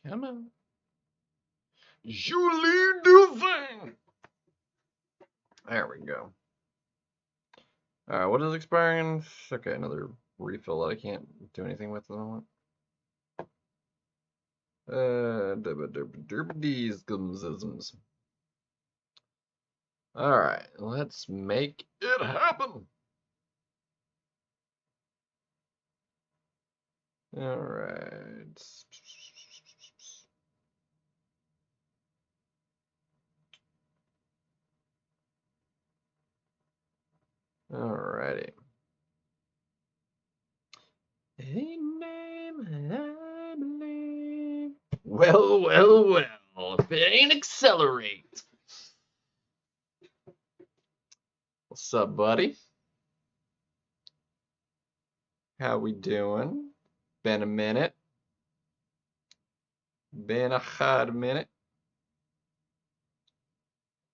Come on. Julie, do thing. There we go. Alright, what is expiring? Okay, another refill that I can't do anything with at the moment. Alright, let's make it happen. Alright. Alrighty. A name I believe. Well, well, well. If it ain't accelerate. What's up, buddy? How we doing? Been a minute. Been a hot minute.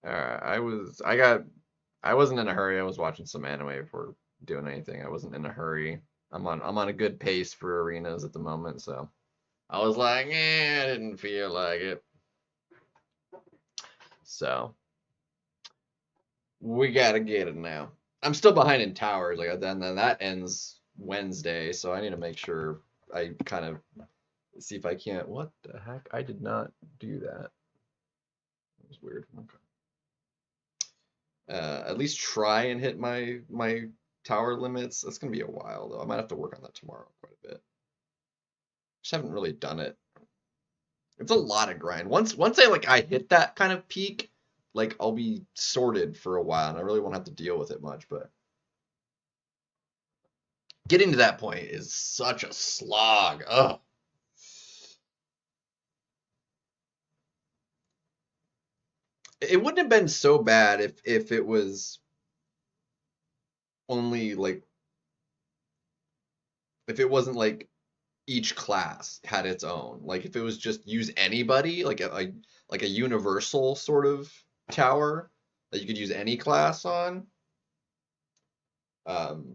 Alright, I wasn't in a hurry. I was watching some anime before doing anything. I wasn't in a hurry. I'm on a good pace for arenas at the moment, so I was like, I didn't feel like it. So we gotta get it now. I'm still behind in towers, like then that ends Wednesday, so I need to make sure I kind of see if I can't. What the heck? I did not do that. That was weird. Okay. At least try and hit my tower limits. That's gonna be a while though. I might have to work on that tomorrow quite a bit. Just haven't really done it. It's a lot of grind. Once I hit that kind of peak, like I'll be sorted for a while, and I really won't have to deal with it much. But getting to that point is such a slog. Ugh. It wouldn't have been so bad if it was only like if it wasn't like each class had its own. Like if it was just use anybody, like a universal sort of tower that you could use any class on. Could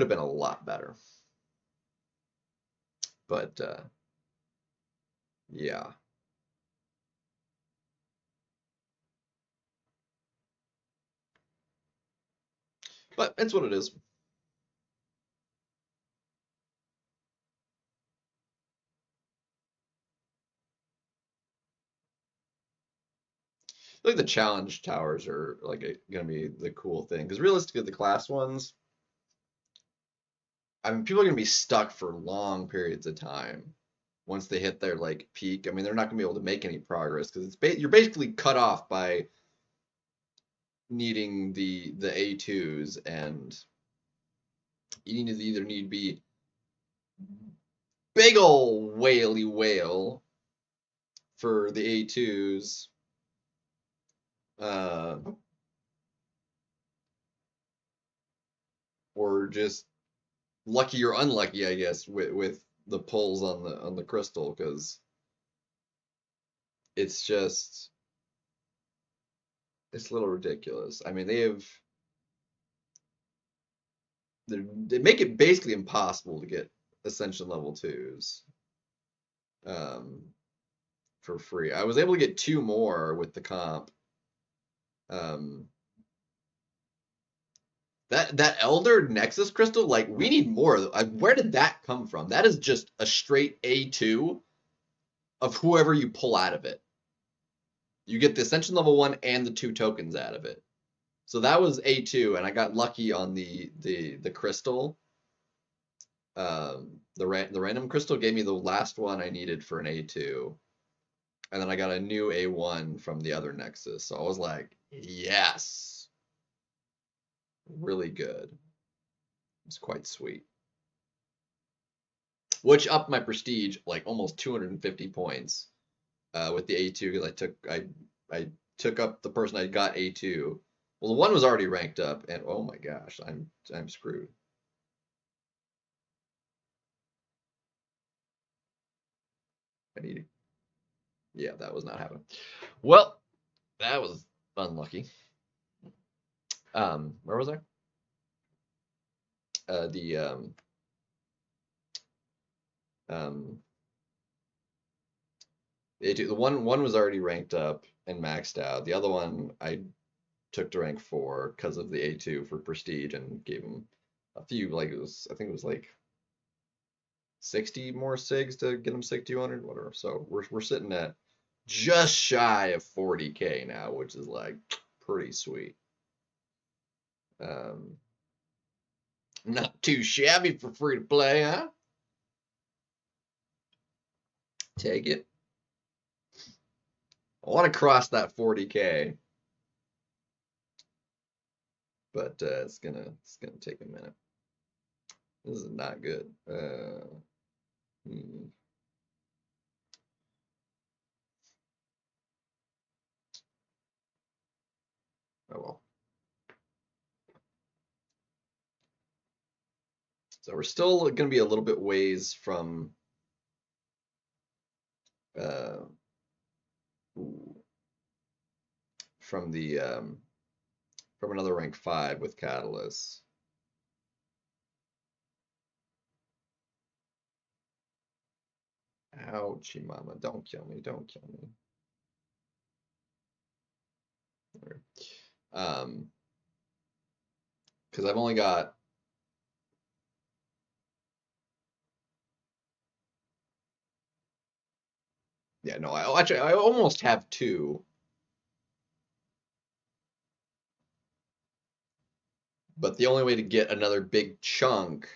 have been a lot better. But yeah. But it's what it is. I think the challenge towers are like gonna be the cool thing because realistically, the class ones, I mean, people are gonna be stuck for long periods of time once they hit their like peak. I mean, they're not gonna be able to make any progress because you're basically cut off by needing the A2s, and you need to either need to be big ol' whaley whale for the A2s. Or just lucky or unlucky, I guess, with the pulls on the crystal, because it's just it's a little ridiculous. I mean, they make it basically impossible to get Ascension level 2s for free. I was able to get 2 more with the comp. That Elder Nexus crystal, like we need more. Where did that come from? That is just a straight A2 of whoever you pull out of it. You get the Ascension level 1 and the 2 tokens out of it. So that was A2, and I got lucky on the crystal. The random crystal gave me the last one I needed for an A2. And then I got a new A1 from the other Nexus. So I was like, yes. Really good. It's quite sweet. Which upped my prestige like almost 250 points with the A2 because I took up the person I got A2. Well, the one was already ranked up, and oh my gosh, I'm screwed. I need to, yeah, that was not happening. Well, that was unlucky. Where was I? Um, the one was already ranked up and maxed out. The other one I took to rank 4 because of the A2 for prestige and gave him a few, like I think it was like 60 more SIGs to get him 6200, whatever. So we're sitting at just shy of 40K now, which is like pretty sweet. Not too shabby for free to play, huh? Take it. I want to cross that 40K, but it's gonna take a minute. This is not good. Hmm. Oh well. So we're still going to be a little bit ways from uh, from the from another rank 5 with Catalyst. Ouchie mama, don't kill me, don't kill me. Because I've only got yeah, no, I almost have 2, but the only way to get another big chunk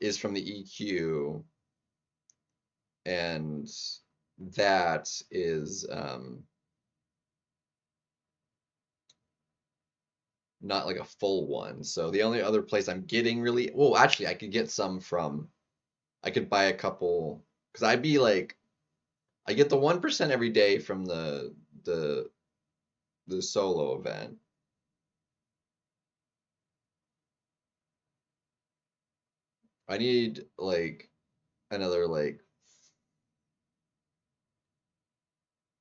is from the EQ, and that is not like a full one. So the only other place I'm getting really, well, actually, I could get some from, I could buy a couple, because I'd be like, I get the 1% every day from the the solo event. I need like another like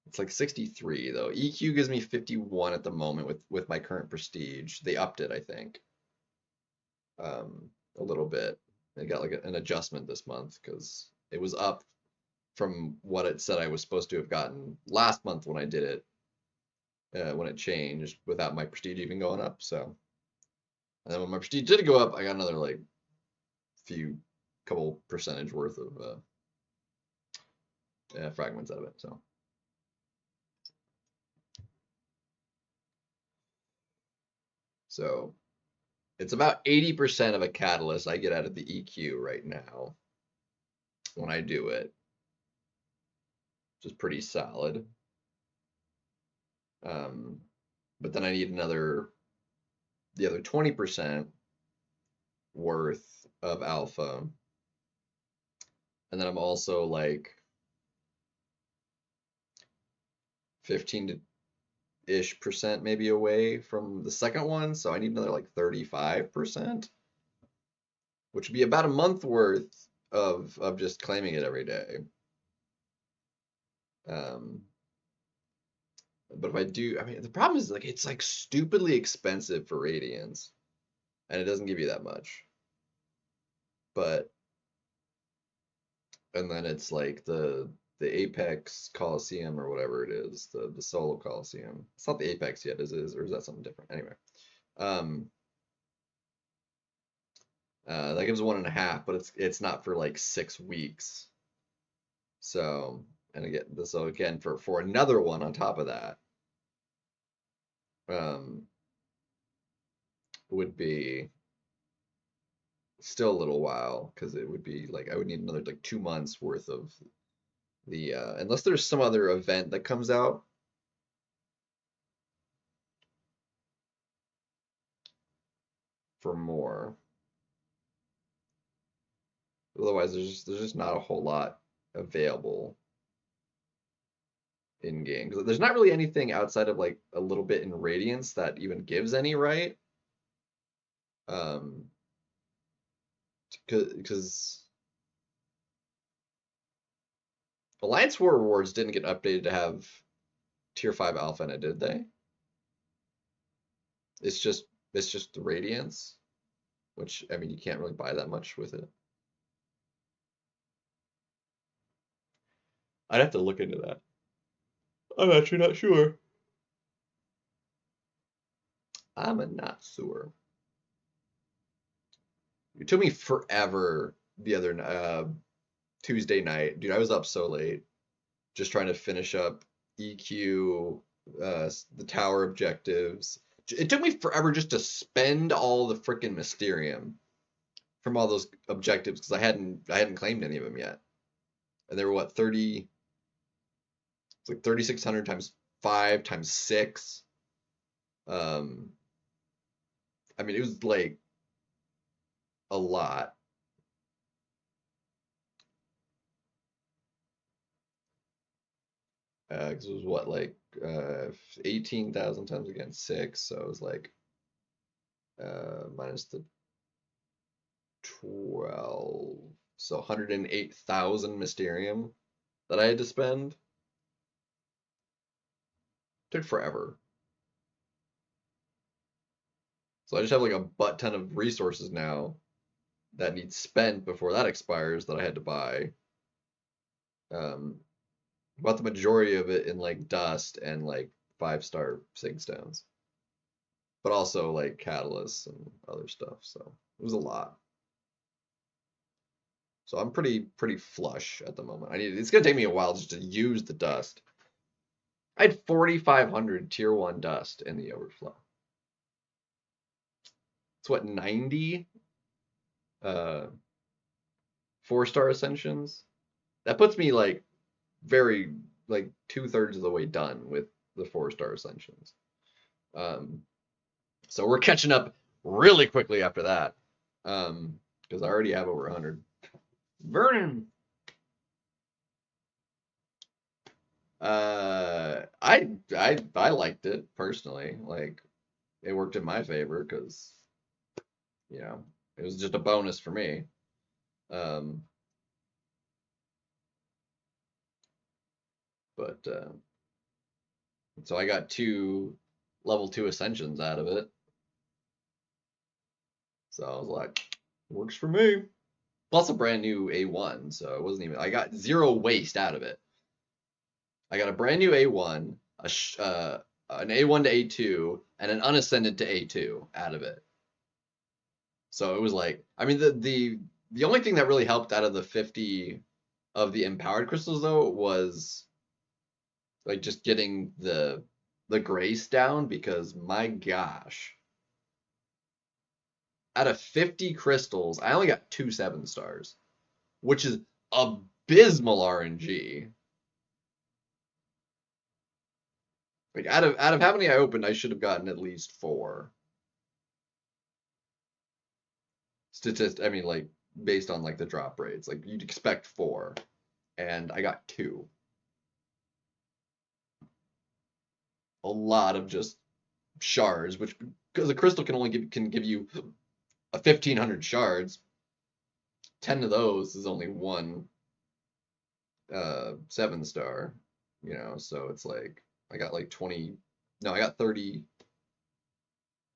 it's like 63 though. EQ gives me 51 at the moment with my current prestige. They upped it, I think, a little bit. They got like an adjustment this month because it was up from what it said I was supposed to have gotten last month when I did it, when it changed without my prestige even going up. So, and then when my prestige did go up, I got another like few couple percentage worth of fragments out of it. So it's about 80% of a catalyst I get out of the EQ right now when I do it, which is pretty solid. But then I need the other 20% worth of alpha. And then I'm also like 15-ish percent maybe away from the second one. So I need another like 35%, which would be about a month worth of just claiming it every day. But if I do, I mean, the problem is like it's like stupidly expensive for Radiance, and it doesn't give you that much. But and then it's like the Apex Coliseum or whatever it is, the solo Coliseum. It's not the Apex yet, is it? Or is that something different? Anyway, that gives 1.5, but it's not for like 6 weeks. So again for another one on top of that, would be still a little while because it would be like I would need another like 2 months worth of the unless there's some other event that comes out. For more. Otherwise, there's just not a whole lot available in game because there's not really anything outside of like a little bit in Radiance that even gives any, right? Um, because Alliance War rewards didn't get updated to have Tier 5 Alpha in it, did they? It's just the Radiance, which I mean you can't really buy that much with it. I'd have to look into that. I'm actually not sure. I'm a not sure. It took me forever the other Tuesday night. Dude, I was up so late just trying to finish up EQ, the tower objectives. It took me forever just to spend all the freaking Mysterium from all those objectives because I hadn't claimed any of them yet. And they were what, 30, it's like 3,600 times 5 times 6. I mean, it was like a lot. Because it was what, like 18,000 times against 6, so it was like minus the 12, so 108,000 Mysterium that I had to spend. Took forever. So I just have like a butt ton of resources now that need spent before that expires that I had to buy. Bought the majority of it in like dust and like 5-star sig stones, but also like catalysts and other stuff. So it was a lot. So I'm pretty flush at the moment. It's gonna take me a while just to use the dust. I had 4,500 tier 1 dust in the overflow. It's what, 90 4-star ascensions? That puts me like very like 2/3 of the way done with the 4-star ascensions. So we're catching up really quickly after that. Because I already have over 100. Vernon. I liked it personally. Like it worked in my favor because you know it was just a bonus for me. But so I got 2 level 2 ascensions out of it. So I was like, works for me. Plus a brand new A1, so it wasn't even. I got 0 waste out of it. I got a brand new A1, an A1 to A2, and an unascended to A2 out of it. So it was like, I mean, the only thing that really helped out of the 50 of the empowered crystals though was like just getting the grace down because my gosh, out of 50 crystals, I only got 2 7-stars, which is abysmal RNG. Like out of how many I opened, I should have gotten at least 4. I mean, like based on like the drop rates, like you'd expect 4, and I got 2. A lot of just shards, which because a crystal can only give you a 1,500 shards. 10 of those is only 1 7-star, so it's like I got like 20, no, I got 30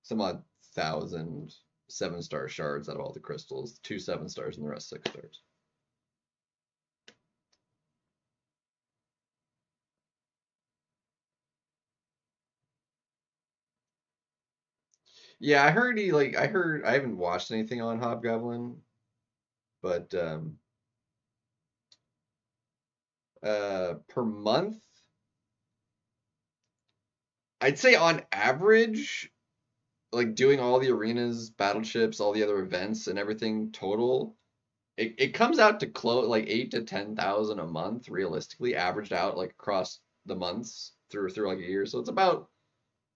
some odd thousand 7-star shards out of all the crystals, 2 7-stars and the rest 6 stars. Yeah, I heard I haven't watched anything on Hobgoblin, but per month, I'd say on average, like doing all the arenas, battleships, all the other events and everything total, it comes out to close like 8 to 10,000 a month, realistically, averaged out like across the months through like a year. So it's about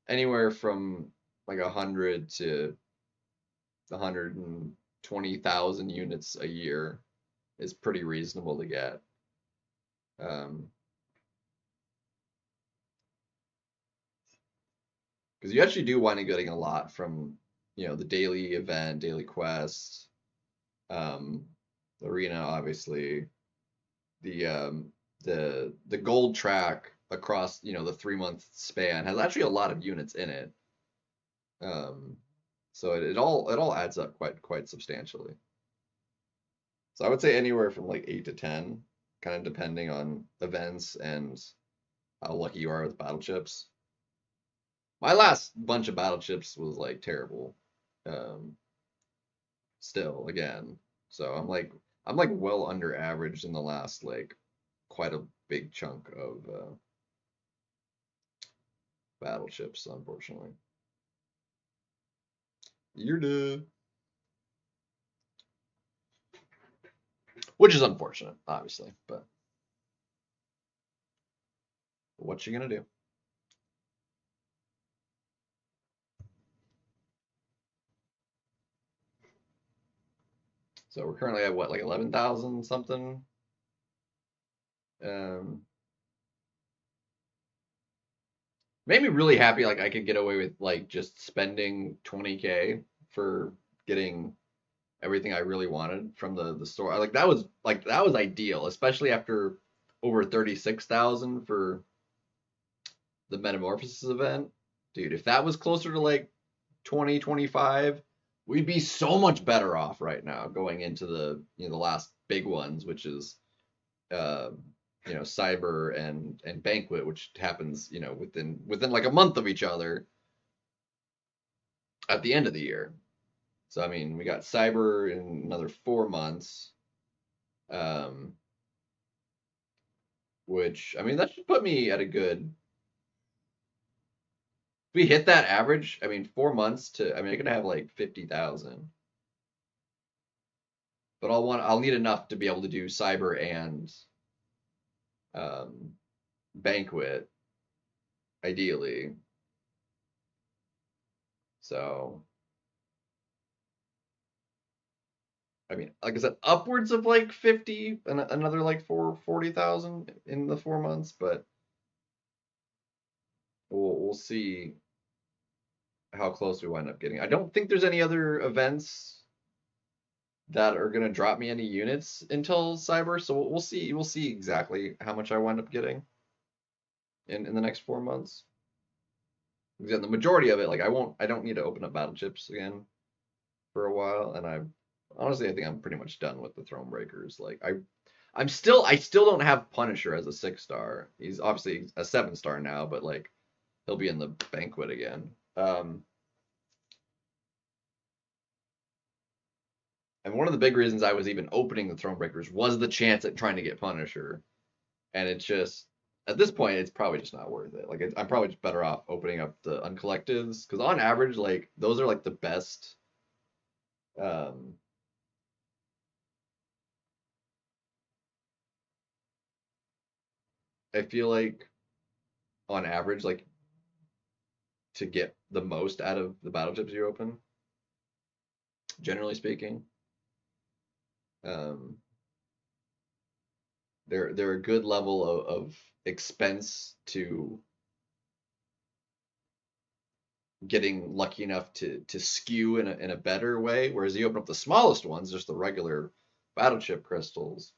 anywhere from like 100 to 120,000 units a year is pretty reasonable to get. Because you actually do wind up getting a lot from, the daily event, daily quest, the arena, obviously, the gold track across, the 3-month span has actually a lot of units in it. So it all adds up quite substantially. So I would say anywhere from like 8 to 10 kind of depending on events and how lucky you are with battle chips. My last bunch of battle chips was like terrible. Um, Still again. So I'm like well under average in the last like quite a big chunk of battle chips, unfortunately. You're done. Which is unfortunate, obviously, but what you gonna do? So we're currently at what, like 11,000 something? Um, Made me really happy. Like I could get away with like just spending 20K for getting everything I really wanted from the store. Like that was ideal, especially after over 36,000 for the Metamorphosis event. Dude, if that was closer to like 2025, we'd be so much better off right now going into the last big ones, which is uh, Cyber and Banquet, which happens within like a month of each other at the end of the year. So I mean, we got Cyber in another 4 months, um, which I mean that should put me at a good. If we hit that average, I mean 4 months to I mean I'm gonna have like 50,000, but I'll need enough to be able to do Cyber and um, Banquet ideally. So I mean, like I said, upwards of like 50 and another like 40,000 in the 4 months, but we'll see how close we wind up getting. I don't think there's any other events that are gonna drop me any units until Cyber, so we'll see. We'll see exactly how much I wind up getting in the next 4 months. Because the majority of it, like I don't need to open up battle chips again for a while, and I think I'm pretty much done with the Throne Breakers. Like I still don't have Punisher as a 6 star. He's obviously a 7 star now, but like he'll be in the Banquet again. And one of the big reasons I was even opening the Thronebreakers was the chance at trying to get Punisher, and it's just at this point it's probably just not worth it. Like I'm probably just better off opening up the uncollectives because on average, like those are like the best. Um, I feel like on average, like to get the most out of the battle chips you open, generally speaking. Um, they're a good level of expense to getting lucky enough to skew in a better way. Whereas you open up the smallest ones, just the regular battle chip crystals,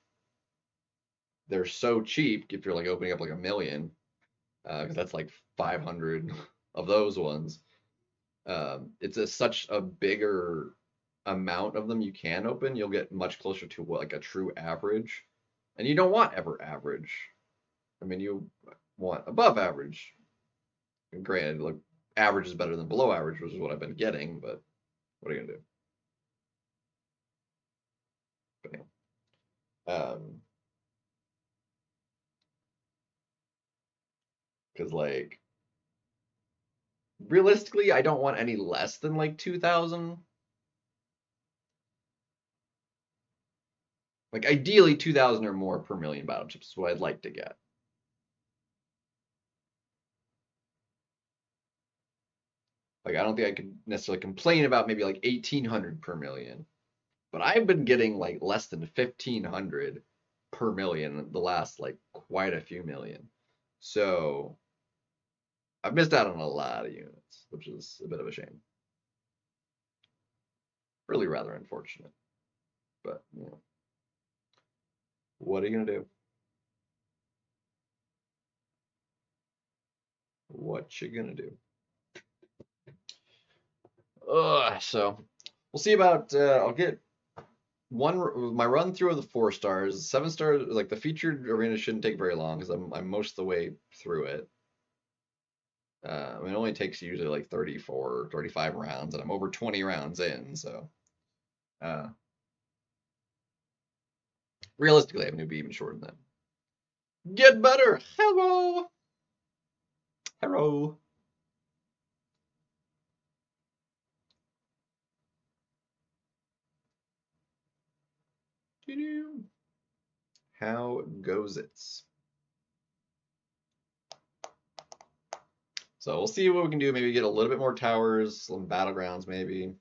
they're so cheap if you're like opening up like a million, because that's like 500 of those ones. Such a bigger amount of them you can open, you'll get much closer to what, like a true average. And you don't want ever average. I mean, you want above average. And granted, like average is better than below average, which is what I've been getting, but what are you gonna do? But yeah. Because like realistically, I don't want any less than like 2,000. Like ideally 2,000 or more per million battle chips is what I'd like to get. Like I don't think I could necessarily complain about maybe like 1,800 per million, but I've been getting like less than 1,500 per million the last like quite a few million. So I've missed out on a lot of units, which is a bit of a shame. Really rather unfortunate. But what are you gonna do? What you gonna do? So we'll see about. I'll get my run through of the 4 stars, 7 stars, like the featured arena shouldn't take very long because I'm most of the way through it. I mean, it only takes usually like 34, 35 rounds, and I'm over 20 rounds in, so uh, realistically, I'm gonna be even shorter than that. Get better. Hello. Hello. How goes it? So we'll see what we can do. Maybe get a little bit more towers, some battlegrounds, maybe.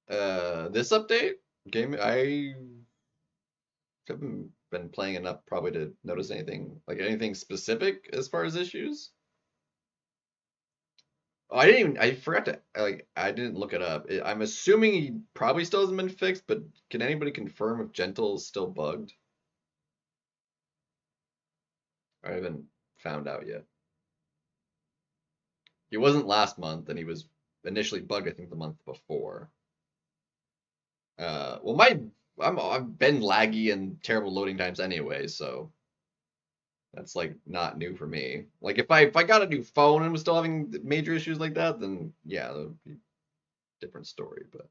This update game, I haven't been playing enough probably to notice anything specific as far as issues. Oh, I forgot to, I didn't look it up. I'm assuming he probably still hasn't been fixed, but can anybody confirm if Gentle is still bugged? I haven't found out yet. He wasn't last month, and he was initially bugged, I think, the month before. Well, I've been laggy and terrible loading times anyway, so that's like not new for me. Like if I got a new phone and was still having major issues like that, then yeah, that would be a different story. But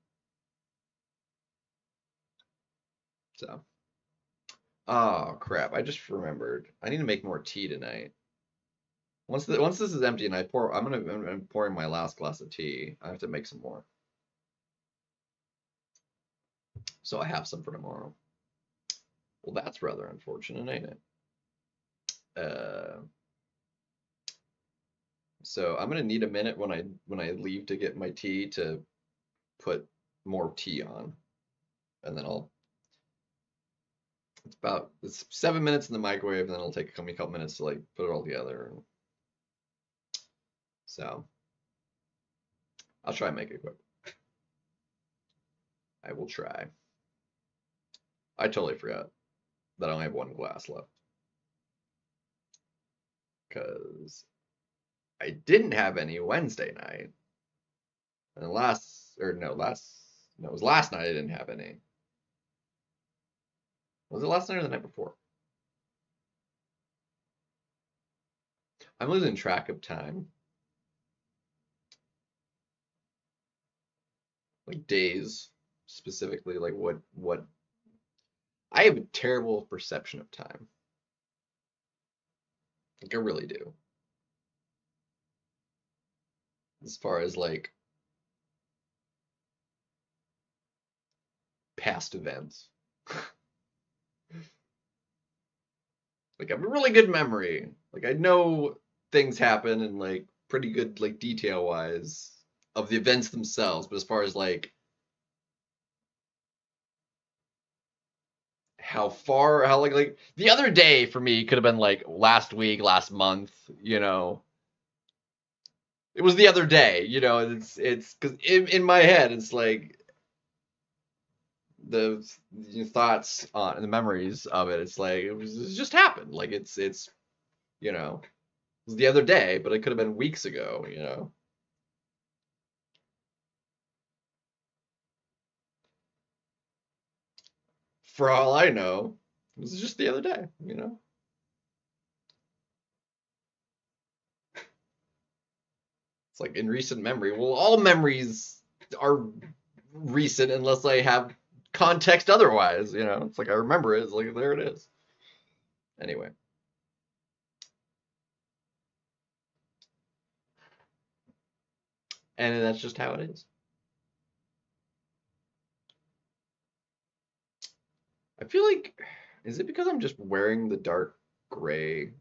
so, oh crap! I just remembered. I need to make more tea tonight. Once this is empty and I'm pouring my last glass of tea. I have to make some more, so I have some for tomorrow. Well, that's rather unfortunate, ain't it? So I'm gonna need a minute when I leave to get my tea to put more tea on, and then it's 7 minutes in the microwave, and then it'll take a couple minutes to like put it all together. So I'll try and make it quick. I will try. I totally forgot that I only have one glass left because I didn't have any Wednesday night, and it was last night I didn't have any. Was it last night or the night before? I'm losing track of time. Like days specifically, like what I have a terrible perception of time. Like I really do. As far as like past events. Like I have a really good memory. Like I know things happen and like pretty good like detail wise of the events themselves, but as far as like how like the other day for me could have been like last week, last month, you know. It was the other day, you know, it's because in my head it's like the thoughts on and the memories of it. It's like it just happened. Like it's you know, it was the other day, but it could have been weeks ago, you know. For all I know, it was just the other day, you know. It's like in recent memory. Well, all memories are recent unless I have context otherwise, you know. It's like I remember it. It's like there it is. Anyway. And that's just how it is. I feel like, is it because I'm just wearing the dark gray?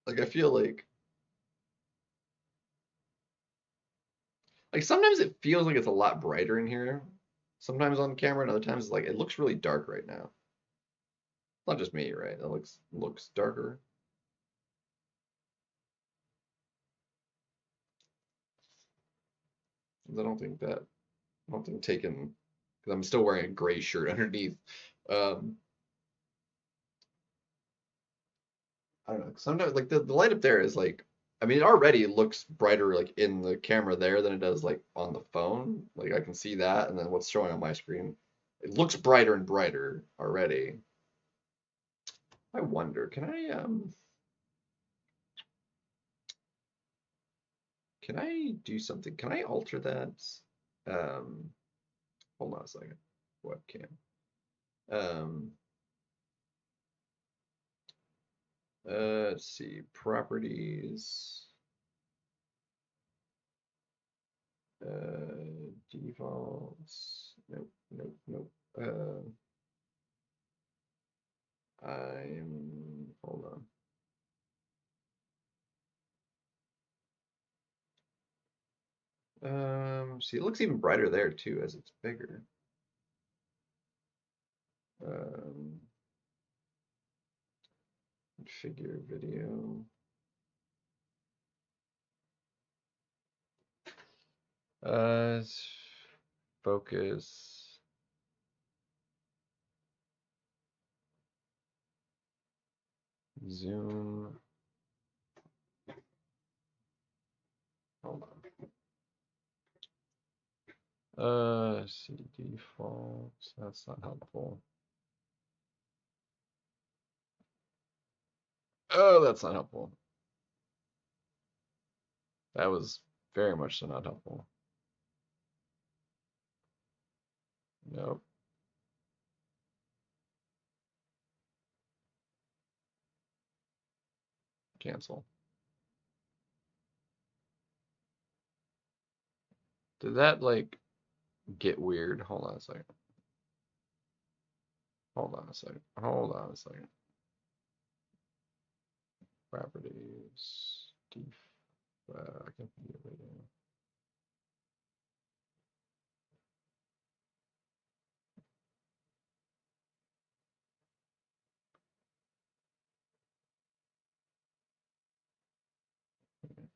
Like I feel like sometimes it feels like it's a lot brighter in here. Sometimes on camera, and other times it's like it looks really dark right now. It's not just me, right? It looks darker. I don't think taken because I'm still wearing a gray shirt underneath. Um, I don't know. Sometimes like the light up there is like I mean, it already looks brighter like in the camera there than it does like on the phone. Like I can see that, and then what's showing on my screen, it looks brighter and brighter already. I wonder, can I do something? Can I alter that? Um, hold on a second. Webcam. Um, let's see, properties. Defaults. Nope, nope, nope. Hold on. See, it looks even brighter there too as it's bigger. Um, Configure video. Focus. Zoom. Hold on. See defaults. That's not helpful. Oh, that's not helpful. That was very much so not helpful. Nope. Cancel. Did that like get weird? Hold on a second. Hold on a second. Hold on a second. Properties. Configure video.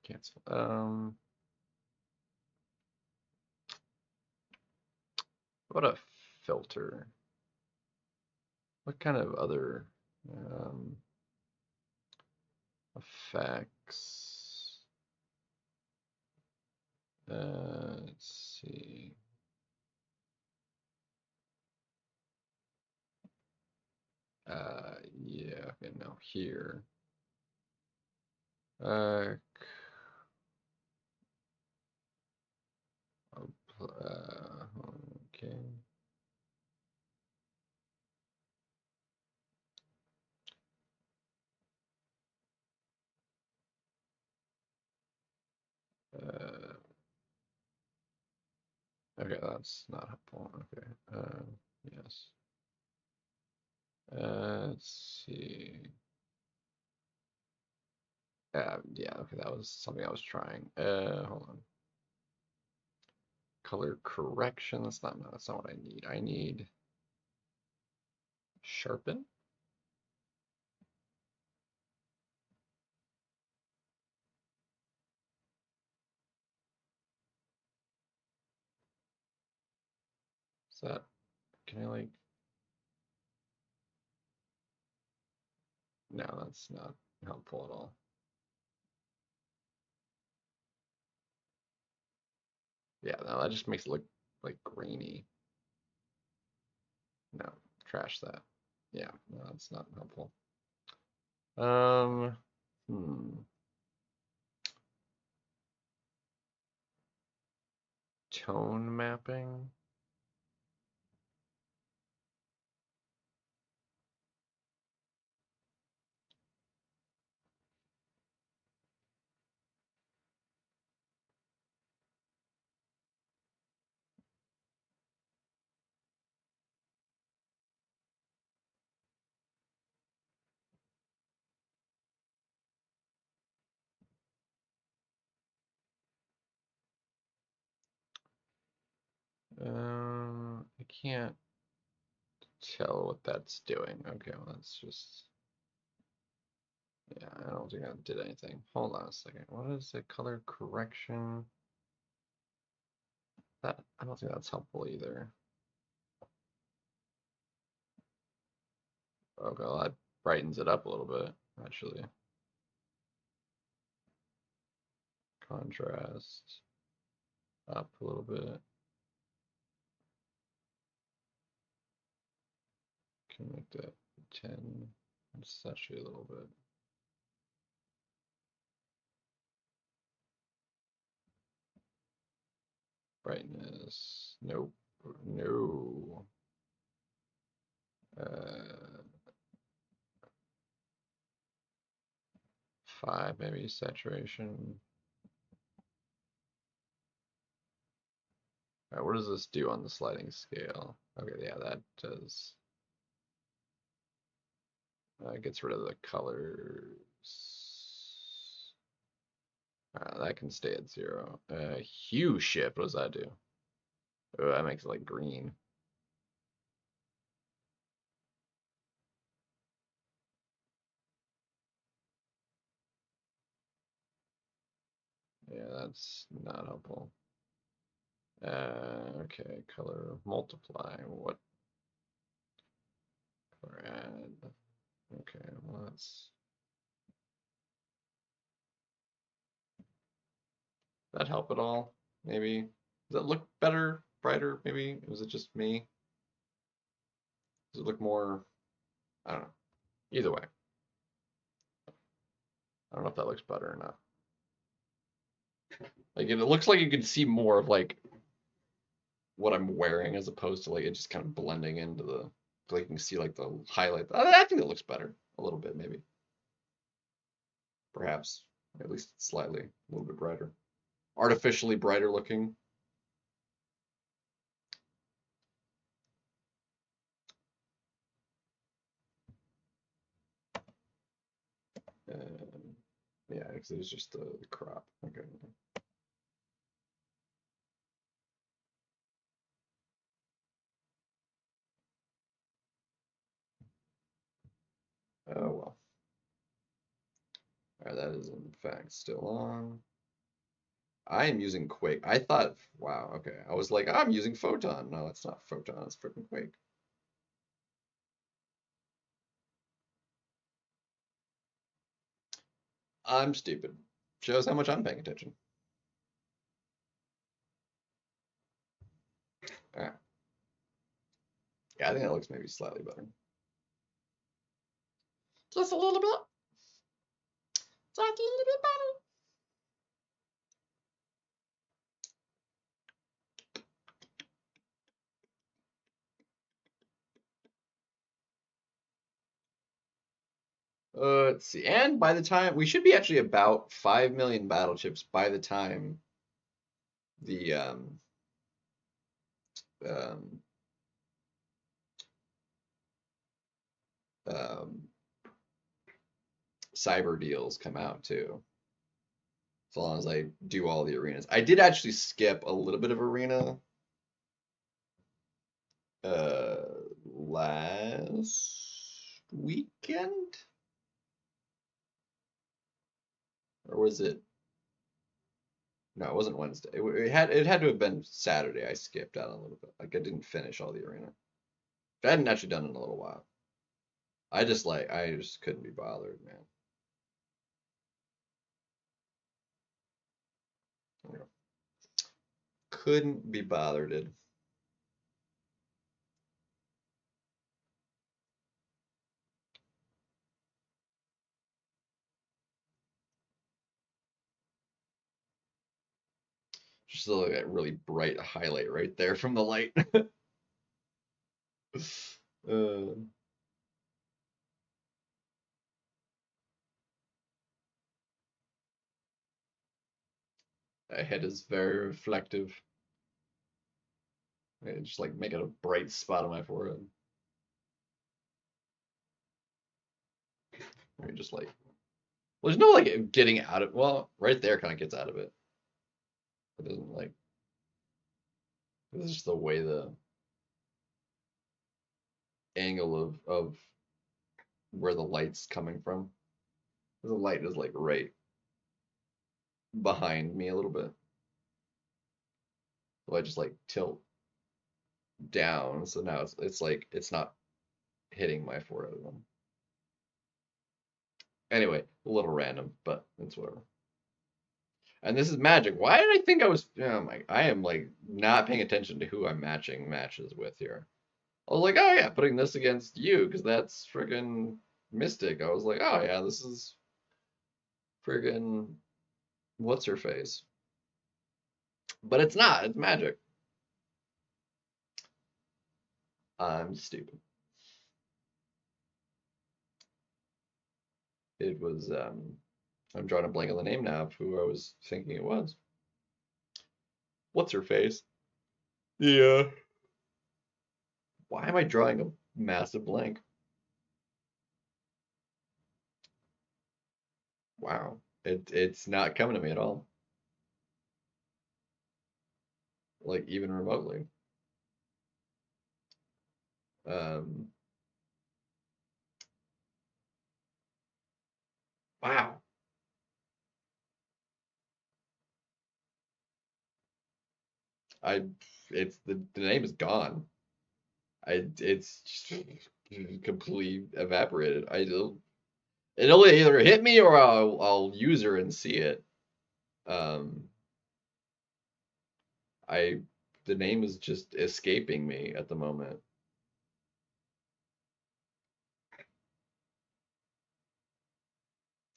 Cancel. What a filter. What kind of other effects? Let's see. Yeah, okay, no, here. Okay. Okay, that's not helpful. Okay. Yes. Let's see. Yeah, okay, that was something I was trying. Hold on. Color correction. That's not what I need. I need sharpen. Is that, can I like, no, that's not helpful at all. Yeah, no, that just makes it look like grainy. No, trash that. Yeah, no, that's not helpful. Tone mapping. I can't tell what that's doing. Okay, well, that's just, yeah, I don't think I did anything. Hold on a second. What is the color correction? That, I don't think that's helpful either. Okay, well, that brightens it up a little bit, actually. contrast up a little bit. Can make that 10 and saturate a little bit. Brightness, nope, no. 5 maybe saturation. All right, what does this do on the sliding scale? Okay, yeah, that does. Gets rid of the colors. That can stay at 0. Hue shift, what does that do? Oh, that makes it like green. Yeah, that's not helpful. Okay, color multiply. What? Color add. Okay, well that's. That help at all? Maybe. Does it look better, brighter? Maybe. Was it just me? Does it look more? I don't know. Either way. I don't know if that looks better or not. Like it looks like you can see more of like what I'm wearing as opposed to like it just kind of blending into the like you can see like the highlight. I think it looks better a little bit maybe. Perhaps at least slightly a little bit brighter. Artificially brighter looking. Yeah, because it was just the crop. Okay. Oh well. All right, that is in fact still on. I am using Quake. I thought, wow, okay. I was like, I'm using Photon. No, it's not Photon. It's freaking Quake. I'm stupid. Shows how much I'm paying attention. All right. Yeah, I think that looks maybe slightly better. Just a little bit. Just a little bit better. Let's see. And by the time we should be actually about 5 million battle chips by the time the um, um, cyber deals come out too. As long as I do all the arenas. I did actually skip a little bit of arena last weekend, or was it? No, it wasn't Wednesday. It had to have been Saturday. I skipped out a little bit. Like I didn't finish all the arena. I hadn't actually done it in a little while. I just couldn't be bothered, man. You know, couldn't be bothered. Just like that really bright highlight right there from the light. uh, my head is very reflective. Just like make it a bright spot on my forehead. Or just like, well, there's no like getting out of. Well, right there kind of gets out of it. It doesn't like. It's just the way the angle of where the light's coming from. The light is like right behind me a little bit. So I just like tilt down, so now it's like it's not hitting my forehead. Anyway, a little random, but it's whatever. And this is Magic. Why did I think I was? Oh my! I am like not paying attention to who I'm matching matches with here. I was like, oh yeah, putting this against you because that's friggin' Mystic. I was like, oh yeah, this is friggin' what's her face? But it's not. It's Magic. I'm stupid. It was. I'm drawing a blank on the name now of who I was thinking it was. What's her face? Yeah. Why am I drawing a massive blank? Wow. It's not coming to me at all. Like even remotely. Um, wow. I it's the name is gone. It's just completely evaporated. It'll either hit me or I'll use her and see it. Um, I the name is just escaping me at the moment.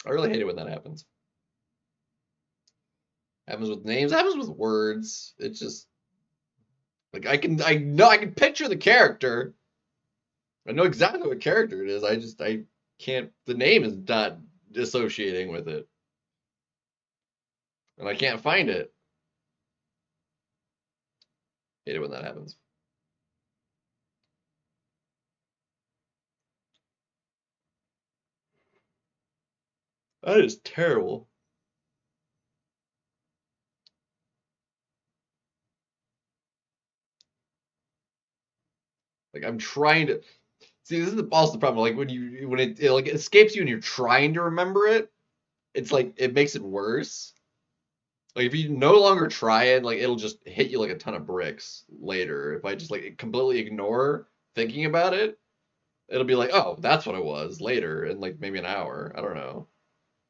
I really hate it when that happens. Happens with names, happens with words. It's just like I know I can picture the character. I know exactly what character it is. I can't the name is not associating with it. And I can't find it. Hate it when that happens. That is terrible. Like I'm trying to see. This is also the problem. Like when it like escapes you and you're trying to remember it, it's like it makes it worse. Like if you no longer try it, like it'll just hit you like a ton of bricks later. If I just like completely ignore thinking about it, it'll be like, oh, that's what it was later in like maybe an hour. I don't know.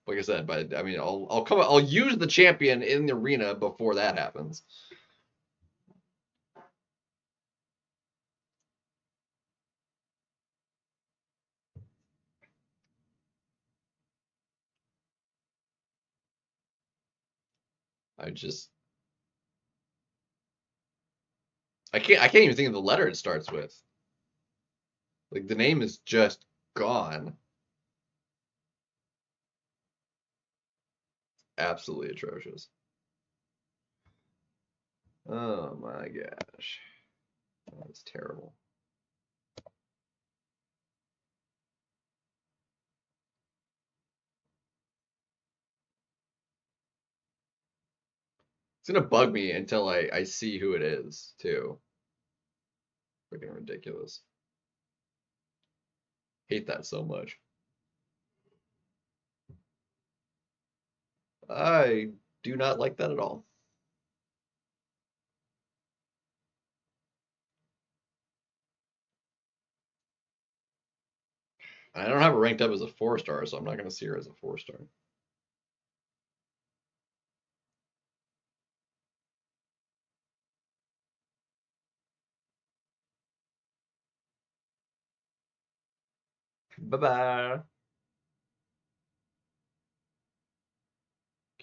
Like I said, but I mean, I'll use the champion in the arena before that happens. I just I can't even think of the letter it starts with. Like the name is just gone. Absolutely atrocious. Oh my gosh. That's terrible. It's gonna bug me until I see who it is too. Freaking ridiculous. Hate that so much. I do not like that at all. I don't have her ranked up as a 4-star, so I'm not gonna see her as a 4-star. Bye bye.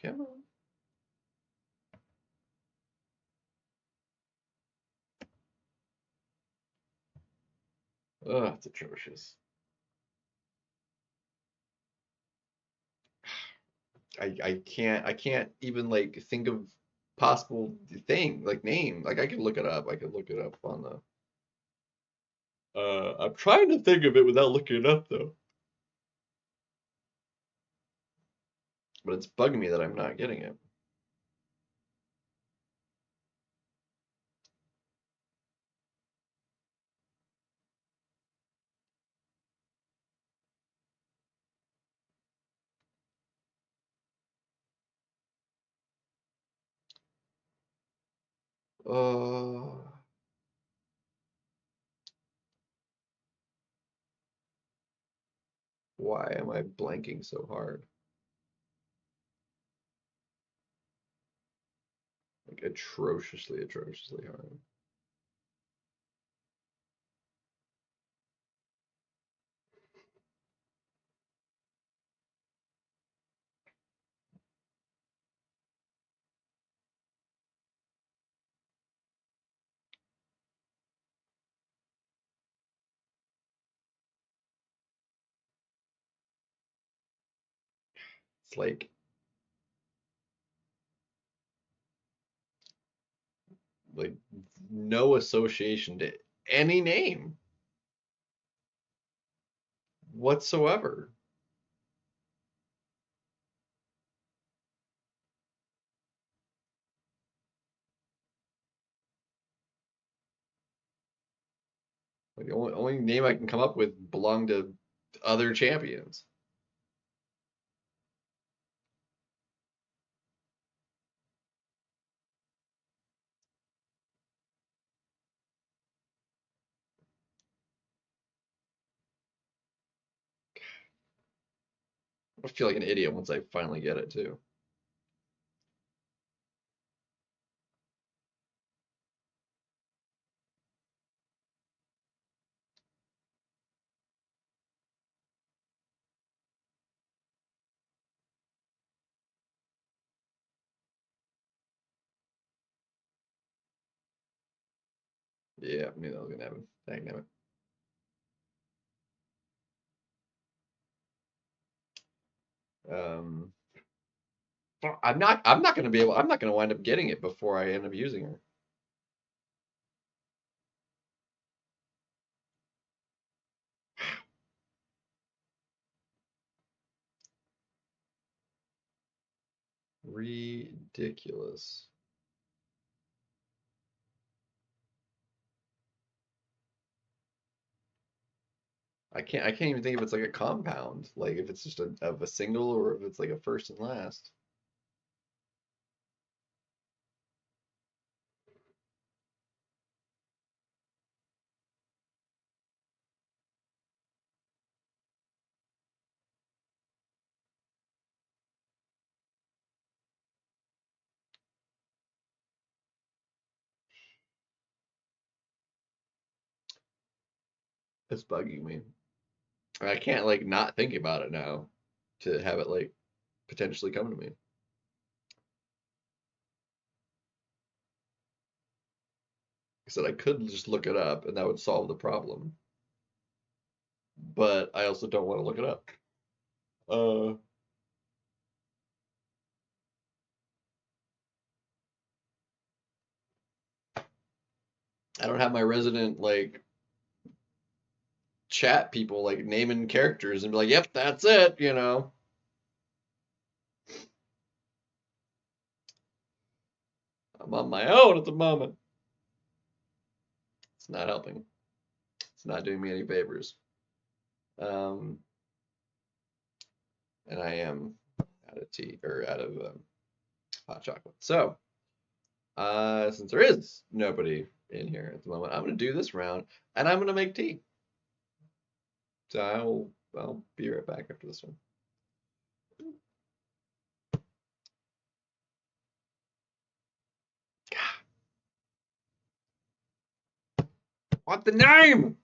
Come on. Ugh, it's atrocious. I can't even like think of possible thing like name. Like I could look it up. I could look it up on the I'm trying to think of it without looking it up though. But it's bugging me that I'm not getting it. Uh, why am I blanking so hard? like atrociously hard. It's like no association to any name whatsoever. Like the only name I can come up with belonged to other champions. I feel like an idiot once I finally get it too. Yeah, I knew that was gonna happen. Dang it. Um, I'm not gonna be able. I'm not gonna wind up getting it before I end up using her. Ridiculous. I can't even think if it's like a compound, like if it's just of a single or if it's like a first and last. It's bugging me. I can't like not think about it now to have it like potentially come to me. I said I could just look it up and that would solve the problem. But I also don't want to look it up. Uh, I don't have my resident like chat people like naming characters and be like, "Yep, that's it," you know. I'm on my own at the moment. It's not helping. It's not doing me any favors. Um, and I am out of tea or out of hot chocolate. So, since there is nobody in here at the moment, I'm gonna do this round and I'm gonna make tea. So I'll be right back after this one. What the name?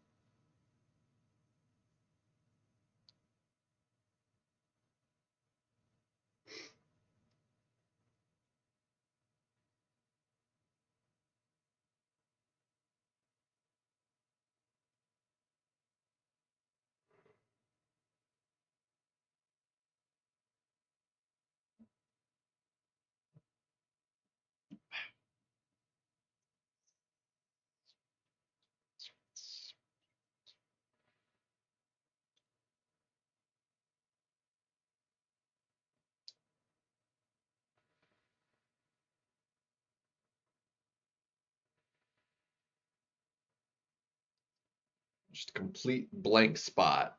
Just a complete blank spot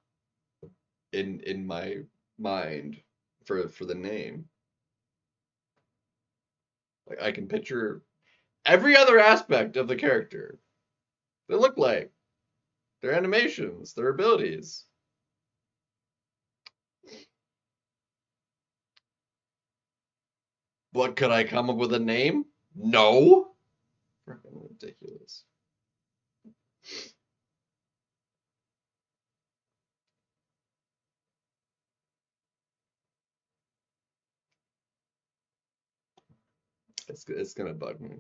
in my mind for the name. Like I can picture every other aspect of the character. They look like their animations, their abilities. What could I come up with a name? No. Freaking ridiculous. It's gonna bug me.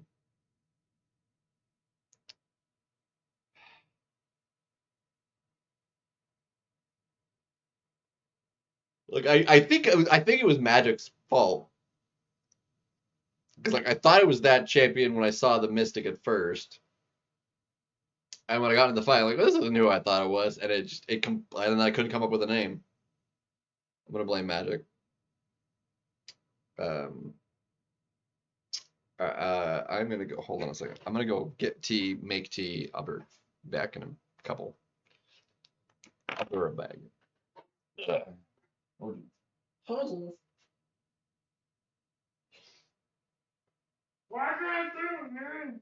Like I think it was Magic's fault because like I thought it was that champion when I saw the Mystic at first, and when I got in the fight, I'm like, this isn't who I thought it was, and and then I couldn't come up with a name. I'm gonna blame Magic. Um, I'm gonna go. Hold on a second. I'm gonna go get tea, make tea. I'll be back in a couple. I'll be right back. Puzzles. Why can't I do it, man?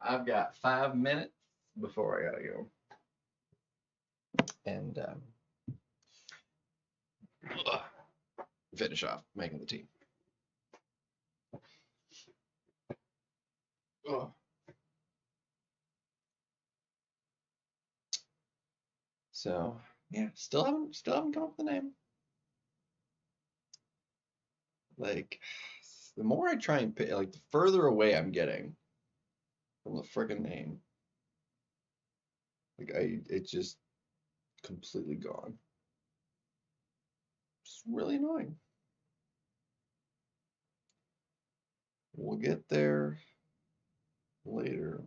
I've got 5 minutes before I gotta go. And finish off making the tea. Oh. So yeah, still haven't come up with the name. Like the more I try and pick, like the further away I'm getting from the freaking name. Like it's just completely gone. It's really annoying. We'll get there later.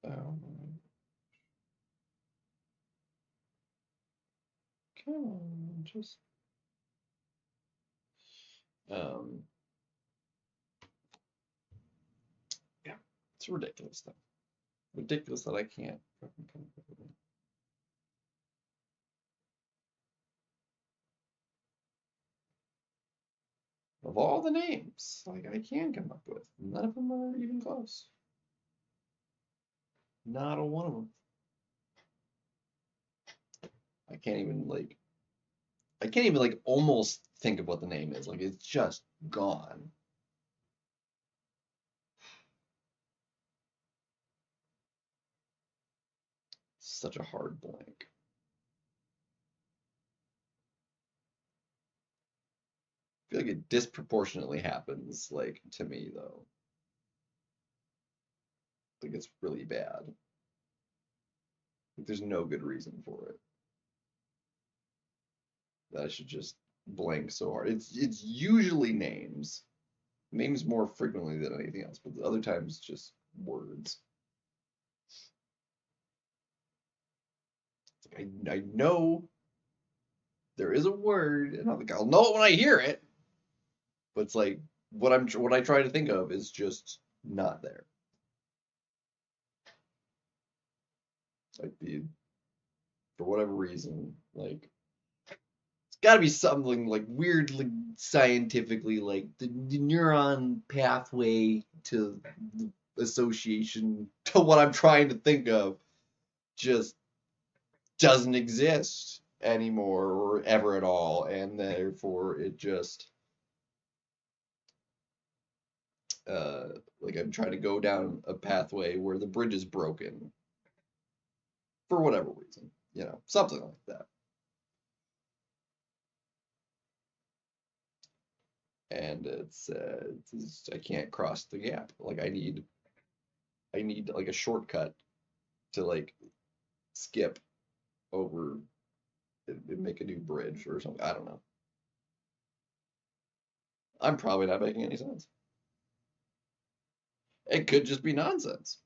Um, Come on, just yeah, it's ridiculous though. Ridiculous that I can't fucking come up with it. Of all the names, like I can come up with, none of them are even close. Not a one of them. I can't even like almost think of what the name is. Like it's just gone. Such a hard blank. I feel like it disproportionately happens, like to me though. Like it's really bad. Like there's no good reason for it. That I should just blank so hard. It's usually names. Names more frequently than anything else, but the other times just words. I know there is a word, and I'll know it when I hear it. But it's like what I try to think of is just not there. Like for whatever reason, like it's got to be something like weirdly scientifically, like the neuron pathway to the association to what I'm trying to think of just doesn't exist anymore or ever at all, and therefore it just like I'm trying to go down a pathway where the bridge is broken for whatever reason, something like that. And it's I can't cross the gap. Like I need like a shortcut to like skip over and make a new bridge or something. I don't know. I'm probably not making any sense. It could just be nonsense.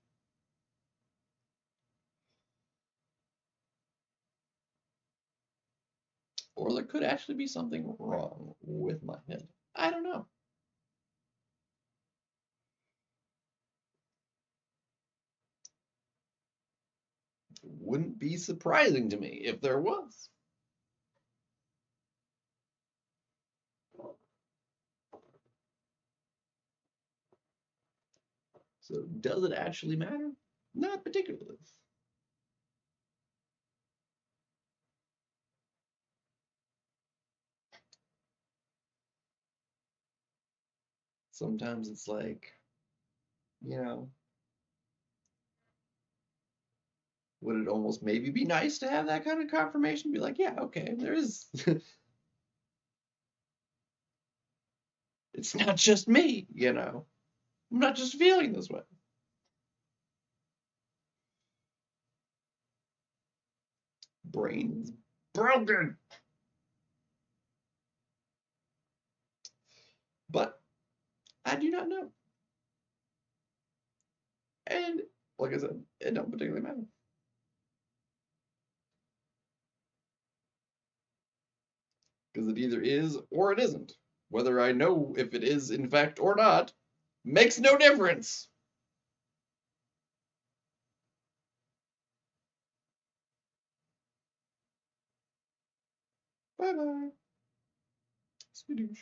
Or there could actually be something wrong with my head. I don't know. It wouldn't be surprising to me if there was. So does it actually matter? Not particularly. Sometimes it's like, would it almost maybe be nice to have that kind of confirmation? Be like, yeah, okay, there is. It's not just me, I'm not just feeling this way. Brain's broken. But I do not know. And like I said, it don't particularly matter. Because it either is or it isn't. Whether I know if it is in fact or not makes no difference. Bye bye. Skadoosh.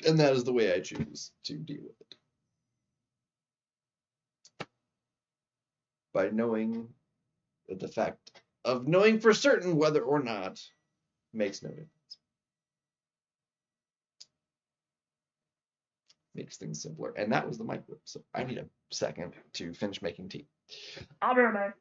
And that is the way I choose to deal with it. By knowing the fact of knowing for certain whether or not makes no difference. Makes things simpler. And that was the microwave. So I need a second to finish making tea. I'll be right back.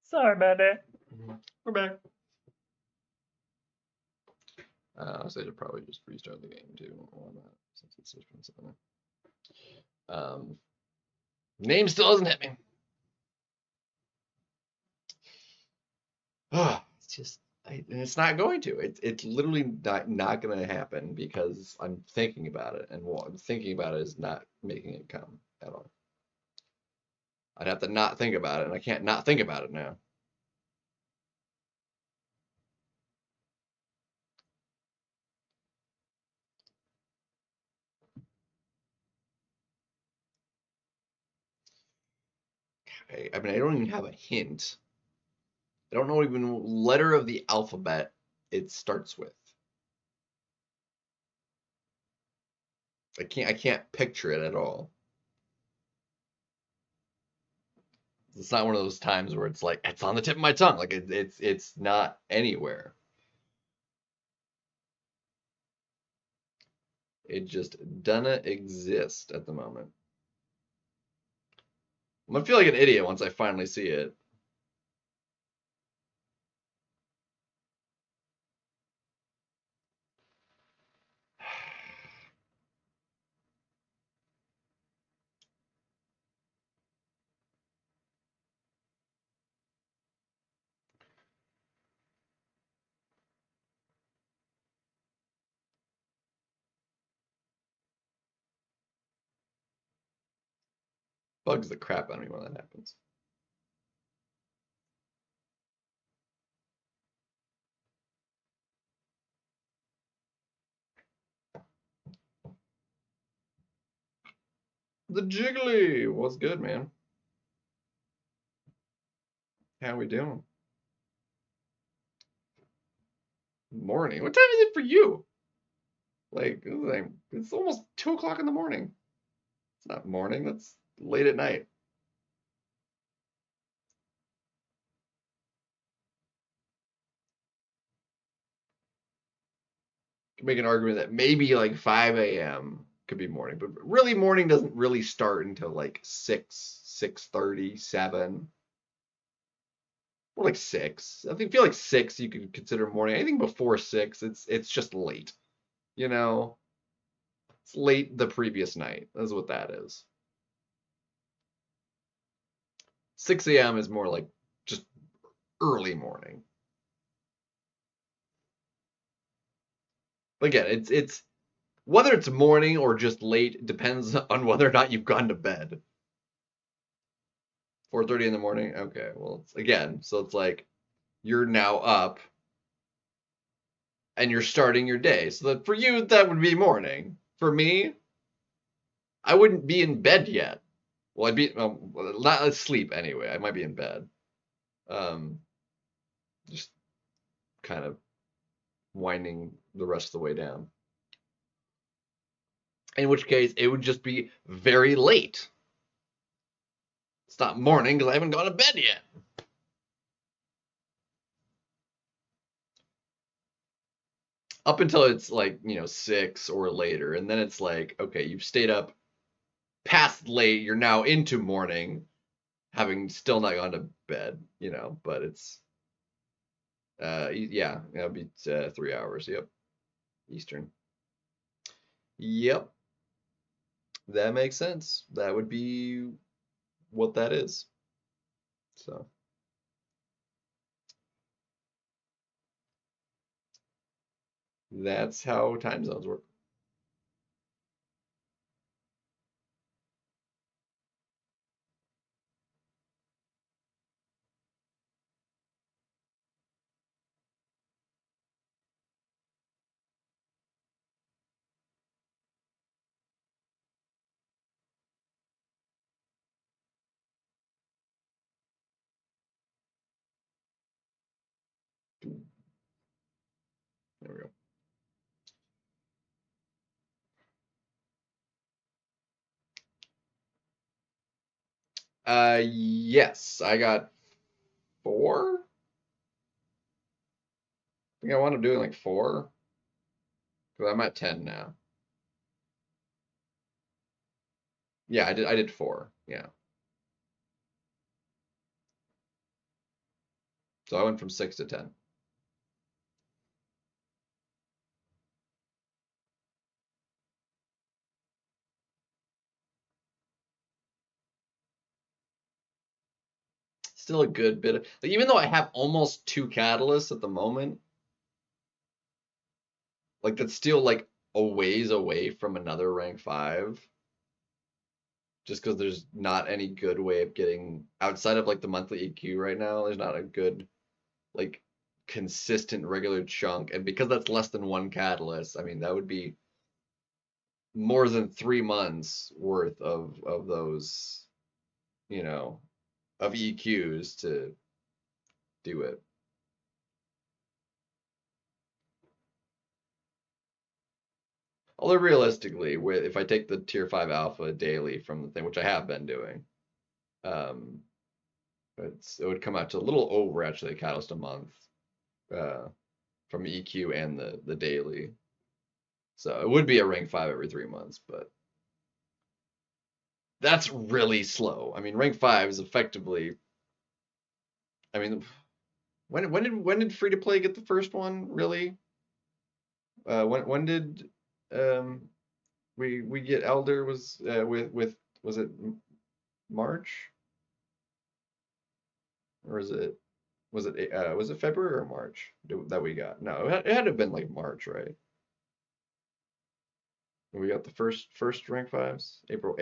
Sorry about that. We're back. I should probably just restart the game too. Why not? Since it's just been sitting there. Name still hasn't hit me. It's just, and it's not going to. It's literally not going to happen because I'm thinking about it, and what I'm thinking about it is not making it come at all. I'd have to not think about it, and I can't not think about it now. I mean, I don't even have a hint. I don't know even letter of the alphabet it starts with. I can't picture it at all. It's not one of those times where it's like it's on the tip of my tongue. Like it's not anywhere. It just doesn't exist at the moment. I'm gonna feel like an idiot once I finally see it. Bugs the crap out of me when that happens. The Jiggly! What's good, man? How we doing? Morning. What time is it for you? Like, it's almost 2 o'clock in the morning. It's not morning, that's late at night. You can make an argument that maybe like 5 a.m. could be morning, but really morning doesn't really start until like 6, 6:30, 7. Or like 6. I feel like 6 you could consider morning. Anything before 6, it's just late. You know? It's late the previous night. That's what that is. 6 a.m. is more like just early morning. But again, it's whether it's morning or just late depends on whether or not you've gone to bed. 4:30 in the morning? Okay, well, again, so it's like you're now up and you're starting your day. So that for you, that would be morning. For me, I wouldn't be in bed yet. Well, I'd be not asleep anyway. I might be in bed. Just kind of winding the rest of the way down. In which case, it would just be very late. It's not morning because I haven't gone to bed yet. Up until it's like, 6 or later. And then it's like, okay, you've stayed up past late, you're now into morning, having still not gone to bed, you know, but it's yeah, it'll be 3 hours, yep. Eastern. Yep. That makes sense. That would be what that is. So that's how time zones work. There we go. Yes, I got 4. I think I wound up doing like 4. Because I'm at 10 now. Yeah, I did 4. Yeah. So I went from 6 to 10. Still a good bit of, like, even though I have almost 2 catalysts at the moment, like that's still like a ways away from another rank 5. Just because there's not any good way of getting outside of like the monthly EQ right now, there's not a good like consistent regular chunk. And because that's less than 1 catalyst, I mean that would be more than 3 months worth of those, you know, of EQs to do it. Although realistically, if I take the tier 5 alpha daily from the thing, which I have been doing, um, it would come out to a little over actually a catalyst a month from EQ and the daily. So it would be a rank 5 every 3 months, but that's really slow. I mean, rank 5 is effectively. I mean, when did free to play get the first one? Really? When did we get Elder was with was it March? Or was it February or March that we got? No, it had to have been like March, right? We got the first rank 5s. April.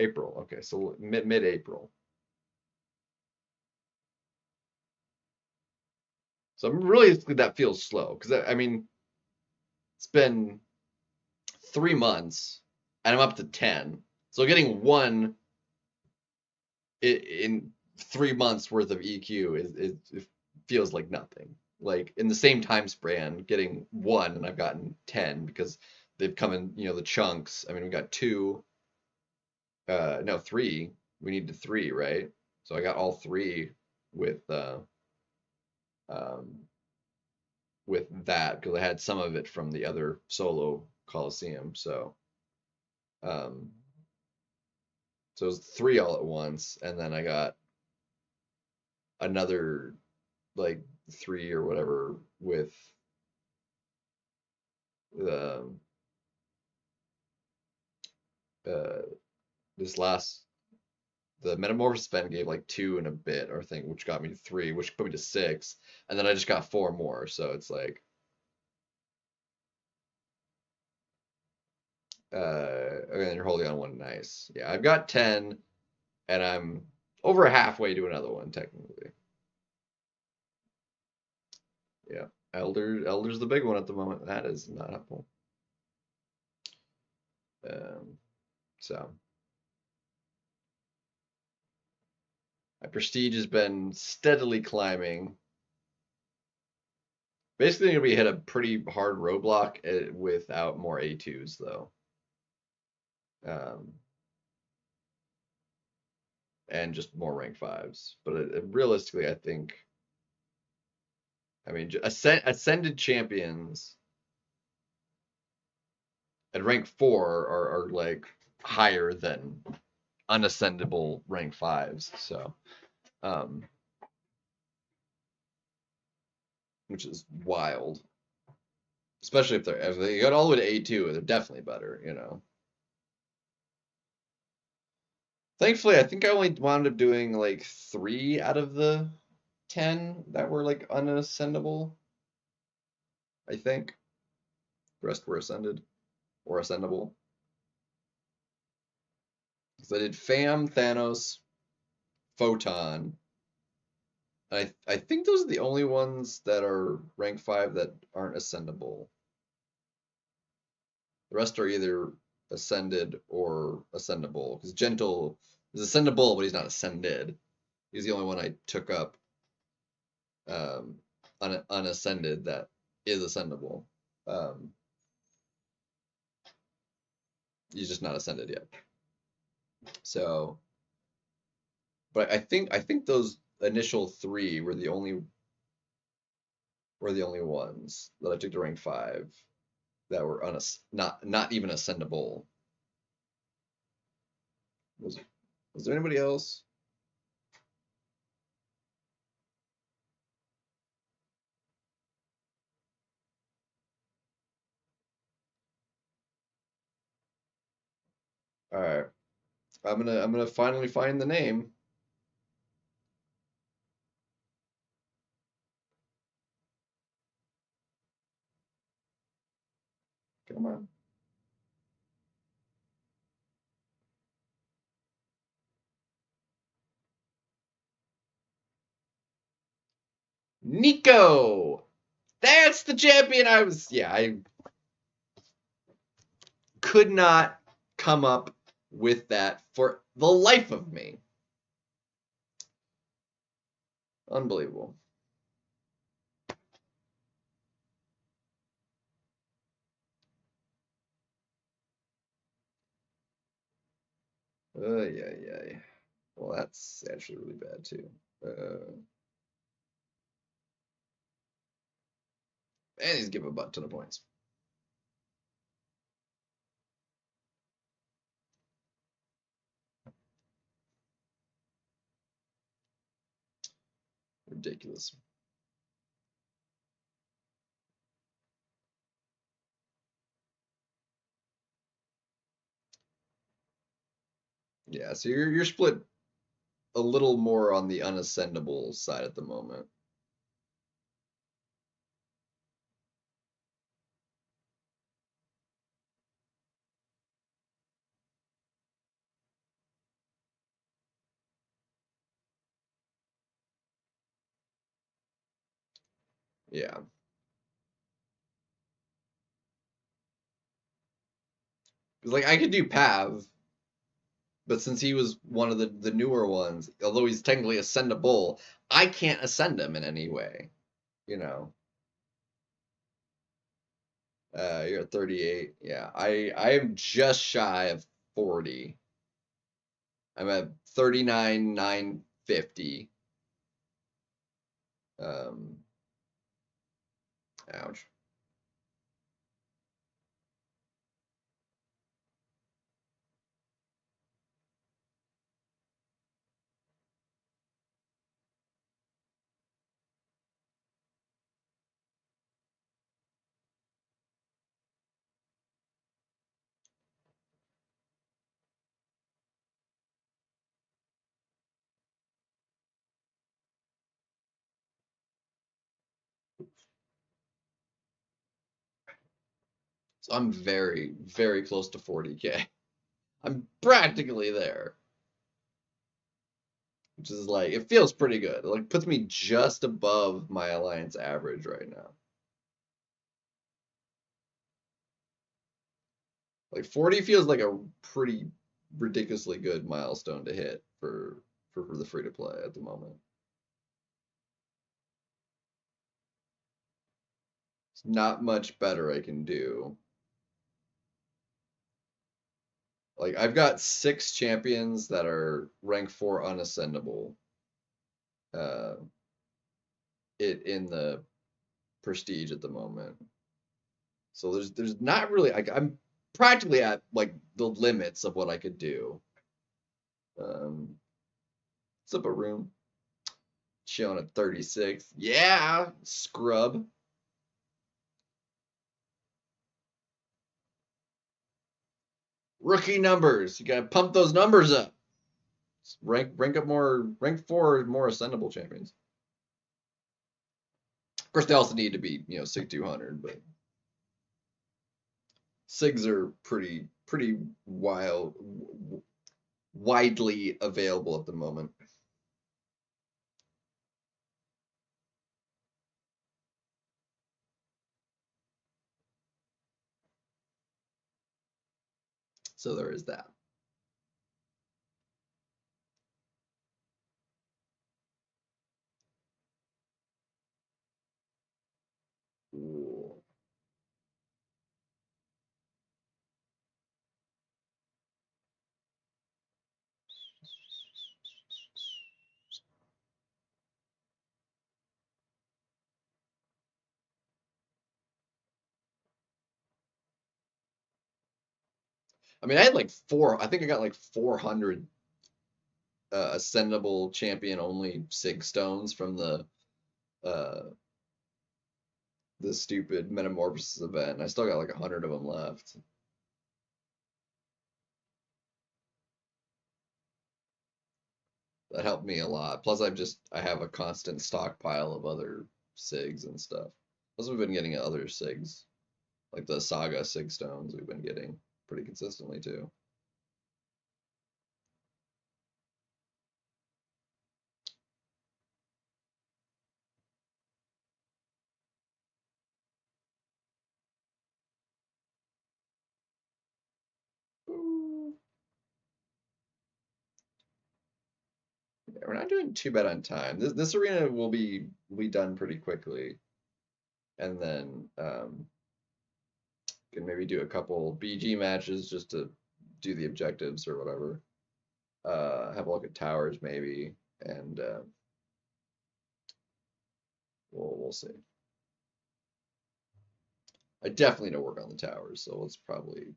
Okay, so mid April. So really that feels slow because I mean it's been 3 months and I'm up to 10. So getting 1 in 3 months worth of EQ is it feels like nothing. Like in the same time span, getting 1 and I've gotten 10 because they've come in, you know, the chunks. I mean, we got 2, no, 3. We needed 3, right? So I got all 3 um, with that because I had some of it from the other solo Coliseum. So, so it was 3 all at once, and then I got another like 3 or whatever with um this last the Metamorphosis spend gave like 2 and a bit or thing, which got me to 3, which put me to 6, and then I just got 4 more. So it's like okay, you're holding on 1, nice. Yeah, I've got 10, and I'm over halfway to another one technically. Yeah, Elder's the big one at the moment. That is not helpful. So my prestige has been steadily climbing. Basically, gonna be hit a pretty hard roadblock without more A2s though. And just more rank 5s. But realistically, I think, I mean, ascended champions at rank 4 are like higher than unascendable rank 5s. So, which is wild. Especially if they got all the way to A2, they're definitely better, you know. Thankfully, I think I only wound up doing like 3 out of the 10 that were like unascendable. I think. The rest were ascended or ascendable. Because I did Fam, Thanos, Photon. I think those are the only ones that are rank 5 that aren't ascendable. The rest are either ascended or ascendable. Because Gentle is ascendable, but he's not ascended. He's the only one I took up unascended that is ascendable. He's just not ascended yet. So, but I think those initial 3 were the only ones that I took to rank 5 that were not even ascendable. Was there anybody else? All right, I'm gonna finally find the name. Come on. Nico! That's the champion I could not come up with that for the life of me. Unbelievable. Yeah. Well, that's actually really bad too. And he's given a butt ton of points. Ridiculous. Yeah, so you're split a little more on the unascendable side at the moment. Yeah. Because like I could do Pav, but since he was one of the newer ones, although he's technically ascendable, I can't ascend him in any way. You know. You're at 38. Yeah, I am just shy of 40. I'm at 39,950. Ouch. So I'm very, very close to 40K. I'm practically there. Which is like, it feels pretty good. It like puts me just above my alliance average right now. Like 40 feels like a pretty ridiculously good milestone to hit for the free to play at the moment. It's not much better I can do. Like I've got 6 champions that are rank 4 unascendable. In the prestige at the moment. So there's not really I'm practically at like the limits of what I could do. What's up, a room? Chilling at 36. Yeah, scrub. Rookie numbers. You gotta pump those numbers up. Rank up more. Rank 4 more ascendable champions. Of course, they also need to be SIG 200, but SIGs are pretty widely available at the moment. So there is that. Ooh. I mean, I had like I think I got like 400 ascendable champion only SIG stones from the stupid metamorphosis event, and I still got like 100 of them left. That helped me a lot. Plus, I have a constant stockpile of other SIGs and stuff. Plus, we've been getting other SIGs, like the Saga SIG stones. We've been getting pretty consistently too. Yeah, we're not doing too bad on time. This arena will be done pretty quickly, and then can maybe do a couple BG matches just to do the objectives or whatever. Have a look at towers maybe, and we'll see. I definitely need to work on the towers, so it's probably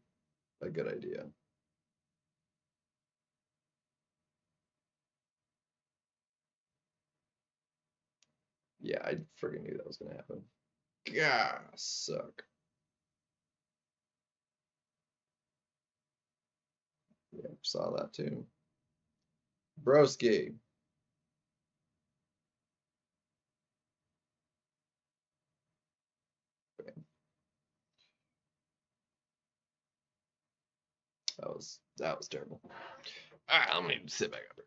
a good idea. Yeah, I friggin' knew that was gonna happen. Gah, suck. Yeah, saw that too. Broski. That was terrible. All right, let me sit back up here.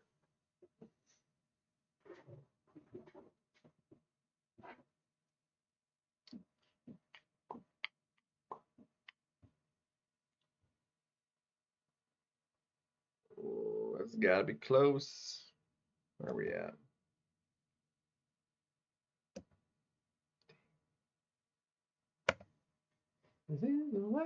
Oh, that's gotta be close. Where are we at? Is in the way.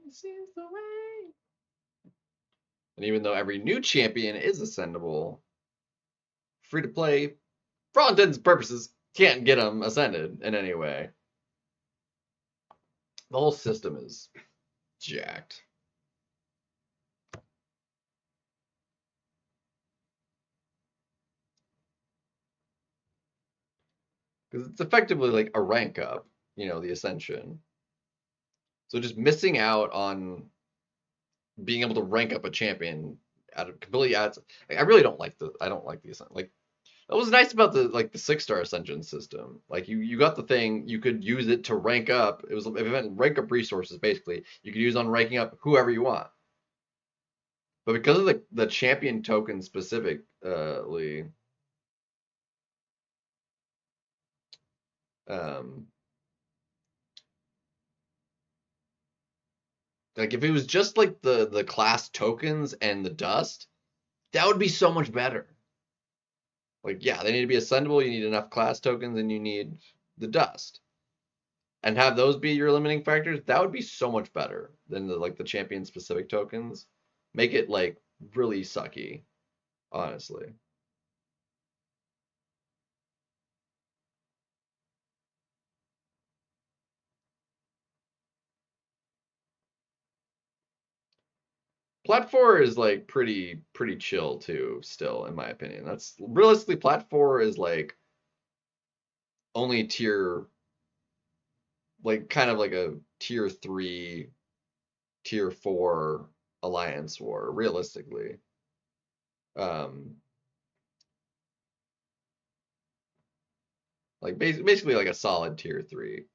This is the way. And even though every new champion is ascendable, free to play, for all intents and purposes, can't get them ascended in any way. The whole system is jacked. Because it's effectively like a rank up, the ascension. So just missing out on being able to rank up a champion completely adds. Like, I really don't like the ascension. Like, that was nice about the 6-star ascension system. Like you got the thing, you could use it to rank up. It was rank up resources basically. You could use on ranking up whoever you want. But because of the champion token specifically, like if it was just like the class tokens and the dust, that would be so much better. Like, yeah, they need to be ascendable, you need enough class tokens, and you need the dust. and have those be your limiting factors, that would be so much better than the champion specific tokens. Make it like really sucky, honestly. Plat 4 is like pretty chill too, still, in my opinion. That's realistically Plat 4 is like only tier, like kind of like a tier 3, tier 4 alliance war, realistically. Like basically like a solid tier 3.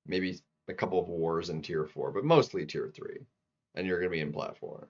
Maybe a couple of wars in tier 4, but mostly tier 3. And you're gonna be in Plat 4.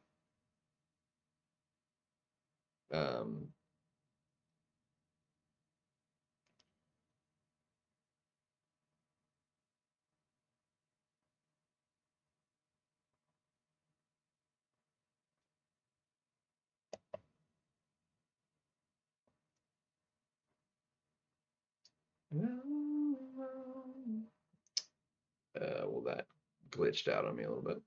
Well, that glitched out on me a little bit.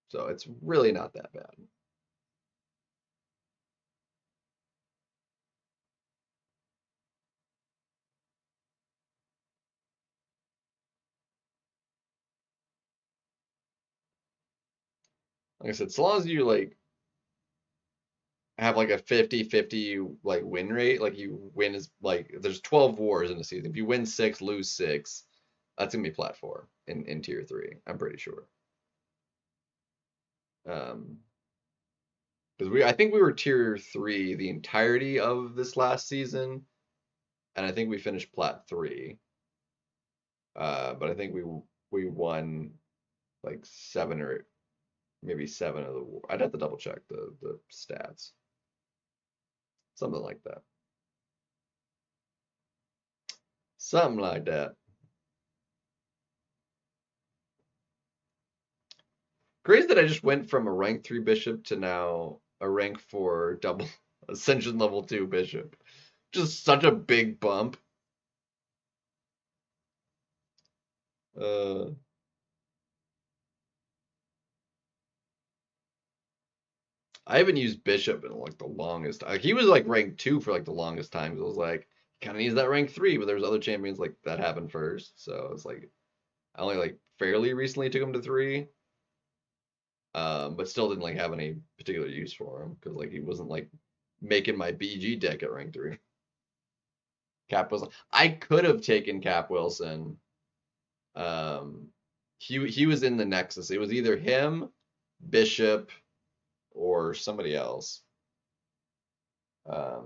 So it's really not that bad. Like I said, so long as you like have like a 50-50 like win rate, like you win is like there's 12 wars in a season. If you win 6, lose 6, that's gonna be Plat 4 in tier 3. I'm pretty sure. Because I think we were tier 3 the entirety of this last season, and I think we finished Plat 3. But I think we won like 7 or maybe 7 of the. I'd have to double check the stats. Something like that. Something like that. Crazy that I just went from a rank 3 bishop to now a rank 4 double ascension level 2 bishop. Just such a big bump. I haven't used bishop in like the longest. He was like rank 2 for like the longest time. It was like kind of needs that rank 3, but there's other champions like that happened first. So it's like I only like fairly recently took him to 3. But still didn't like have any particular use for him because like he wasn't like making my BG deck at rank 3. Cap Wilson. I could have taken Cap Wilson. He was in the Nexus. It was either him, Bishop, or somebody else. But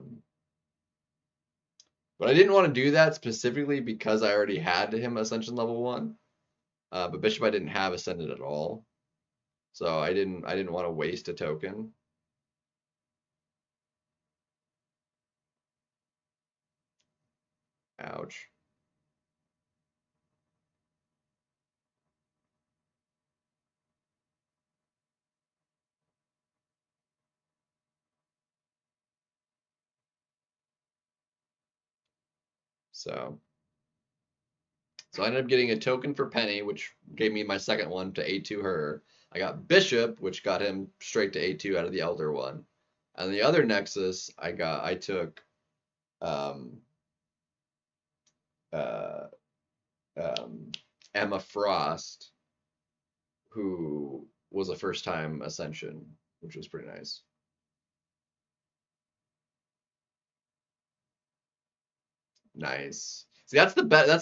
I didn't want to do that specifically because I already had him Ascension level 1. But Bishop I didn't have Ascended at all. So I didn't want to waste a token. Ouch. So I ended up getting a token for Penny, which gave me my second one to A2 her. I got Bishop, which got him straight to A2 out of the Elder one. And the other Nexus, I took Emma Frost, who was a first time Ascension, which was pretty nice. Nice. See, that's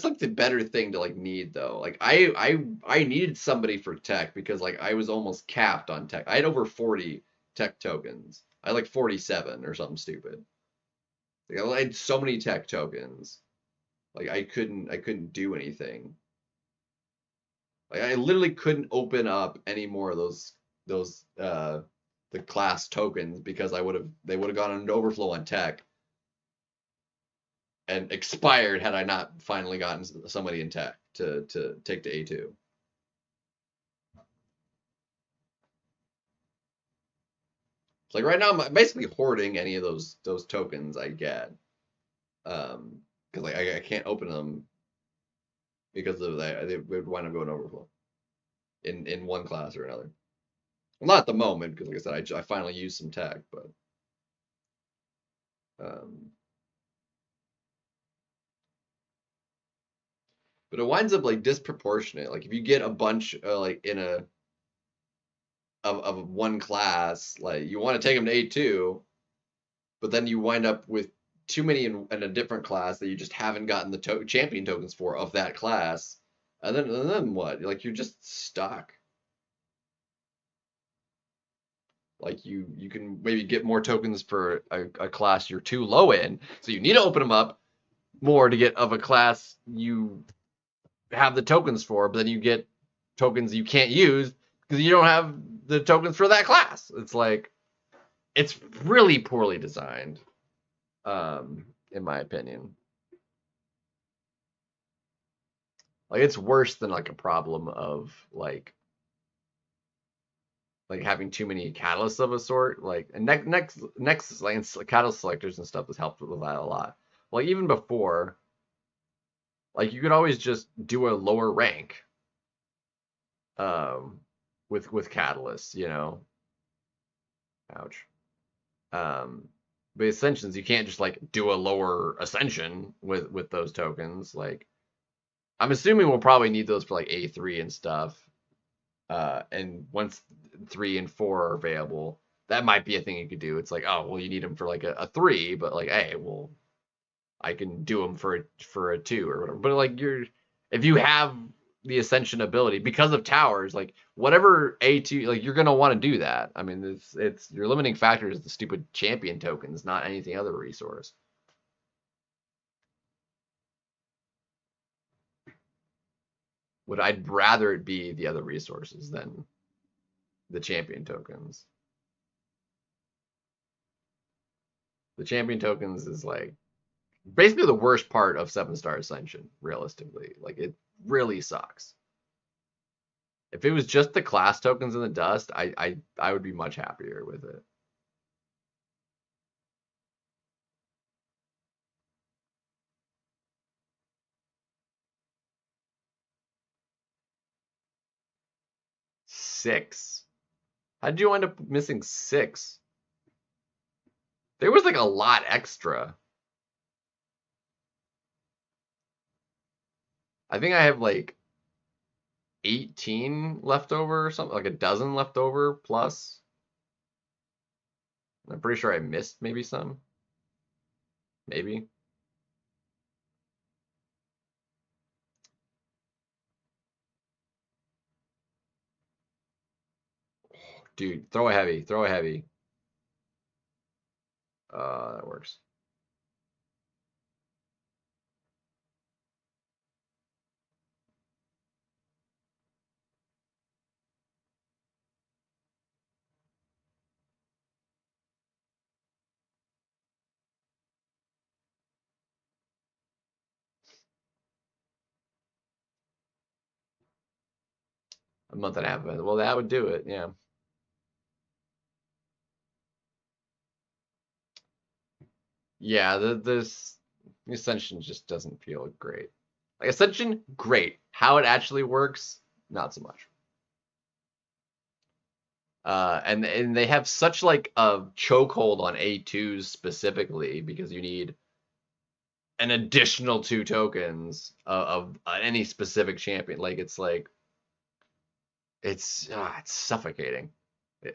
like the better thing to like need though. Like I needed somebody for tech because like I was almost capped on tech. I had over 40 tech tokens. I had like 47 or something stupid. Like, I had so many tech tokens. Like I couldn't do anything. Like I literally couldn't open up any more of those the class tokens because they would have gone into overflow on tech and expired had I not finally gotten somebody in tech to take to A2. It's like right now I'm basically hoarding any of those tokens I get. Because like I can't open them because of that. They would wind up going overflow in one class or another. Well, not at the moment, because like I said, I finally used some tech, but it winds up like disproportionate. Like if you get a bunch like in a of one class, like you want to take them to A2, but then you wind up with too many in a different class that you just haven't gotten the champion tokens for of that class, and then what? Like you're just stuck. Like you can maybe get more tokens for a class you're too low in, so you need to open them up more to get of a class you have the tokens for, but then you get tokens you can't use because you don't have the tokens for that class. It's like it's really poorly designed, in my opinion. Like it's worse than like a problem of like having too many catalysts of a sort. Like and next like catalyst selectors and stuff has helped with that a lot. Like even before, like you could always just do a lower rank with catalysts, you know. Ouch. But ascensions, you can't just like do a lower ascension with those tokens. Like I'm assuming we'll probably need those for like A3 and stuff. And once 3 and 4 are available, that might be a thing you could do. It's like, oh, well, you need them for like a 3, but like, hey, well, I can do them for a 2 or whatever. But like if you have the ascension ability because of towers, like whatever A2, like you're gonna want to do that. I mean, it's your limiting factor is the stupid champion tokens, not anything other resource. I'd rather it be the other resources than the champion tokens. The champion tokens is like basically the worst part of 7-star Ascension, realistically. Like it really sucks. If it was just the class tokens in the dust, I would be much happier with it. Six? How'd you end up missing 6? There was like a lot extra. I think I have like 18 left over or something, like a dozen left over plus. I'm pretty sure I missed maybe some. Maybe. Dude, throw a heavy, throw a heavy. That works. A month and a half. Well, that would do it, yeah. Yeah, this Ascension just doesn't feel great. Like Ascension, great. How it actually works, not so much. And they have such like a chokehold on A2s specifically because you need an additional 2 tokens of any specific champion. Like it's suffocating.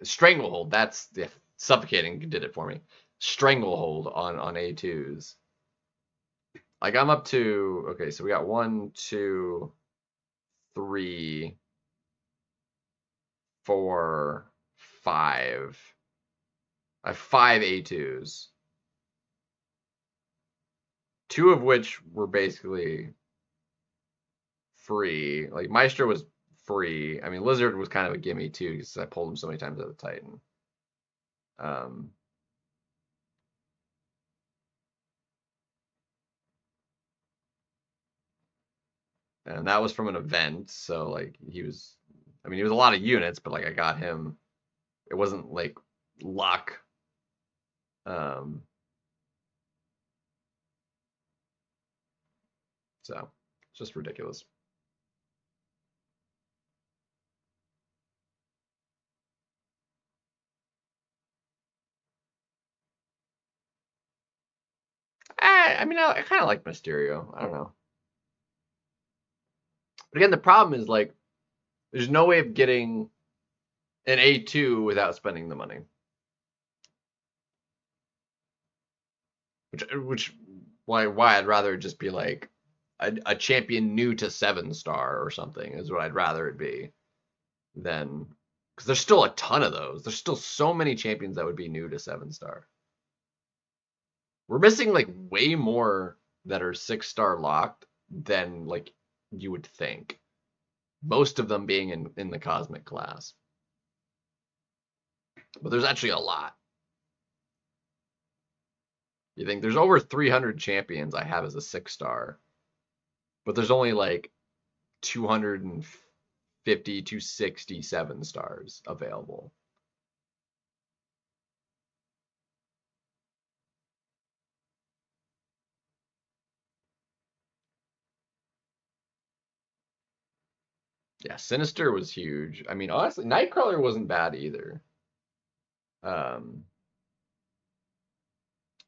Stranglehold, that's suffocating did it for me. Stranglehold on A2s. Like I'm up to, okay, so we got 1, 2, 3, 4, 5. I have 5 A2s. 2 of which were basically free. Like Maestro was free. I mean, Lizard was kind of a gimme too because I pulled him so many times out of Titan. And that was from an event, so like he was a lot of units, but like I got him. It wasn't like luck So it's just ridiculous. I mean, I kind of like Mysterio. I don't know. But again, the problem is like, there's no way of getting an A2 without spending the money. Which why I'd rather it just be like a champion new to 7-star or something is what I'd rather it be than, because there's still a ton of those. There's still so many champions that would be new to 7-star. We're missing like way more that are 6-star locked than like you would think. Most of them being in the cosmic class. But there's actually a lot. You think there's over 300 champions I have as a 6-star, but there's only like 250, 267 stars available. Yeah, Sinister was huge. I mean, honestly, Nightcrawler wasn't bad either.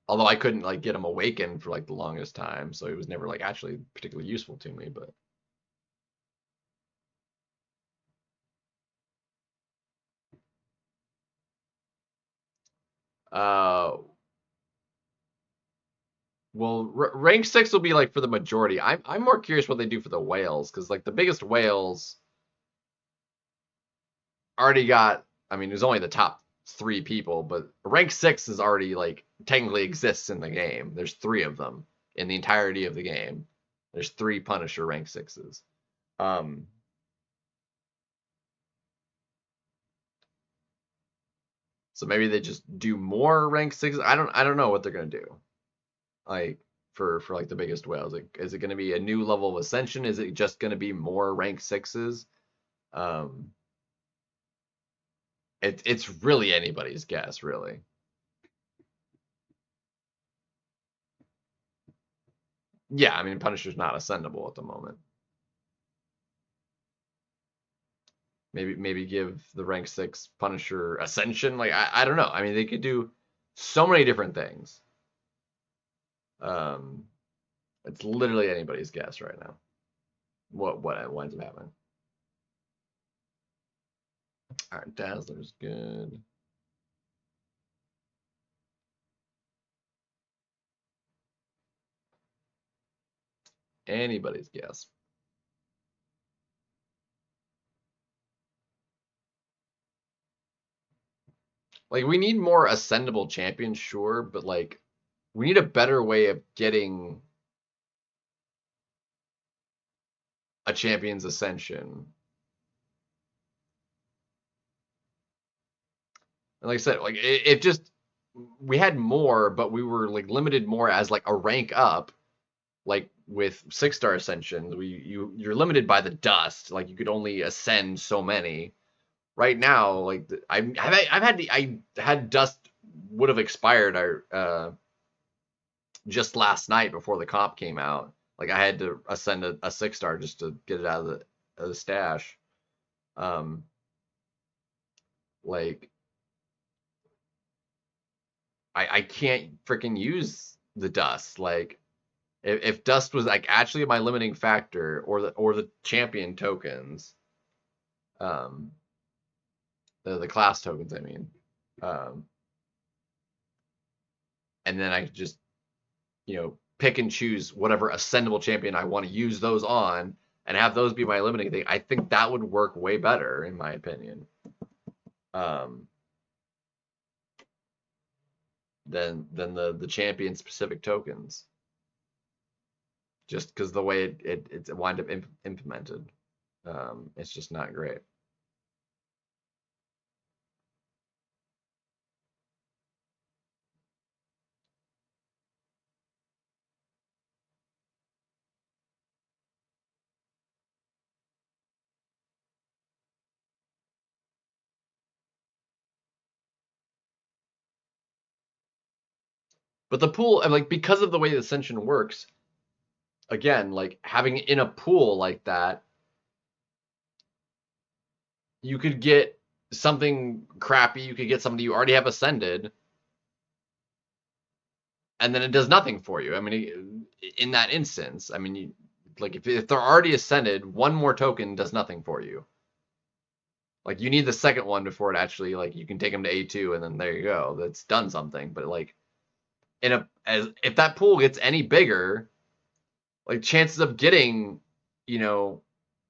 Although I couldn't like get him awakened for like the longest time, so he was never like actually particularly useful to me. But well, rank 6 will be like for the majority. I'm more curious what they do for the whales, because like the biggest whales already got. I mean, there's only the top 3 people, but rank 6 is already like technically exists in the game. There's 3 of them in the entirety of the game. There's 3 Punisher rank 6s. So maybe they just do more rank 6s. I don't know what they're gonna do. Like for like the biggest whales, like, is it gonna be a new level of ascension? Is it just gonna be more rank 6s? It's really anybody's guess, really. Yeah, I mean Punisher's not ascendable at the moment. Maybe give the rank 6 Punisher ascension. Like I don't know. I mean they could do so many different things. It's literally anybody's guess right now. What winds up happening. All right, Dazzler's good. Anybody's guess. Like we need more ascendable champions, sure, but like we need a better way of getting a champion's ascension. And like I said, like it just we had more, but we were like limited more as like a rank up. Like with 6-star ascension, you're limited by the dust. Like you could only ascend so many. Right now, like I had dust would have expired just last night before the comp came out. Like I had to ascend a 6-star just to get it out of the stash. Like I can't freaking use the dust. Like if dust was like actually my limiting factor, or the champion tokens, the class tokens, I mean, and then I could just pick and choose whatever ascendable champion I want to use those on and have those be my limiting thing. I think that would work way better in my opinion. Than the champion specific tokens. Just because the way it's wind up implemented, it's just not great. But the pool, like, because of the way the Ascension works, again, like, having in a pool like that, you could get something crappy, you could get somebody you already have ascended, and then it does nothing for you. I mean, in that instance, I mean, like, if they're already ascended, one more token does nothing for you. Like, you need the second one before it actually, like, you can take them to A2, and then there you go. That's done something. But, like, if that pool gets any bigger, like, chances of getting, you know,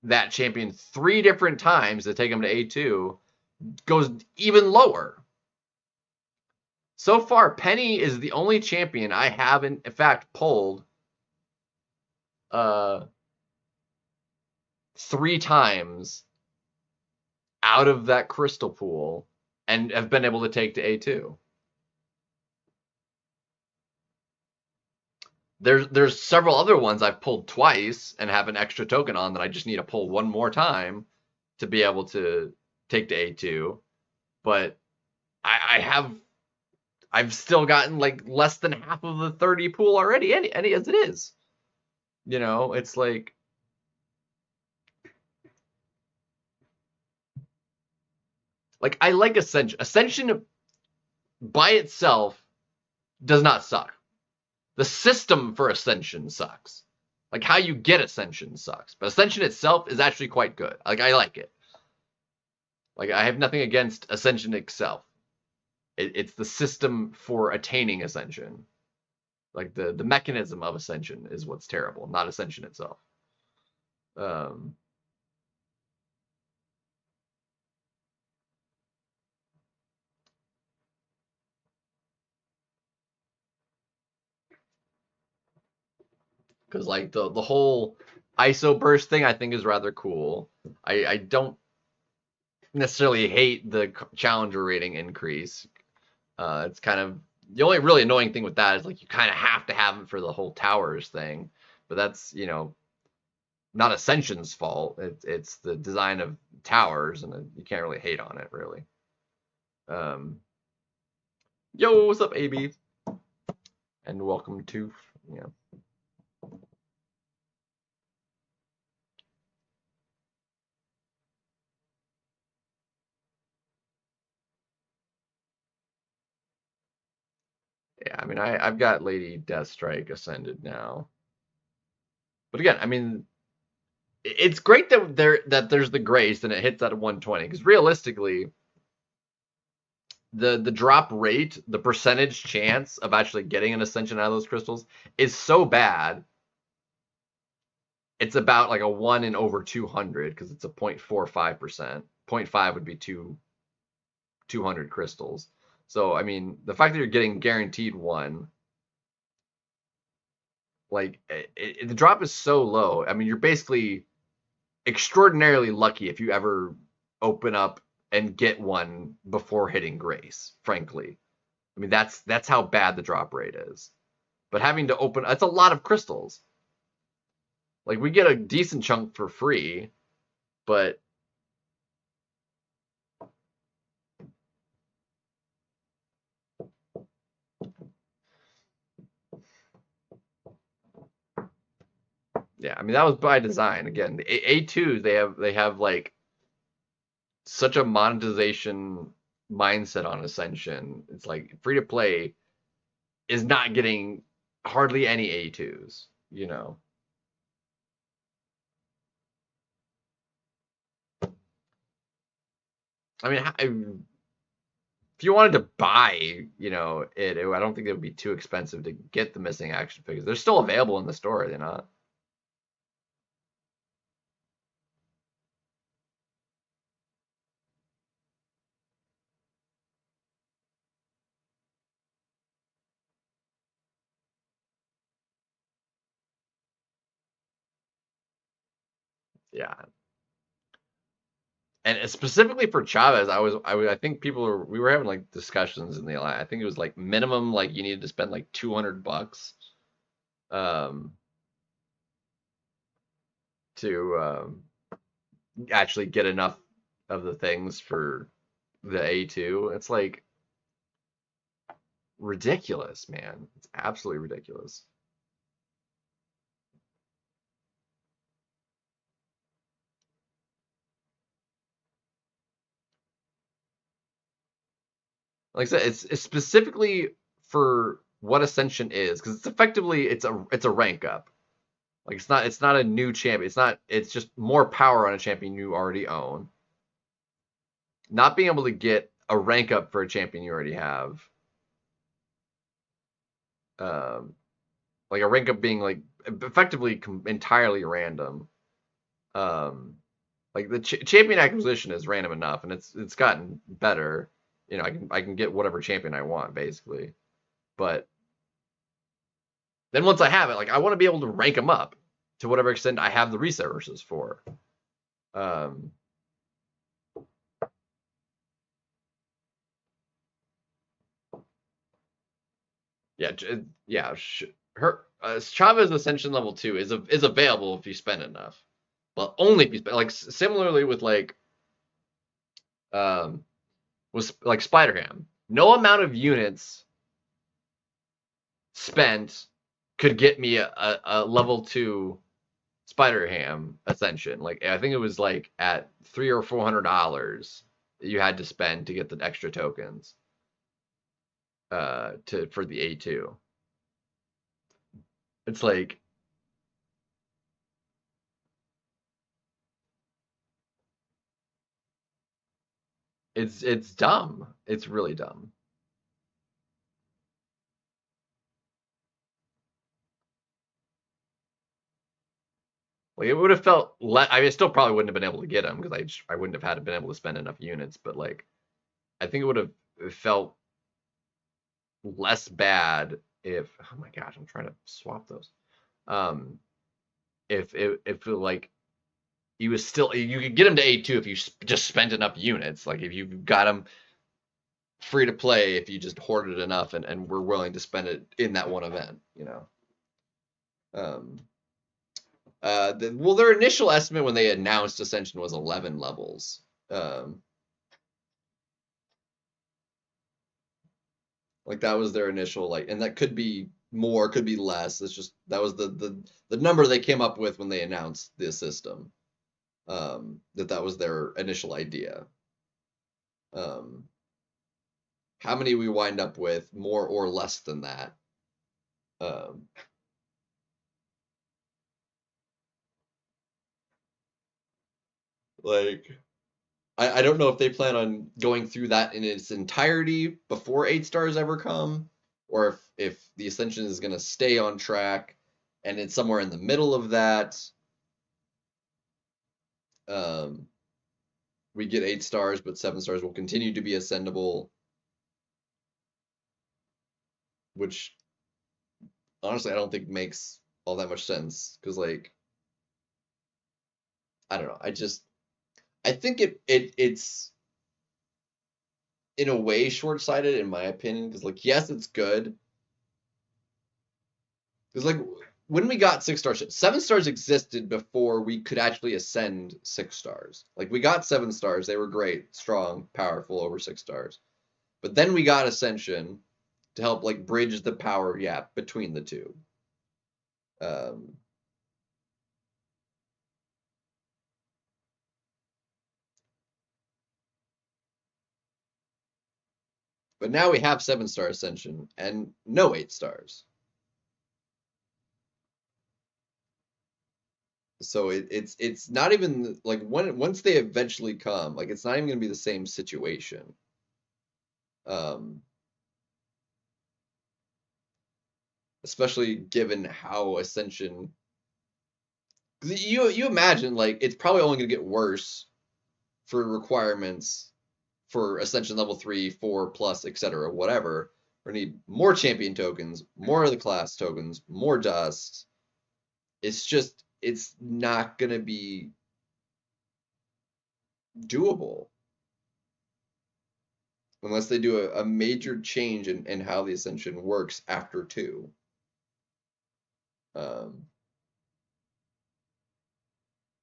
that champion 3 different times to take them to A2 goes even lower. So far, Penny is the only champion I have, in fact, pulled 3 times out of that crystal pool and have been able to take to A2. There's several other ones I've pulled twice and have an extra token on that I just need to pull one more time to be able to take to A2. But I've still gotten like less than half of the 30 pool already, any as it is. You know, it's like I like Ascension. Ascension by itself does not suck. The system for Ascension sucks. Like, how you get Ascension sucks. But Ascension itself is actually quite good. Like, I like it. Like, I have nothing against Ascension itself. It's the system for attaining Ascension. Like, the mechanism of Ascension is what's terrible, not Ascension itself. Because, like, the whole ISO burst thing I think is rather cool. I don't necessarily hate the challenger rating increase. It's kind of the only really annoying thing with that is like you kind of have to have it for the whole towers thing, but that's, you know, not Ascension's fault. It's the design of towers, and you can't really hate on it really. Yo, what's up, AB? And welcome to, you know. Yeah, I mean, I've got Lady Deathstrike ascended now. But again, I mean, it's great that there's the grace and it hits at 120, because realistically, the drop rate, the percentage chance of actually getting an ascension out of those crystals is so bad. It's about like a 1 in over 200, because it's a 0.45%. 0.5 would be 200 crystals. So, I mean, the fact that you're getting guaranteed 1, like, the drop is so low. I mean, you're basically extraordinarily lucky if you ever open up and get 1 before hitting grace, frankly. I mean, that's how bad the drop rate is. But having to open, that's a lot of crystals. Like, we get a decent chunk for free, but yeah, I mean, that was by design. Again, the A2s, they have like such a monetization mindset on Ascension. It's like free to play is not getting hardly any A2s, you know. I mean, if you wanted to buy, you know, I don't think it would be too expensive to get the missing action figures. They're still available in the store, they're not. Yeah. And specifically for Chavez, I think we were having like discussions in the line. I think it was like minimum, like you needed to spend like $200 to actually get enough of the things for the A2. It's like, ridiculous, man. It's absolutely ridiculous. Like I said, it's specifically for what Ascension is, because it's effectively it's a rank up. Like it's not a new champion. It's just more power on a champion you already own. Not being able to get a rank up for a champion you already have. Like a rank up being like effectively entirely random. Like the champion acquisition is random enough, and it's gotten better. You know, I can get whatever champion I want basically, but then once I have it, like I want to be able to rank them up to whatever extent I have the resources for. Yeah. Her Chava's Ascension level 2 is available if you spend enough, but only if you spend. Like similarly with like was like Spider-Ham. No amount of units spent could get me a level 2 Spider-Ham Ascension. Like I think it was like at $300 or $400 you had to spend to get the extra tokens for the A2. It's like it's dumb. It's really dumb. Like it would have felt I mean, still probably wouldn't have been able to get them because I wouldn't have had been able to spend enough units. But like, I think it would have felt less bad if. Oh my gosh, I'm trying to swap those. If like you was still you could get them to A2 if you just spent enough units. Like if you got them free to play if you just hoarded enough and were willing to spend it in that one event, you know. Well, their initial estimate when they announced Ascension was 11 levels. Like that was their initial like, and that could be more, could be less. It's just that was the number they came up with when they announced the system. That was their initial idea. How many we wind up with, more or less than that. Like, I don't know if they plan on going through that in its entirety before 8 stars ever come, or if the Ascension is going to stay on track and it's somewhere in the middle of that. We get 8 stars, but 7 stars will continue to be ascendable, which honestly I don't think makes all that much sense because like I don't know. I think it's in a way short-sighted in my opinion because like yes it's good because like when we got 6 star ships, 7 stars existed before we could actually ascend 6 stars. Like we got 7 stars, they were great, strong, powerful over 6 stars, but then we got Ascension to help like bridge the power gap between the two. But now we have 7-star Ascension and no 8 stars. So it's not even like once they eventually come, like it's not even gonna be the same situation. Especially given how Ascension, you imagine like it's probably only gonna get worse for requirements for Ascension level 3, 4 plus, etc. Whatever. We're gonna need more champion tokens, more of the class tokens, more dust. It's not gonna be doable unless they do a major change in how the Ascension works after 2.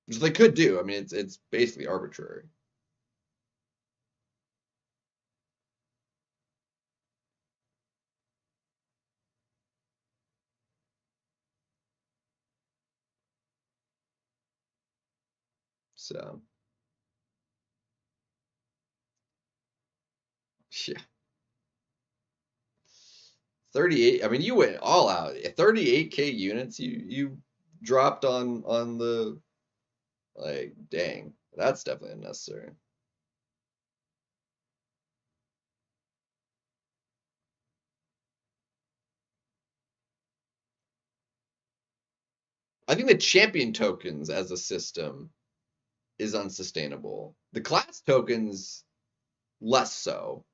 Which they could do. I mean, it's basically arbitrary. So, yeah. 38. I mean, you went all out. 38K units. You dropped on the, like, dang. That's definitely unnecessary. I think the champion tokens as a system is unsustainable. The class tokens, less so.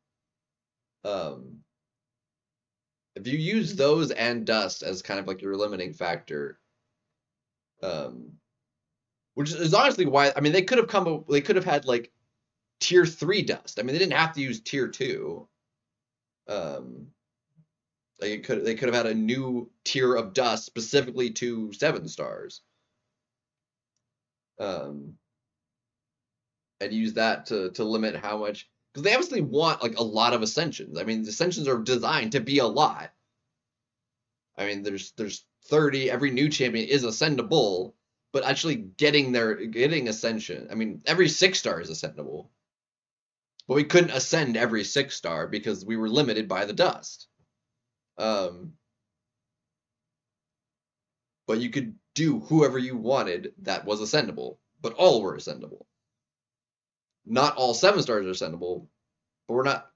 If you use those and dust as kind of like your limiting factor, which is honestly why, I mean, they could have had like tier 3 dust. I mean, they didn't have to use tier 2. They could have had a new tier of dust specifically to 7 stars. And use that to limit how much, because they obviously want like a lot of ascensions. I mean, the ascensions are designed to be a lot. I mean, there's 30. Every new champion is ascendable, but actually getting ascension. I mean, every 6-star is ascendable, but we couldn't ascend every 6-star because we were limited by the dust. But you could do whoever you wanted that was ascendable, but all were ascendable. Not all 7 stars are ascendable, but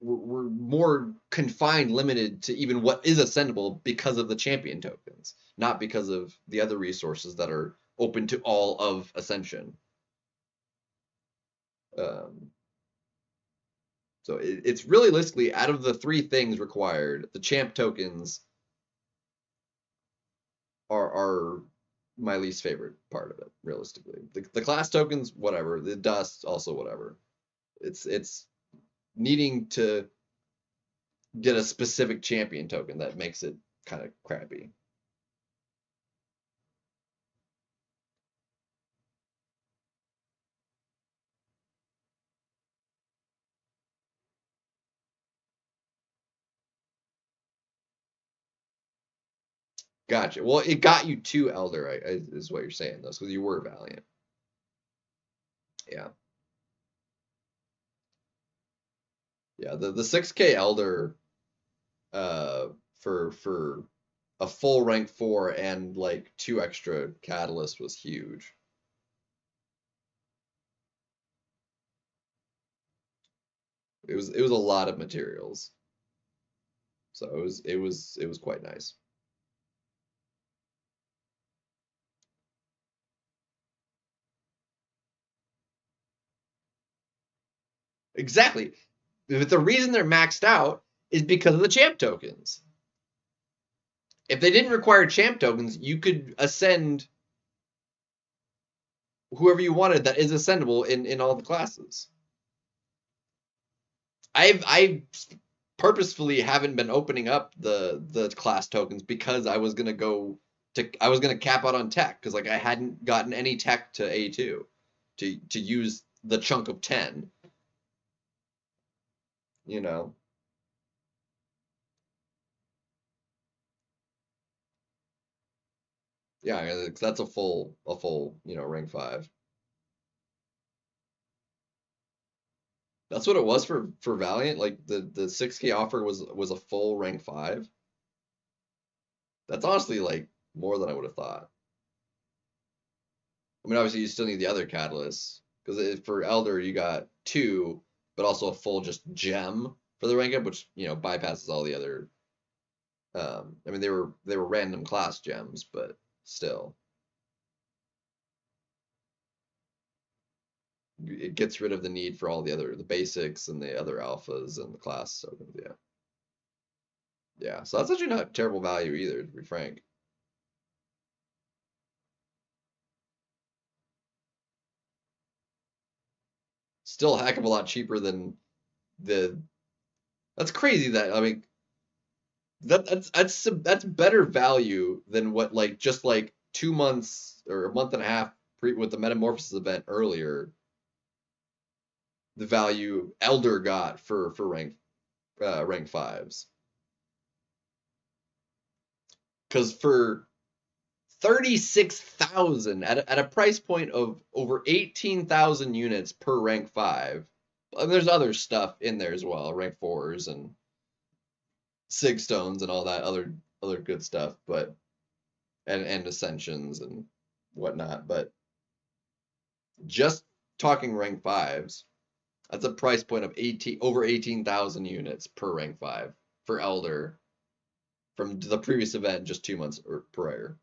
we're more confined, limited to even what is ascendable because of the champion tokens, not because of the other resources that are open to all of Ascension. So it's realistically, out of the 3 things required, the champ tokens are my least favorite part of it, realistically. The class tokens, whatever. The dust, also whatever. It's needing to get a specific champion token that makes it kind of crappy. Gotcha. Well, it got you to Elder, is what you're saying, though, so you were Valiant. Yeah. Yeah, the 6K Elder for a full rank 4 and like 2 extra catalysts was huge. It was a lot of materials. So it was quite nice. Exactly. But the reason they're maxed out is because of the champ tokens. If they didn't require champ tokens, you could ascend whoever you wanted that is ascendable in all the classes. I purposefully haven't been opening up the class tokens because I was gonna cap out on tech, because like I hadn't gotten any tech to A2 to use the chunk of 10. You know. Yeah, that's a full rank 5. That's what it was for Valiant. Like the 6K offer was a full rank 5. That's honestly like more than I would have thought. I mean, obviously you still need the other catalysts, because for Elder you got 2, but also a full just gem for the rank up, which bypasses all the other. I mean, they were random class gems, but still, it gets rid of the need for all the basics and the other alphas and the class tokens. Yeah. So that's actually not terrible value either, to be frank. Still a heck of a lot cheaper than the. That's crazy. That, I mean, that's better value than what, like, just like 2 months or a month and a half with the Metamorphosis event earlier. The value Elder got for rank 5s. Because for 36,000 at a price point of over 18,000 units per rank 5. And there's other stuff in there as well, rank 4s and sig stones and all that other good stuff, but and ascensions and whatnot. But just talking rank 5s, that's a price point of over 18,000 units per rank 5 for Elder from the previous event just 2 months prior.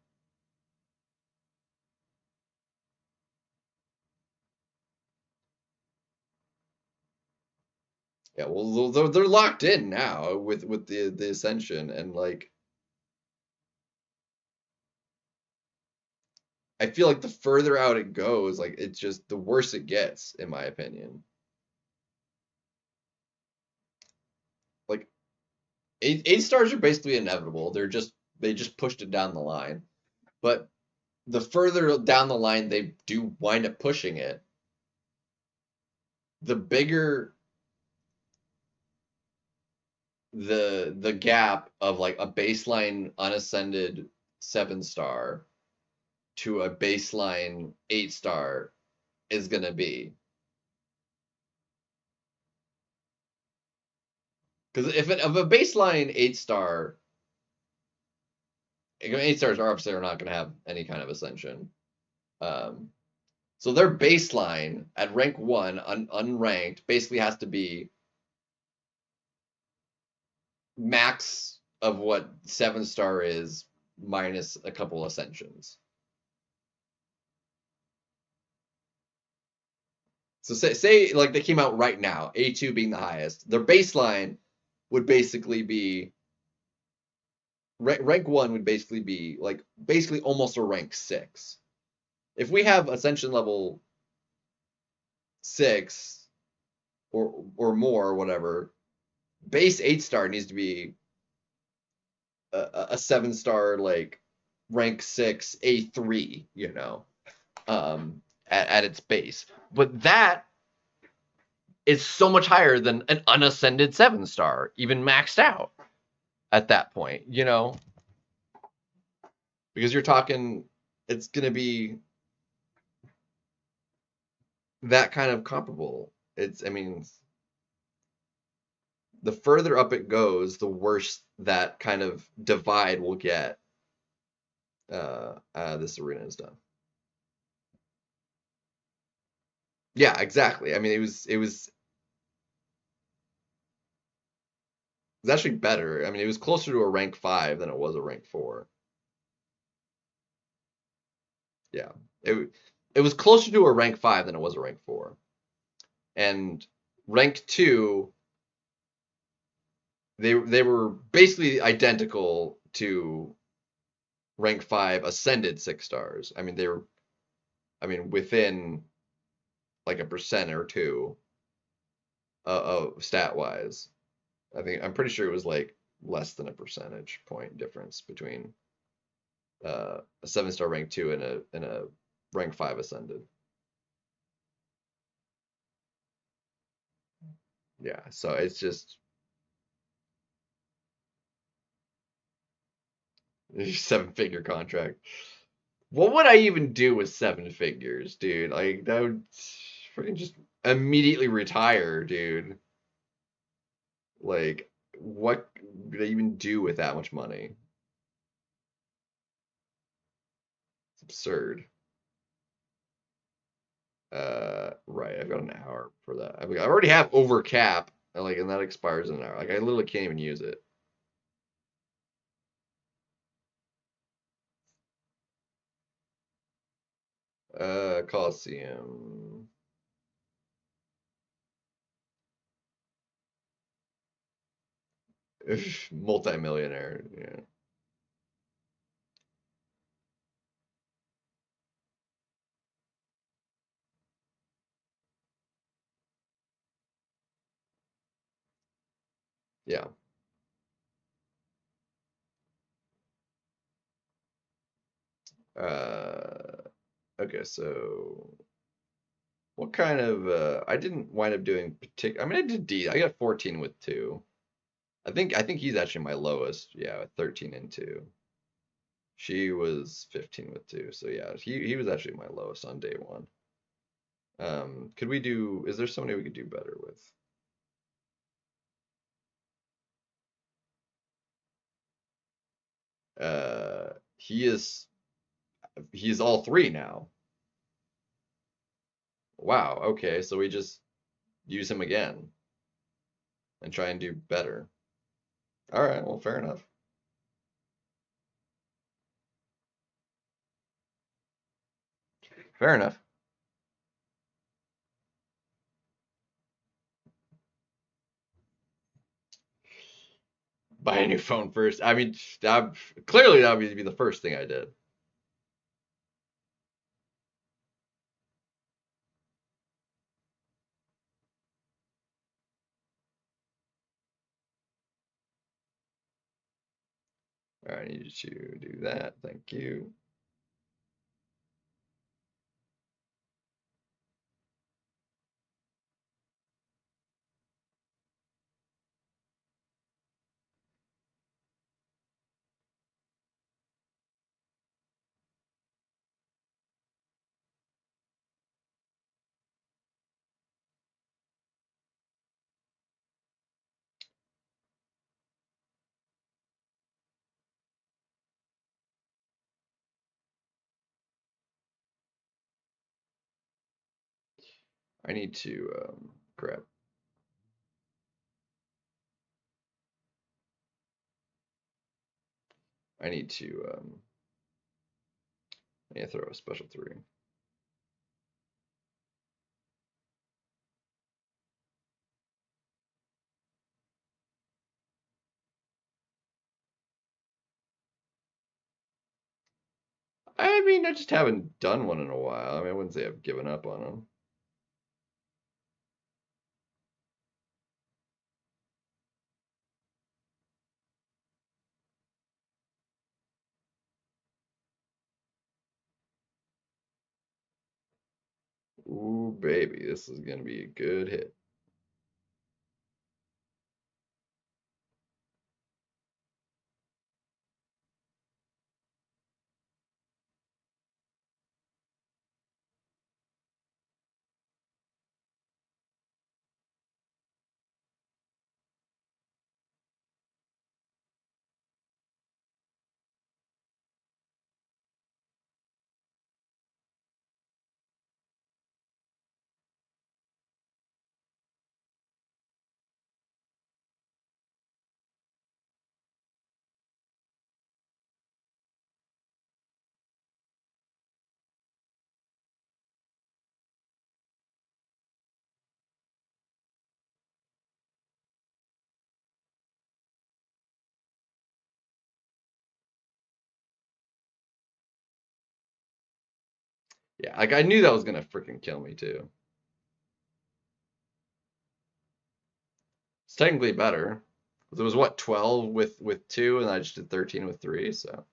Yeah, well, they're locked in now with the Ascension, and like I feel like the further out it goes, like it's just the worse it gets, in my opinion. Like eight stars are basically inevitable. They just pushed it down the line. But the further down the line they do wind up pushing it, the bigger the gap of like a baseline unascended 7-star to a baseline 8-star is gonna be. Because if a baseline 8-star, 8 stars are obviously not going to have any kind of ascension. So their baseline at rank 1, unranked, basically has to be max of what 7-star is minus a couple ascensions. So say like they came out right now, A2 being the highest. Their baseline would basically be rank 1 would basically be like almost a rank 6. If we have ascension level 6 or more or whatever, base 8-star needs to be a 7-star like rank 6 A3, you know, at its base. But that is so much higher than an unascended 7-star, even maxed out at that point, you know, because you're talking, it's going to be that kind of comparable. I mean, the further up it goes, the worse that kind of divide will get. This arena is done. Yeah, exactly. I mean, it was actually better. I mean, it was closer to a rank 5 than it was a rank 4. Yeah, it was closer to a rank 5 than it was a rank 4. And rank 2, they were basically identical to rank 5 ascended 6-stars. I mean, within like a percent or two stat wise. I'm pretty sure it was like less than a percentage point difference between a 7-star rank 2 and a rank 5 ascended. Yeah, so it's just 7-figure contract. What would I even do with 7 figures, dude? Like that would freaking just immediately retire, dude. Like, what would I even do with that much money? It's absurd. Right, I've got an hour for that. I already have over cap, and that expires in an hour. Like, I literally can't even use it. Coliseum. Multi-millionaire, yeah. Yeah. Okay, so what kind of I didn't wind up doing particular. I mean, I did D. I got 14 with 2. I think he's actually my lowest. Yeah, with 13 and 2. She was 15 with 2. So yeah, he was actually my lowest on day 1. Could we do, is there somebody we could do better with? He's all 3 now. Wow, okay, so we just use him again and try and do better. All right, well, fair enough. Fair enough. Buy a new phone first. I mean, clearly that would be the first thing I did. All right, I need you to do that. Thank you. I need to crap. I need to throw a special 3. I mean, I just haven't done one in a while. I mean, I wouldn't say I've given up on them. Ooh, baby, this is gonna be a good hit. Yeah, like I knew that was gonna freaking kill me too. It's technically better. It was what, 12 with 2, and I just did 13 with 3, so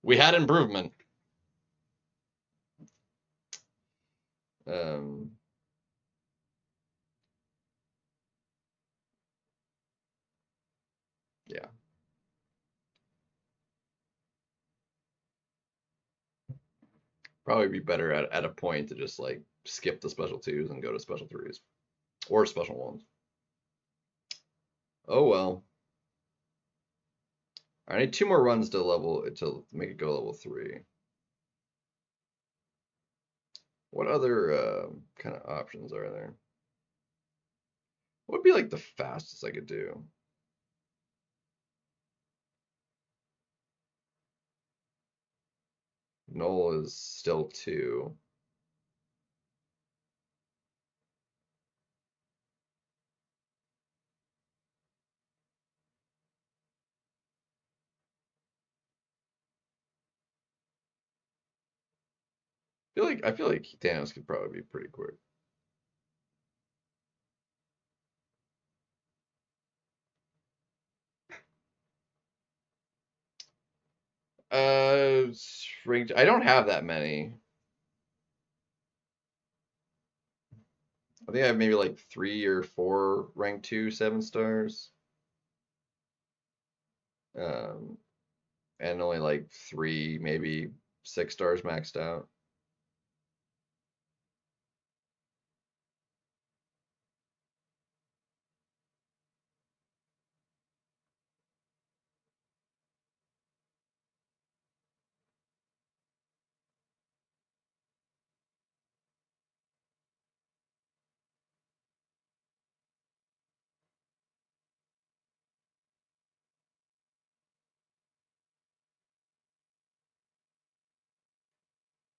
we had improvement. Yeah. Probably be better at a point to just like skip the special 2s and go to special 3s or special 1s. Oh well. I need 2 more runs to make it go level 3. What other kind of options are there? What would be like the fastest I could do? Null is still 2. I feel like Thanos could probably be pretty quick. Ranked. I don't have that many. I think I have maybe like 3 or 4 rank 2 7 stars. and only like 3, maybe 6 stars maxed out.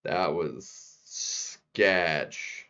That was sketch.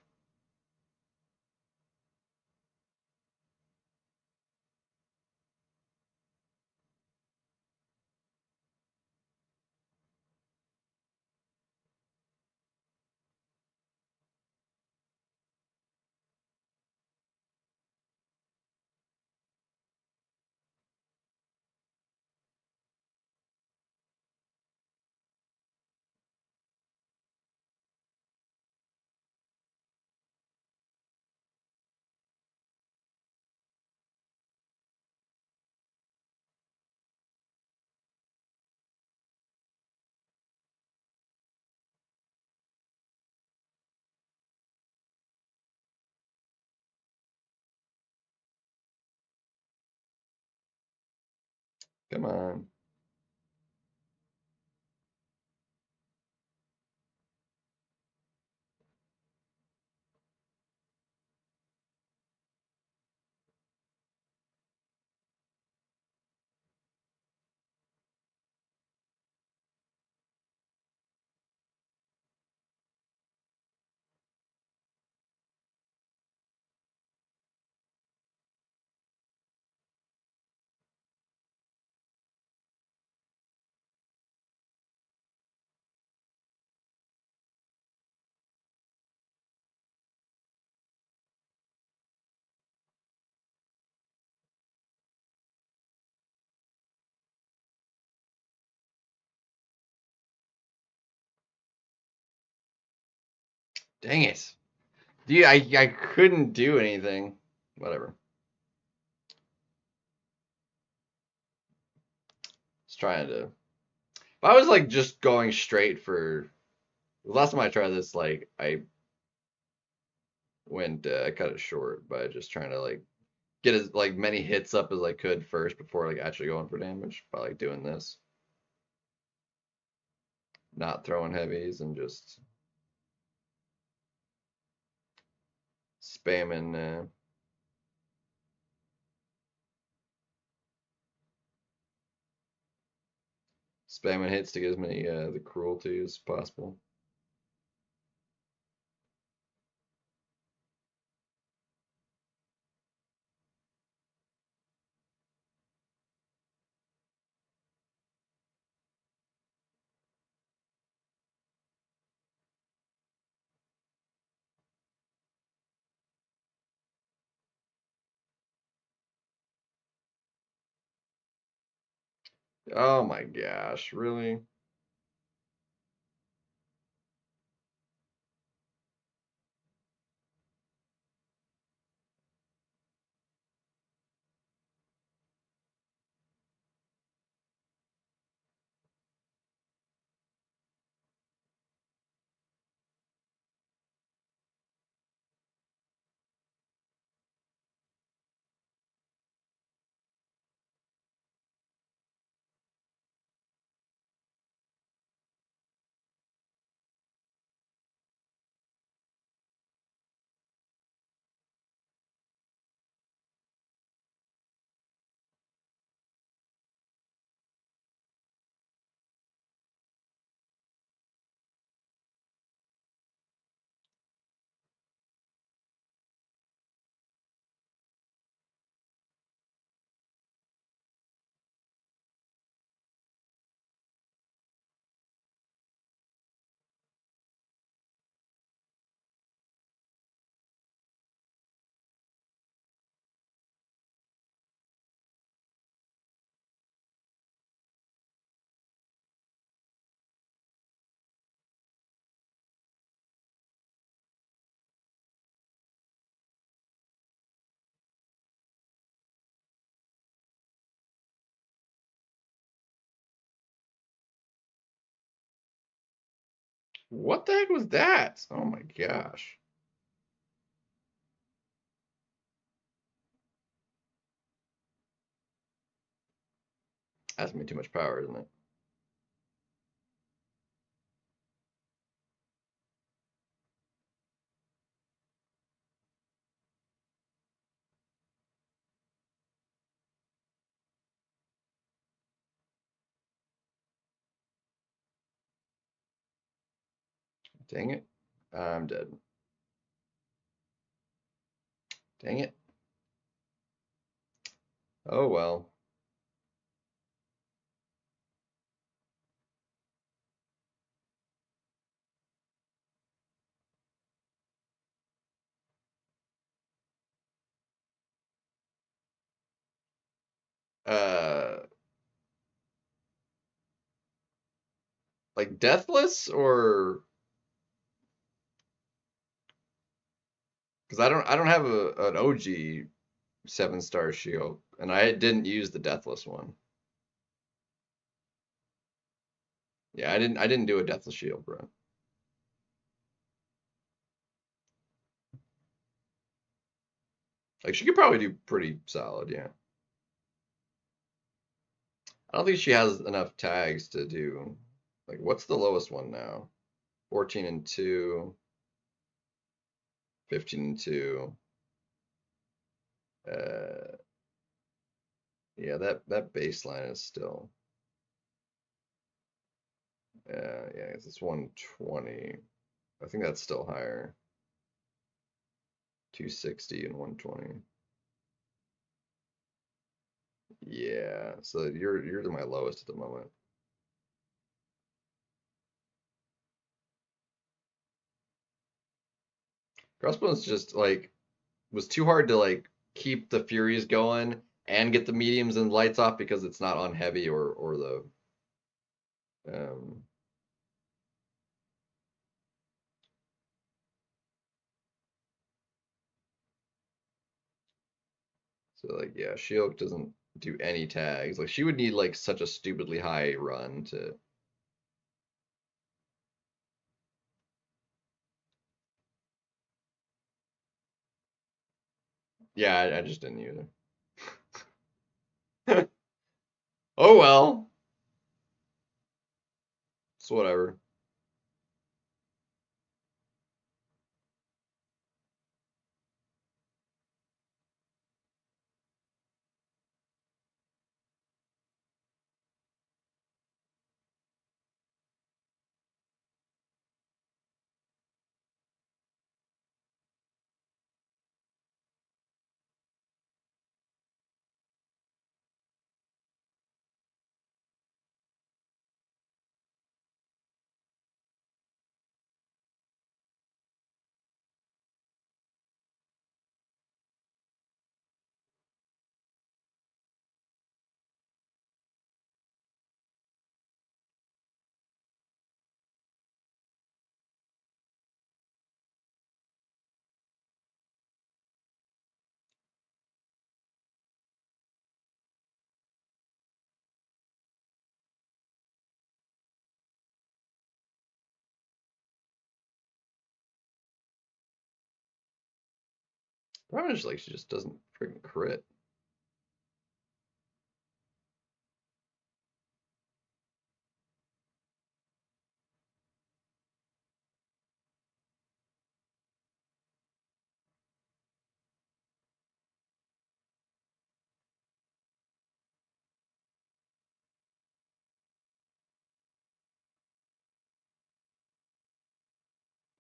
Come on. Dang it. Dude, I couldn't do anything. Whatever. Just trying to. If I was like just going straight for. The last time I tried this, like I I cut it short by just trying to like get as like many hits up as I could first before like actually going for damage by like doing this. Not throwing heavies and just spamming spamming hits to get as many the cruelty as possible. Oh my gosh, really? What the heck was that? Oh my gosh. That's gonna be too much power, isn't it? Dang it. I'm dead. Dang it. Oh well. Uh, like deathless or because I don't have an OG 7-star shield, and I didn't use the deathless one. Yeah, I didn't do a deathless shield, bro. Like she could probably do pretty solid, yeah. I don't think she has enough tags to do. Like, what's the lowest one now? 14 and 2, 15 and 2. Uh, yeah, that baseline is still. Yeah, it's 120. I think that's still higher. 260 and 120. Yeah, so you're my lowest at the moment. Crossbones just like was too hard to like keep the Furies going and get the mediums and lights off because it's not on heavy or the um so like yeah, Shield doesn't do any tags. Like she would need like such a stupidly high run to yeah, I just didn't use her. Oh well. It's whatever. Probably just like she just doesn't freaking crit.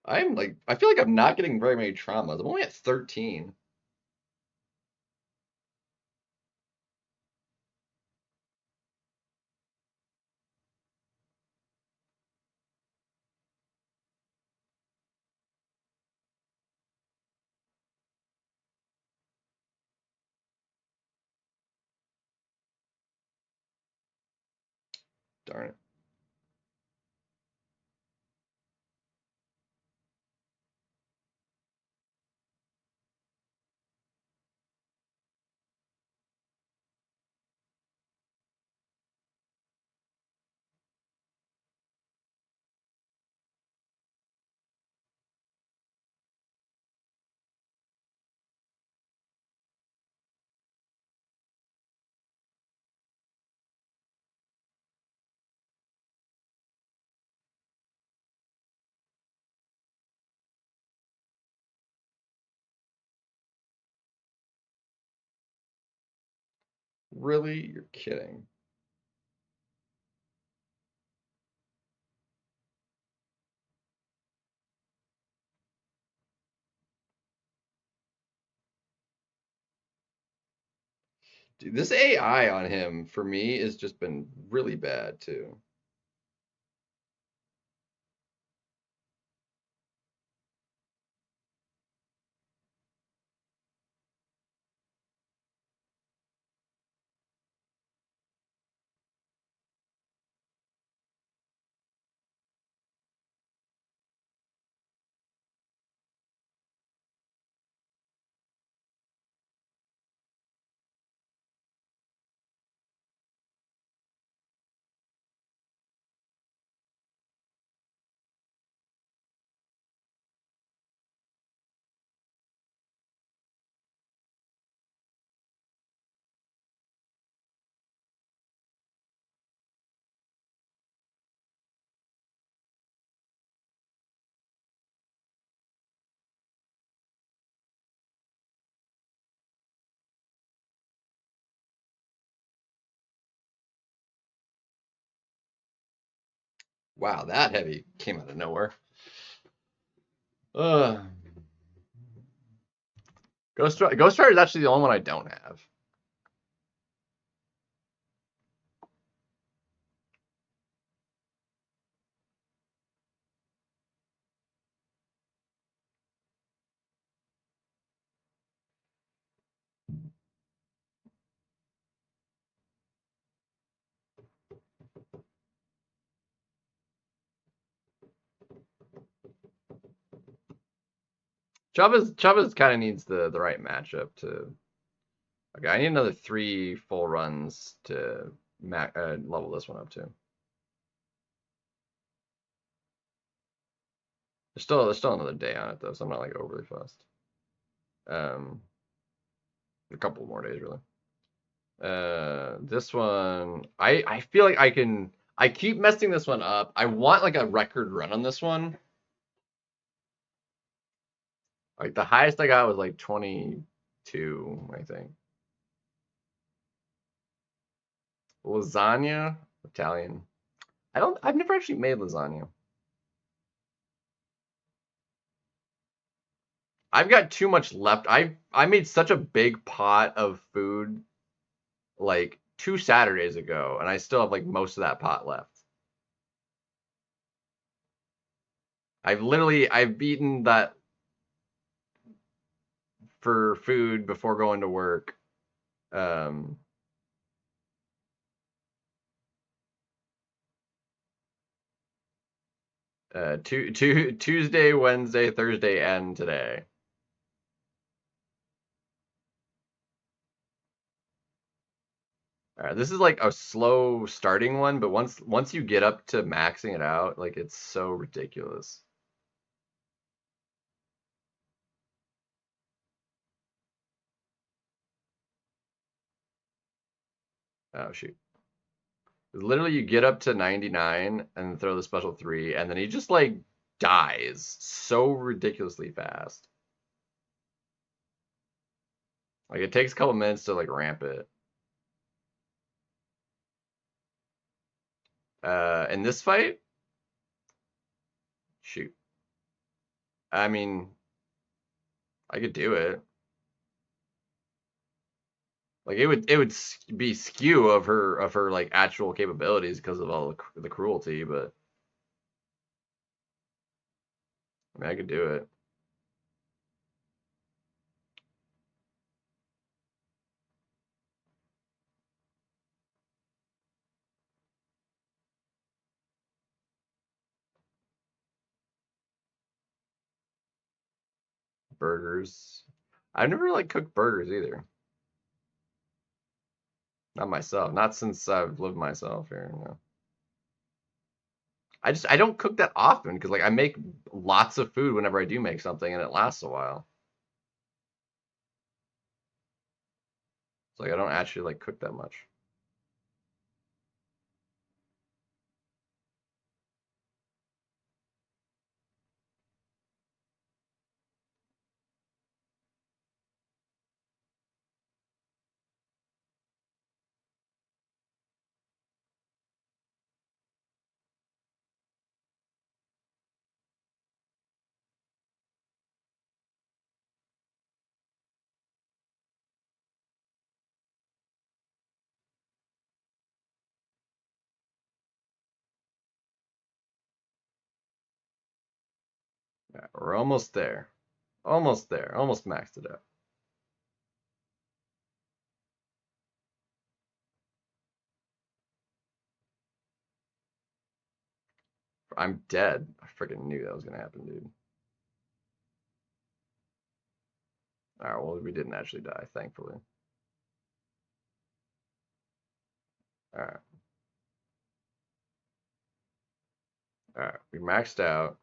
I'm like I feel like I'm not getting very many traumas. I'm only at 13. Darn it. Really? You're kidding. Dude, this AI on him for me has just been really bad too. Wow, that heavy came out of nowhere. Ghost Rider is actually the only one I don't have. Chavez kind of needs the right matchup to. Okay, I need another 3 full runs to level this one up too. There's still another day on it though, so I'm not like overly fussed. A couple more days really. This one, I feel like I keep messing this one up. I want like a record run on this one. Like the highest I got was like 22, I think. Lasagna, Italian. I've never actually made lasagna. I've got too much left. I made such a big pot of food like 2 Saturdays ago, and I still have like most of that pot left. I've eaten that for food before going to work. Tuesday, Wednesday, Thursday, and today. All right, this is like a slow starting one, but once you get up to maxing it out, like it's so ridiculous. Oh shoot. Literally you get up to 99 and throw the special 3, and then he just like dies so ridiculously fast. Like it takes a couple minutes to like ramp it. In this fight, shoot. I mean, I could do it. Like it would be skew of her like actual capabilities because of all the cruelty, but I mean I could do it. Burgers. I've never like cooked burgers either. Not myself. Not since I've lived myself here. No. I don't cook that often because like I make lots of food whenever I do make something and it lasts a while. So like I don't actually like cook that much. Yeah, we're almost there. Almost there. Almost maxed it out. I'm dead. I freaking knew that was gonna happen, dude. Alright, well, we didn't actually die, thankfully. Alright. Alright, we maxed out.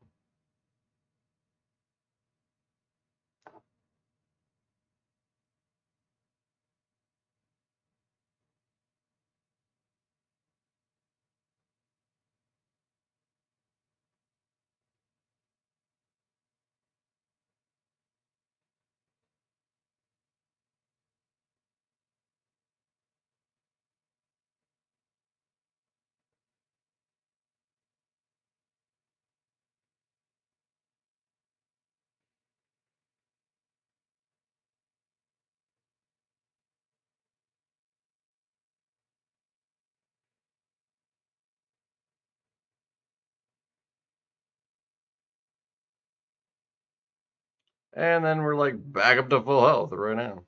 And then we're like back up to full health right now.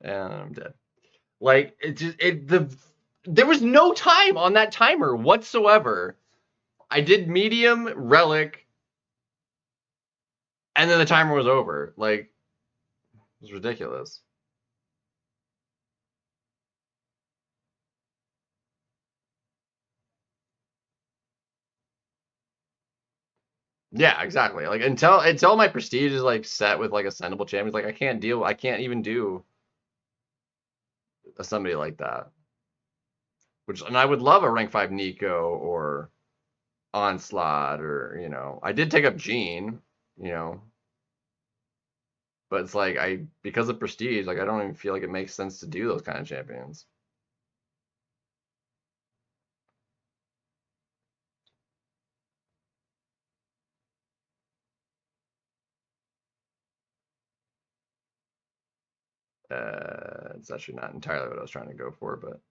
And I'm dead. Like there was no time on that timer whatsoever. I did medium, relic, and then the timer was over. Like, it was ridiculous. Yeah, exactly. Like until my prestige is like set with like ascendable champions, like I can't even do somebody like that. And I would love a rank 5 Nico or Onslaught, or I did take up Gene, but it's like because of prestige, like I don't even feel like it makes sense to do those kind of champions. It's actually not entirely what I was trying to go for, but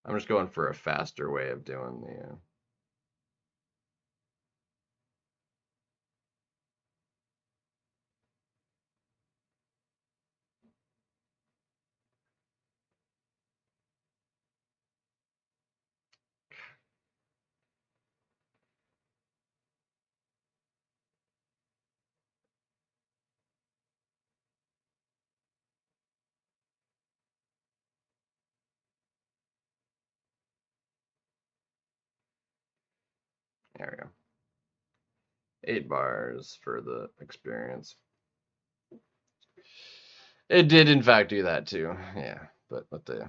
I'm just going for a faster way of doing the. There we go. 8 bars for the experience. It did, in fact, do that too. Yeah, but what the.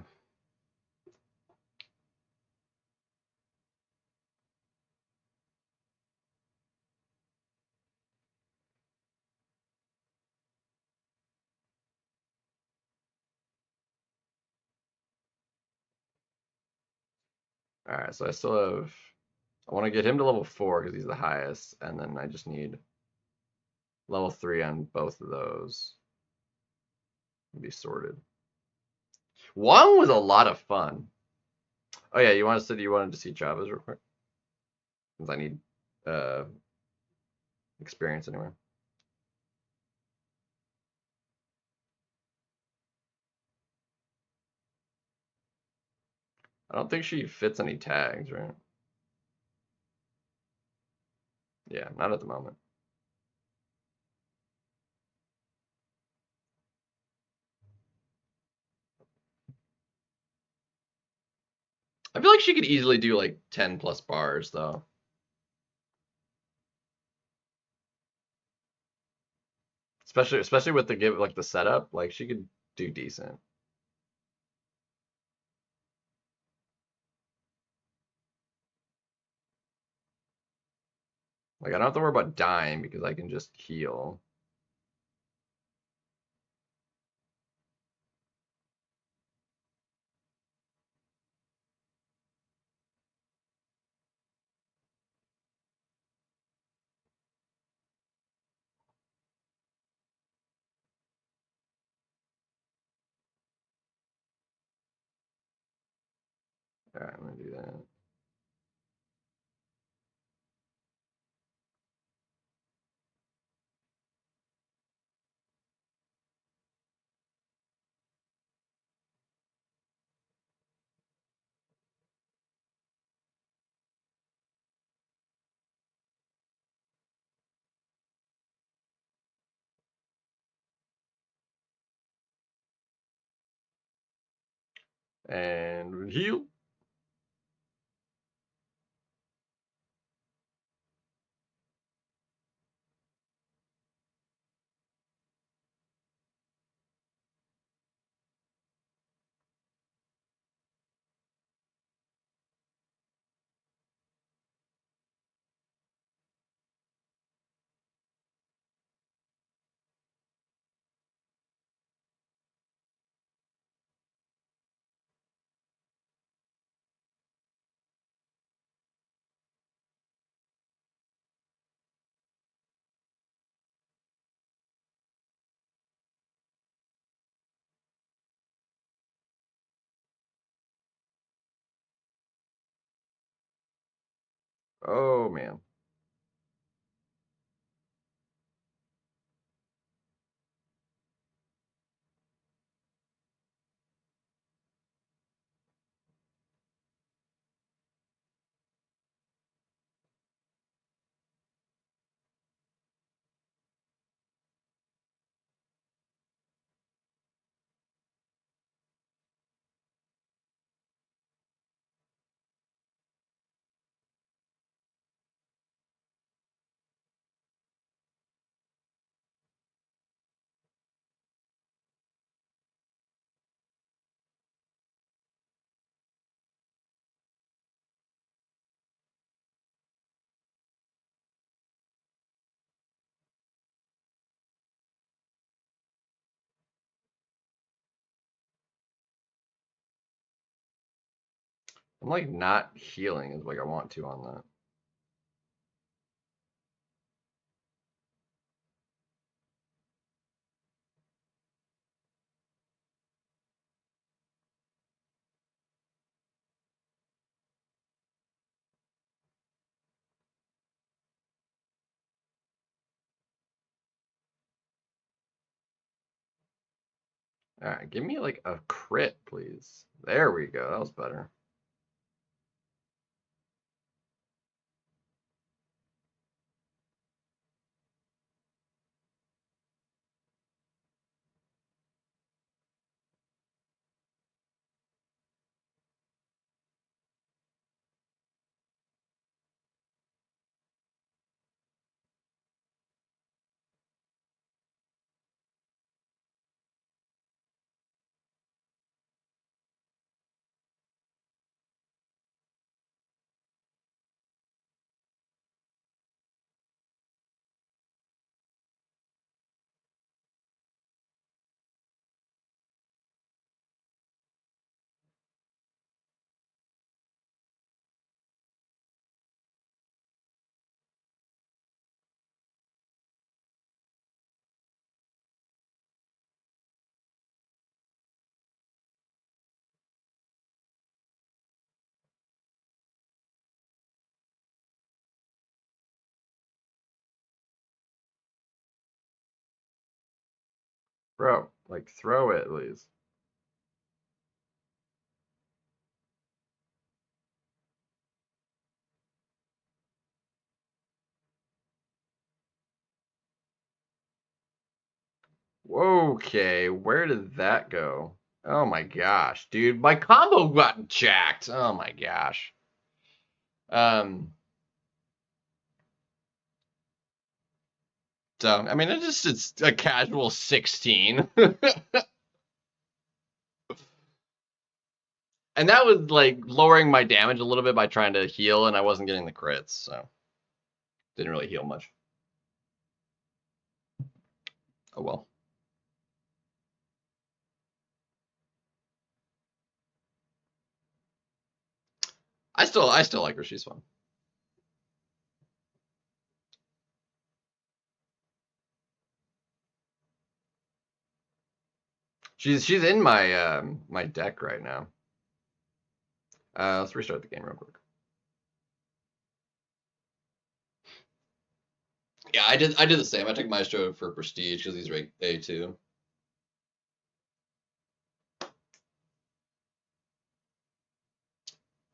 All right, so I still have. I want to get him to level 4 because he's the highest, and then I just need level 3 on both of those. Be sorted. One was a lot of fun. Oh yeah, you wanted to see Chavez real quick? Because I need experience anyway. I don't think she fits any tags, right? Yeah, not at the moment. I feel like she could easily do like 10 plus bars though. Especially with the give like the setup, like she could do decent. Like I don't have to worry about dying because I can just heal. Alright, I'm gonna do that. And heal. Oh man. I'm like not healing as like I want to on that. Alright, give me like a crit, please. There we go. That was better. Bro, like throw it, please. Okay, where did that go? Oh my gosh, dude, my combo got jacked. Oh my gosh. So I mean, it's a casual 16. And that was like lowering my damage a little bit by trying to heal, and I wasn't getting the crits, so didn't really heal much. Oh well. I still like her. She's fun. She's in my my deck right now. Let's restart the game real quick. Yeah, I did the same. I took Maestro for prestige because he's ranked A2.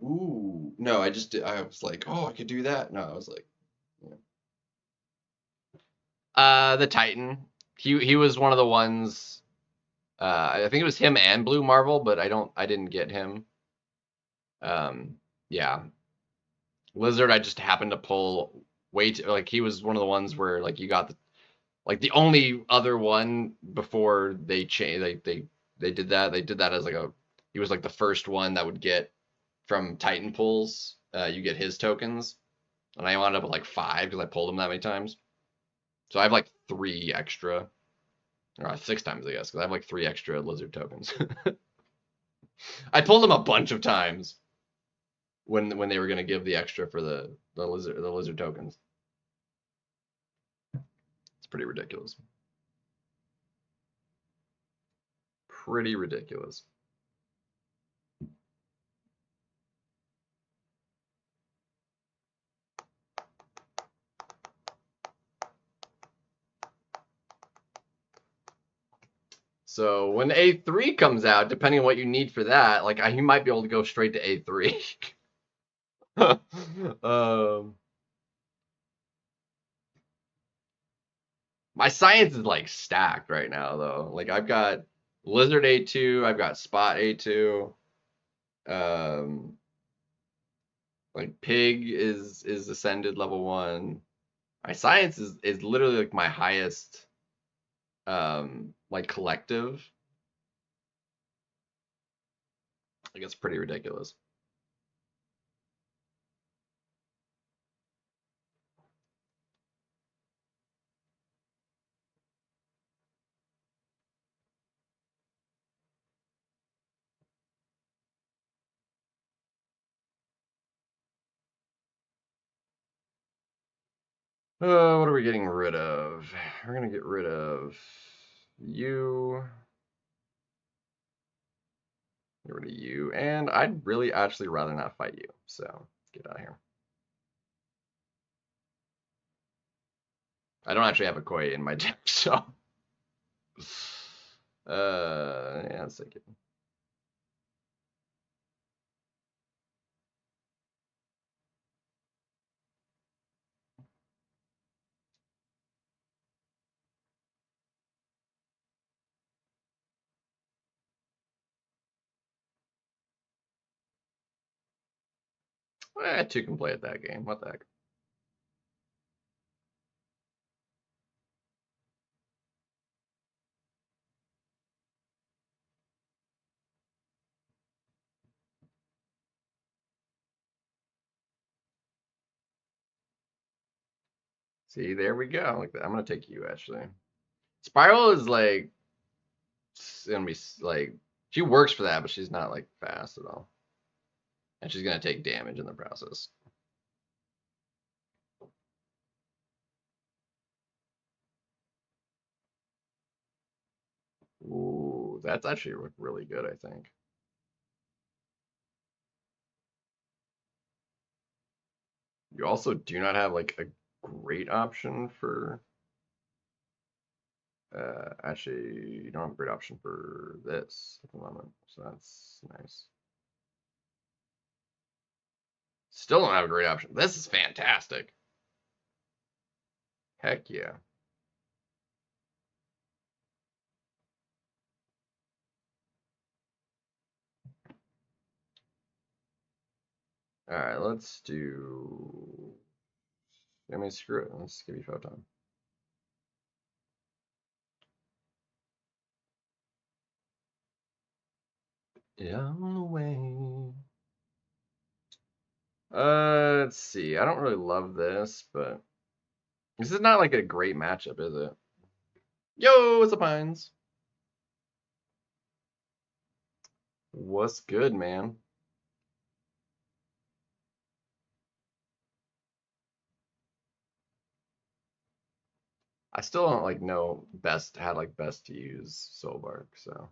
Ooh, no, I just did. I was like, oh, I could do that. No, I was like, The Titan. He was one of the ones. I think it was him and Blue Marvel, but I didn't get him. Yeah. Lizard, I just happened to pull way too, like he was one of the ones where like you got the like the only other one before they changed they did that as like a he was like the first one that would get from Titan pulls. You get his tokens, and I wound up with like 5 because I pulled them that many times. So I have like 3 extra, or 6 times I guess, because I have like 3 extra lizard tokens. I pulled them a bunch of times when they were gonna give the extra for the lizard tokens. It's pretty ridiculous. Pretty ridiculous. So when A3 comes out, depending on what you need for that, like you might be able to go straight to A3. My science is like stacked right now though. Like I've got Lizard A2, I've got Spot A2. Like Pig is ascended level 1. My science is literally like my highest like collective. Like it's pretty ridiculous. What are we getting rid of? We're gonna get rid of you. Get rid of you, and I'd really actually rather not fight you. So let's get out of here. I don't actually have a Koi in my deck, so yeah, let's take it. Two can play at that game. What the heck? See, there we go. Like I'm gonna take you actually. Spiral is like it's gonna be like she works for that, but she's not like fast at all, and she's gonna take damage in the process. Ooh, that's actually really good, I think. You also do not have like a great option for actually you don't have a great option for this at the moment, so that's nice. Still don't have a great option. This is fantastic. Heck yeah. All right, let's do. I mean, screw it. Let's give you photon. On the way. Let's see. I don't really love this, but this is not like a great matchup, is it? Yo, it's the Pines. What's good, man? I still don't like know best to use Soulbark, so.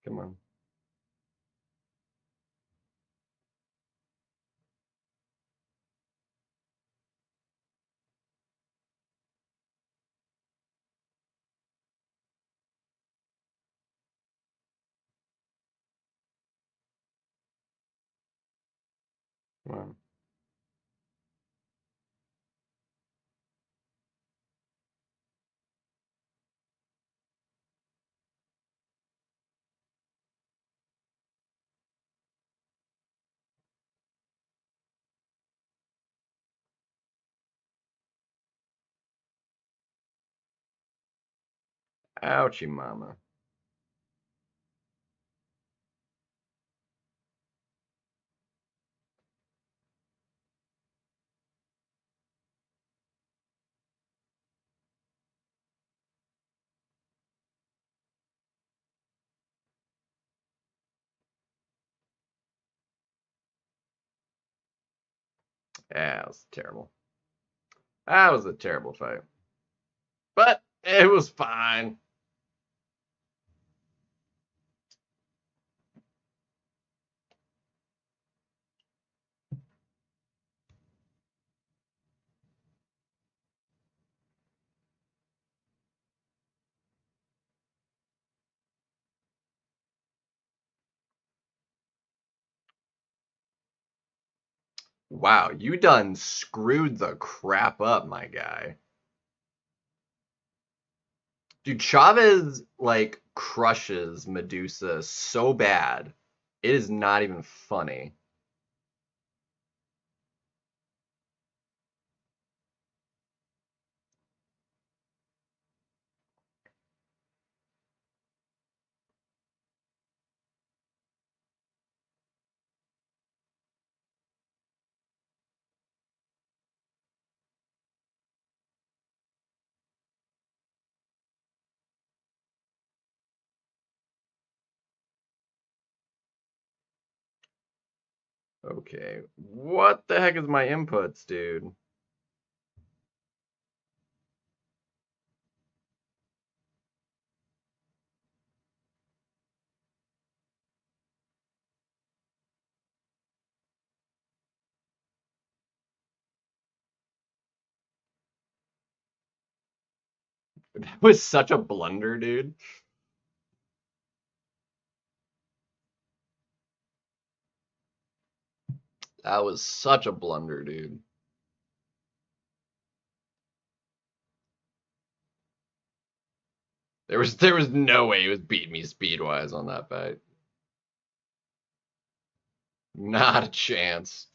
Come on. Come on. Ouchie mama. Yeah, that was terrible. That was a terrible fight. But it was fine. Wow, you done screwed the crap up, my guy. Dude, Chavez, like, crushes Medusa so bad. It is not even funny. Okay, what the heck is my inputs, dude? That was such a blunder, dude. That was such a blunder, dude. There was no way he was beating me speed-wise on that fight. Not a chance.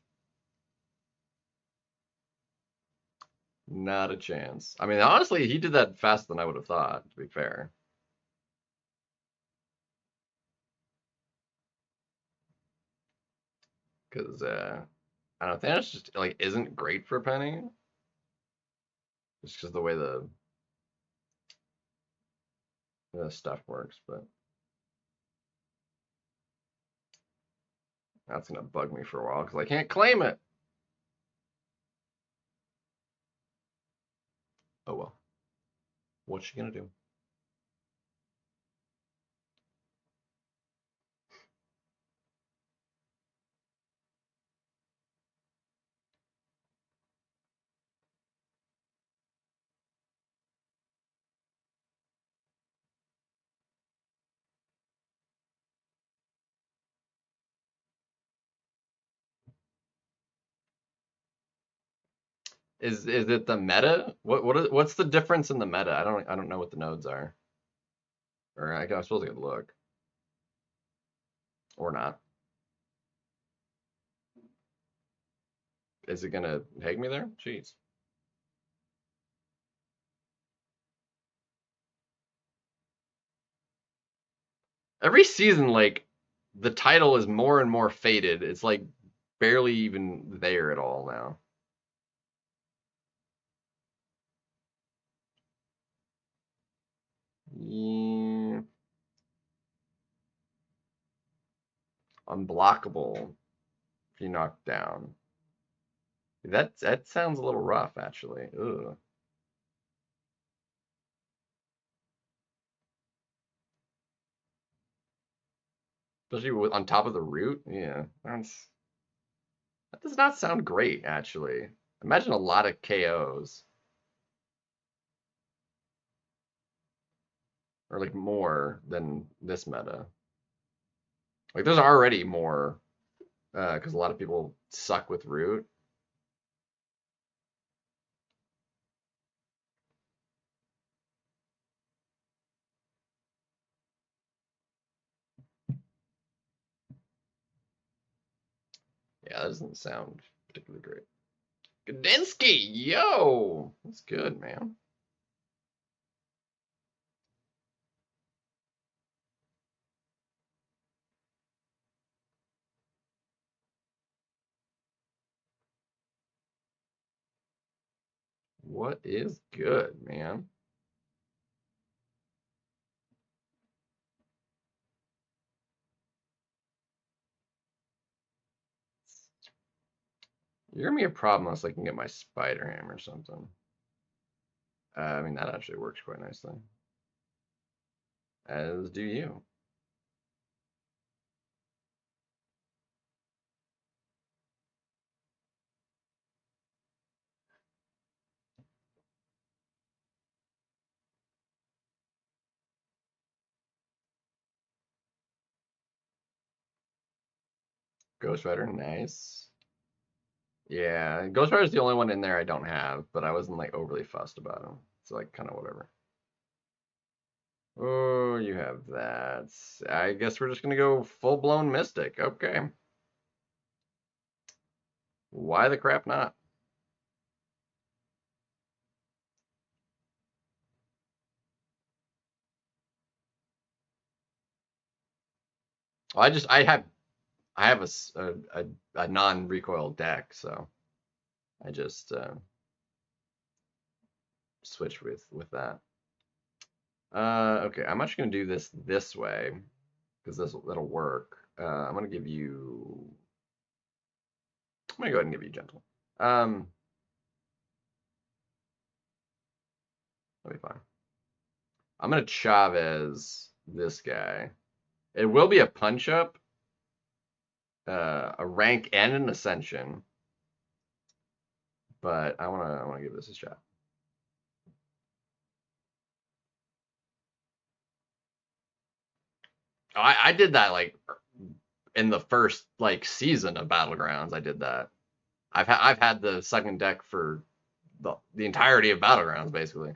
Not a chance. I mean, honestly, he did that faster than I would have thought, to be fair. Because, I don't know, Thanos just, like, isn't great for Penny. Just because the way the stuff works, but that's going to bug me for a while because I can't claim it. Oh, well. What's she going to do? Is it the meta? What's the difference in the meta? I don't know what the nodes are. Or I suppose I could look. Or not. Is it gonna take me there? Jeez. Every season, like, the title is more and more faded. It's like barely even there at all now. Yeah. Unblockable if you knock down. That sounds a little rough, actually. Ugh. Especially on top of the root. Yeah, that does not sound great, actually. Imagine a lot of KOs. Or like more than this meta. Like there's already more, because a lot of people suck with root. Yeah, that doesn't sound particularly great. Gadinsky, yo, that's good, man. What is good, man? You're gonna be a problem unless I can get my spider hammer or something. I mean, that actually works quite nicely. As do you. Ghost Rider, nice. Yeah, Ghost Rider's the only one in there I don't have, but I wasn't like overly fussed about him. So like kind of whatever. Oh, you have that. I guess we're just gonna go full-blown Mystic. Okay. Why the crap not? Well, I have a non-recoil deck, so I just switch with that. Okay, I'm actually gonna do this way because that'll work. I'm gonna give you. I'm gonna go ahead and give you gentle. That'll be fine. I'm gonna Chavez this guy. It will be a punch up, a rank and an ascension, but I wanna give this a shot. I did that like in the first like season of Battlegrounds. I did that. I've had the second deck for the entirety of Battlegrounds basically.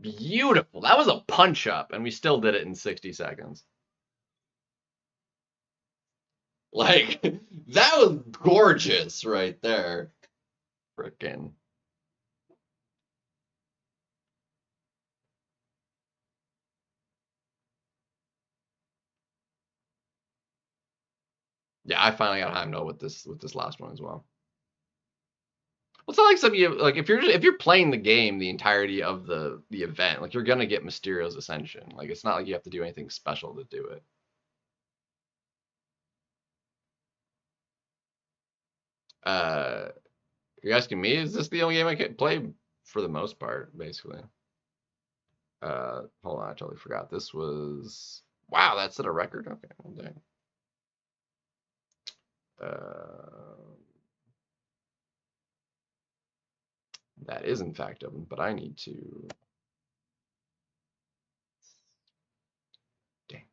Beautiful. That was a punch up, and we still did it in 60 seconds. Like, that was gorgeous right there. Frickin'. Yeah, I finally got Heimdall with this last one as well. Well, it's not like some of you like if you're playing the game the entirety of the event, like you're gonna get Mysterio's Ascension. Like it's not like you have to do anything special to do it. You're asking me, is this the only game I can play for the most part, basically? Hold on, I totally forgot. This was wow, that set a record. Okay, well, dang. That is in fact open, but I need to. Dang.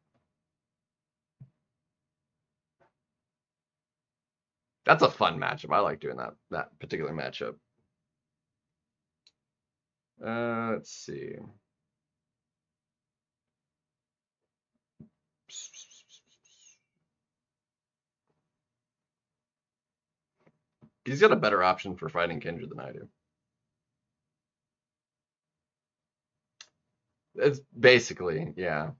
That's a fun matchup. I like doing that particular matchup. Let's see. He's got a better option for fighting Kindred than I do. It's basically, yeah.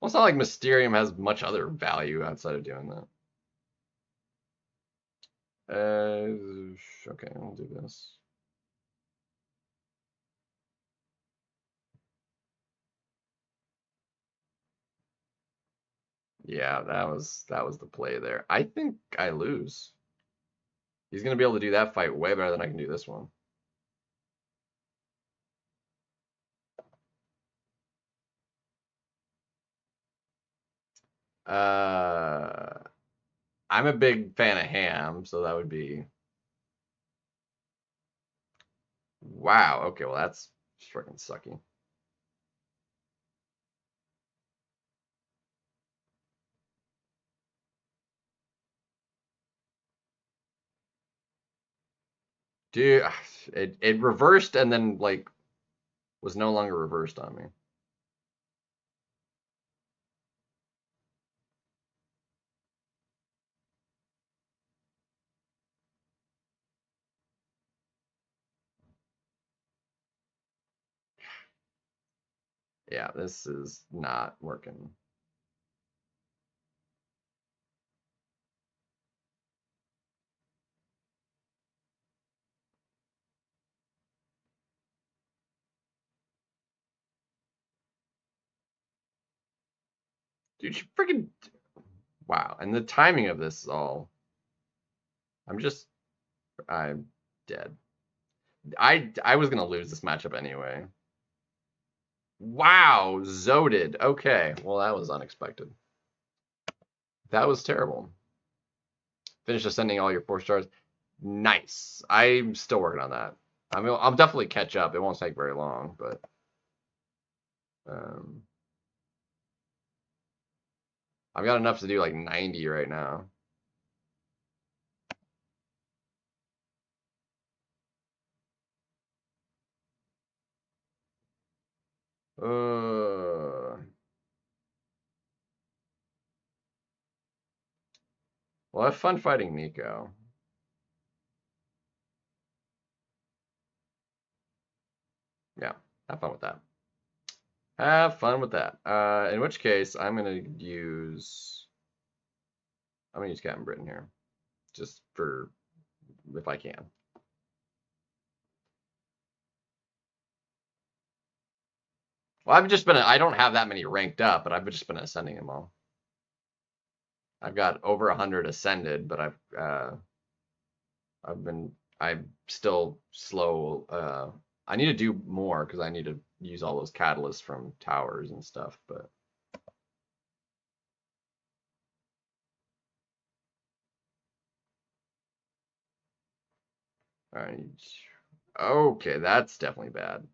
Well, it's not like Mysterium has much other value outside of doing that. Okay, I'll do this. Yeah, that was the play there. I think I lose. He's gonna be able to do that fight way better than I can do this one. I'm a big fan of Ham, so that would be. Wow. Okay, well that's freaking sucky. Dude, it reversed and then like was no longer reversed on me. Yeah, this is not working. Dude, you freaking wow. And the timing of this is all I'm dead. I was gonna lose this matchup anyway. Wow, Zoded. Okay, well that was unexpected. That was terrible. Finish ascending all your 4 stars. Nice. I'm still working on that. I mean, I'll definitely catch up. It won't take very long, but I've got enough to do like 90 right now. Well, have fun fighting Nico. Yeah, have fun with that. Have fun with that. In which case, I'm gonna use Captain Britain here, just for if I can. Well, I don't have that many ranked up, but I've just been ascending them all. I've got over 100 ascended, but I'm still slow. I need to do more because I need to use all those catalysts from towers and stuff, but. All right. Okay, that's definitely bad.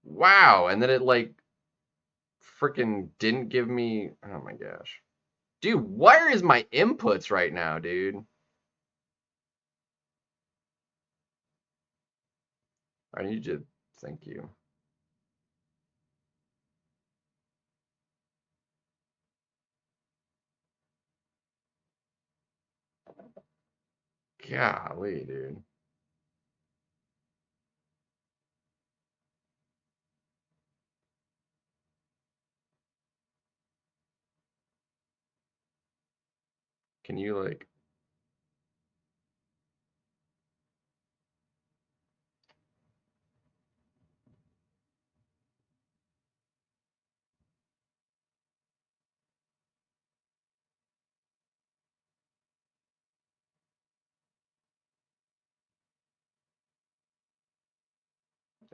Wow, and then it like freaking didn't give me. Oh my gosh, dude, where is my inputs right now, dude? I need to thank you. Golly, dude. Can you, like...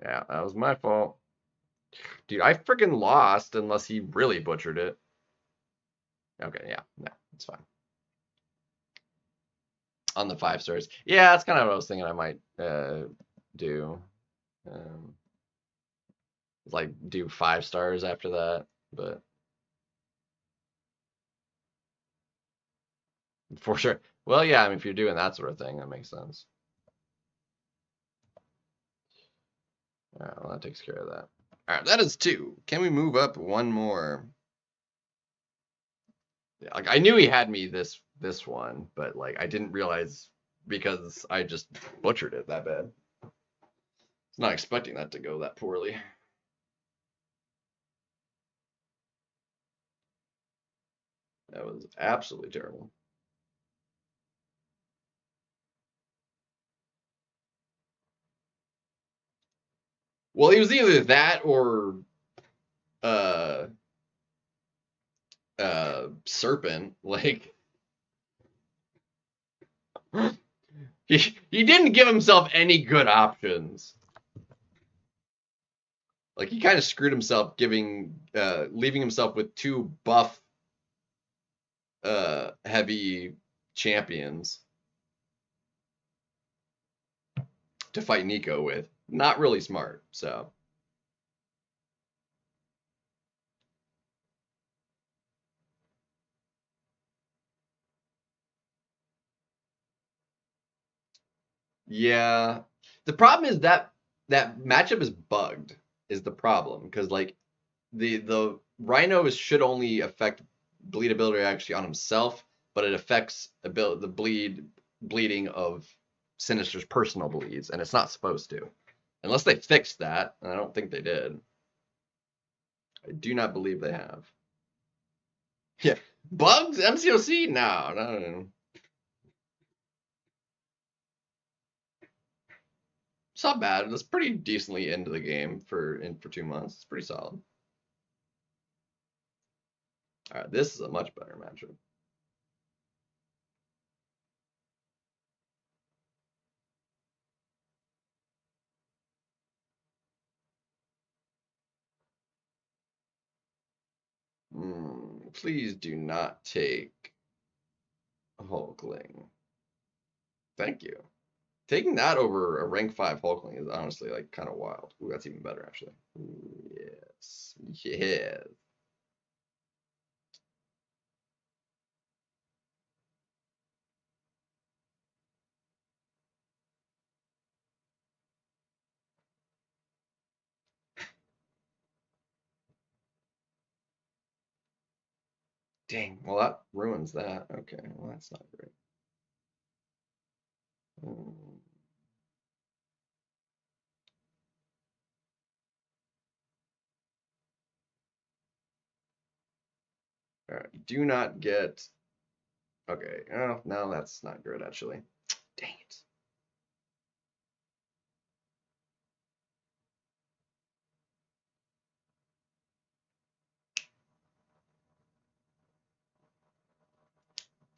Yeah, that was my fault. Dude, I freaking lost unless he really butchered it. Okay, yeah, no, it's fine. On the 5 stars. Yeah, that's kind of what I was thinking I might do. Like, do 5 stars after that, but... For sure. Well, yeah, I mean, if you're doing that sort of thing, that makes sense. All right, well, that takes care of that. All right, that is 2. Can we move up one more? Yeah, like, I knew he had me this one, but like I didn't realize because I just butchered it that bad. I was not expecting that to go that poorly. That was absolutely terrible. Well, it was either that or serpent. Like he didn't give himself any good options. Like he kind of screwed himself leaving himself with 2 buff heavy champions to fight Nico with. Not really smart, so. Yeah. The problem is that matchup is bugged is the problem because like the Rhino should only affect bleed ability actually on himself, but it affects the bleeding of Sinister's personal bleeds, and it's not supposed to. Unless they fixed that, and I don't think they did. I do not believe they have. Yeah. Bugs? MCOC? No. It's not bad. It's pretty decently into the game for 2 months. It's pretty solid. All right, this is a much better matchup. Please do not take Hulkling. Thank you. Taking that over a rank 5 Hulkling is honestly like kind of wild. Ooh, that's even better actually. Ooh, yes. Yes. Dang, well that ruins that. Okay, well that's not great. All right, do not get. Okay, oh, no, that's not good actually. Dang it.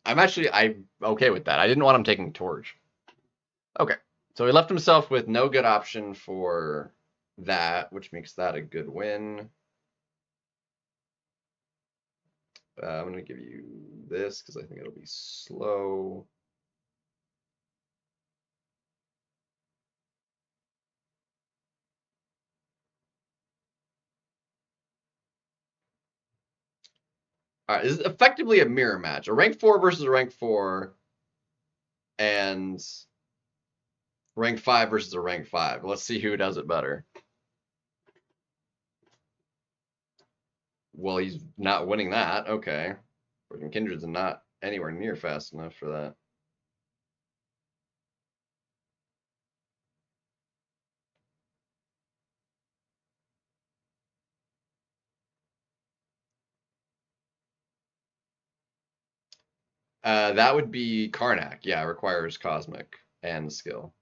I'm okay with that. I didn't want him taking Torch. Okay, so he left himself with no good option for that, which makes that a good win. I'm going to give you this because I think it'll be slow. All right, this is effectively a mirror match. A rank 4 versus a rank 4 and rank 5 versus a rank 5. Let's see who does it better. Well, he's not winning that. Okay. Freaking Kindred's not anywhere near fast enough for that. That would be Karnak. Yeah, it requires Cosmic and skill.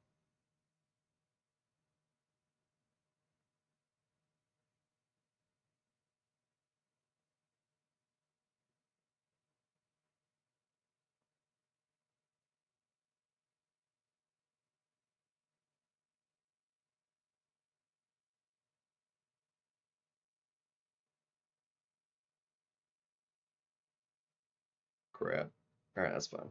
Crap. All right, that's fine.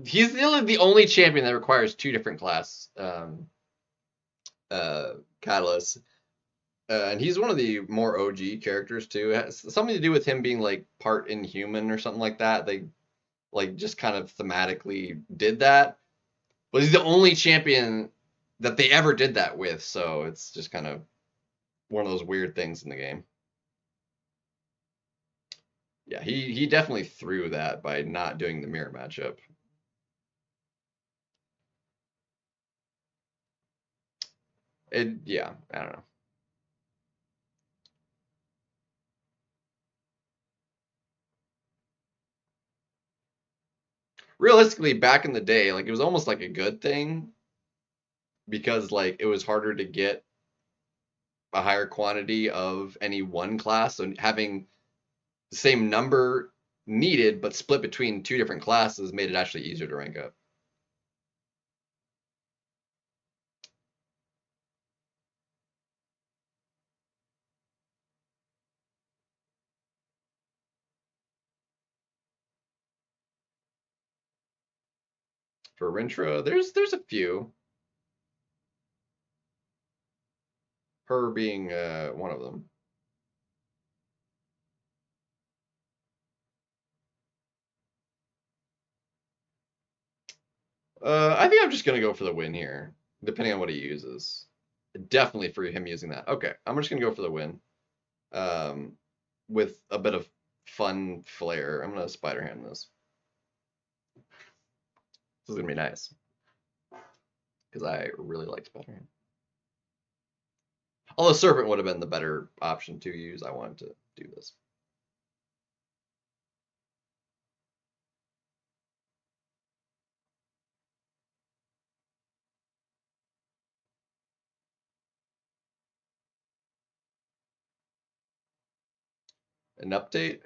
He's really the only champion that requires 2 different class catalysts. And he's one of the more OG characters too. It has something to do with him being like part inhuman or something like that. They like just kind of thematically did that. But he's the only champion that they ever did that with, so it's just kind of one of those weird things in the game. Yeah, he definitely threw that by not doing the mirror matchup. Yeah, I don't know. Realistically, back in the day, like it was almost like a good thing because like it was harder to get a higher quantity of any one class, so having the same number needed but split between 2 different classes made it actually easier to rank up. For Rintra, there's a few. Her being one of them. I think I'm just gonna go for the win here, depending on what he uses. Definitely for him using that. Okay, I'm just gonna go for the win. With a bit of fun flair. I'm gonna spider hand this. This is gonna be nice. Because I really like spider hand. Although Serpent would have been the better option to use, I wanted to do this. An update?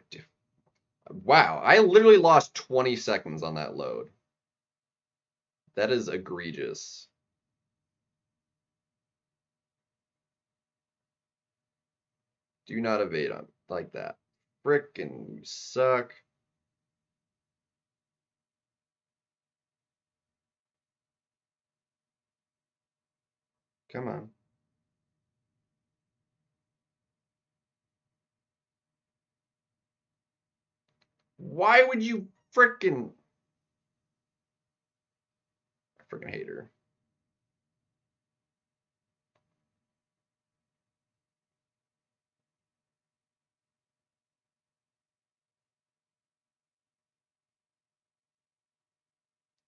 Wow, I literally lost 20 seconds on that load. That is egregious. Do not evade on like that. Frickin' you suck. Come on. Why would you frickin' I frickin' hate her.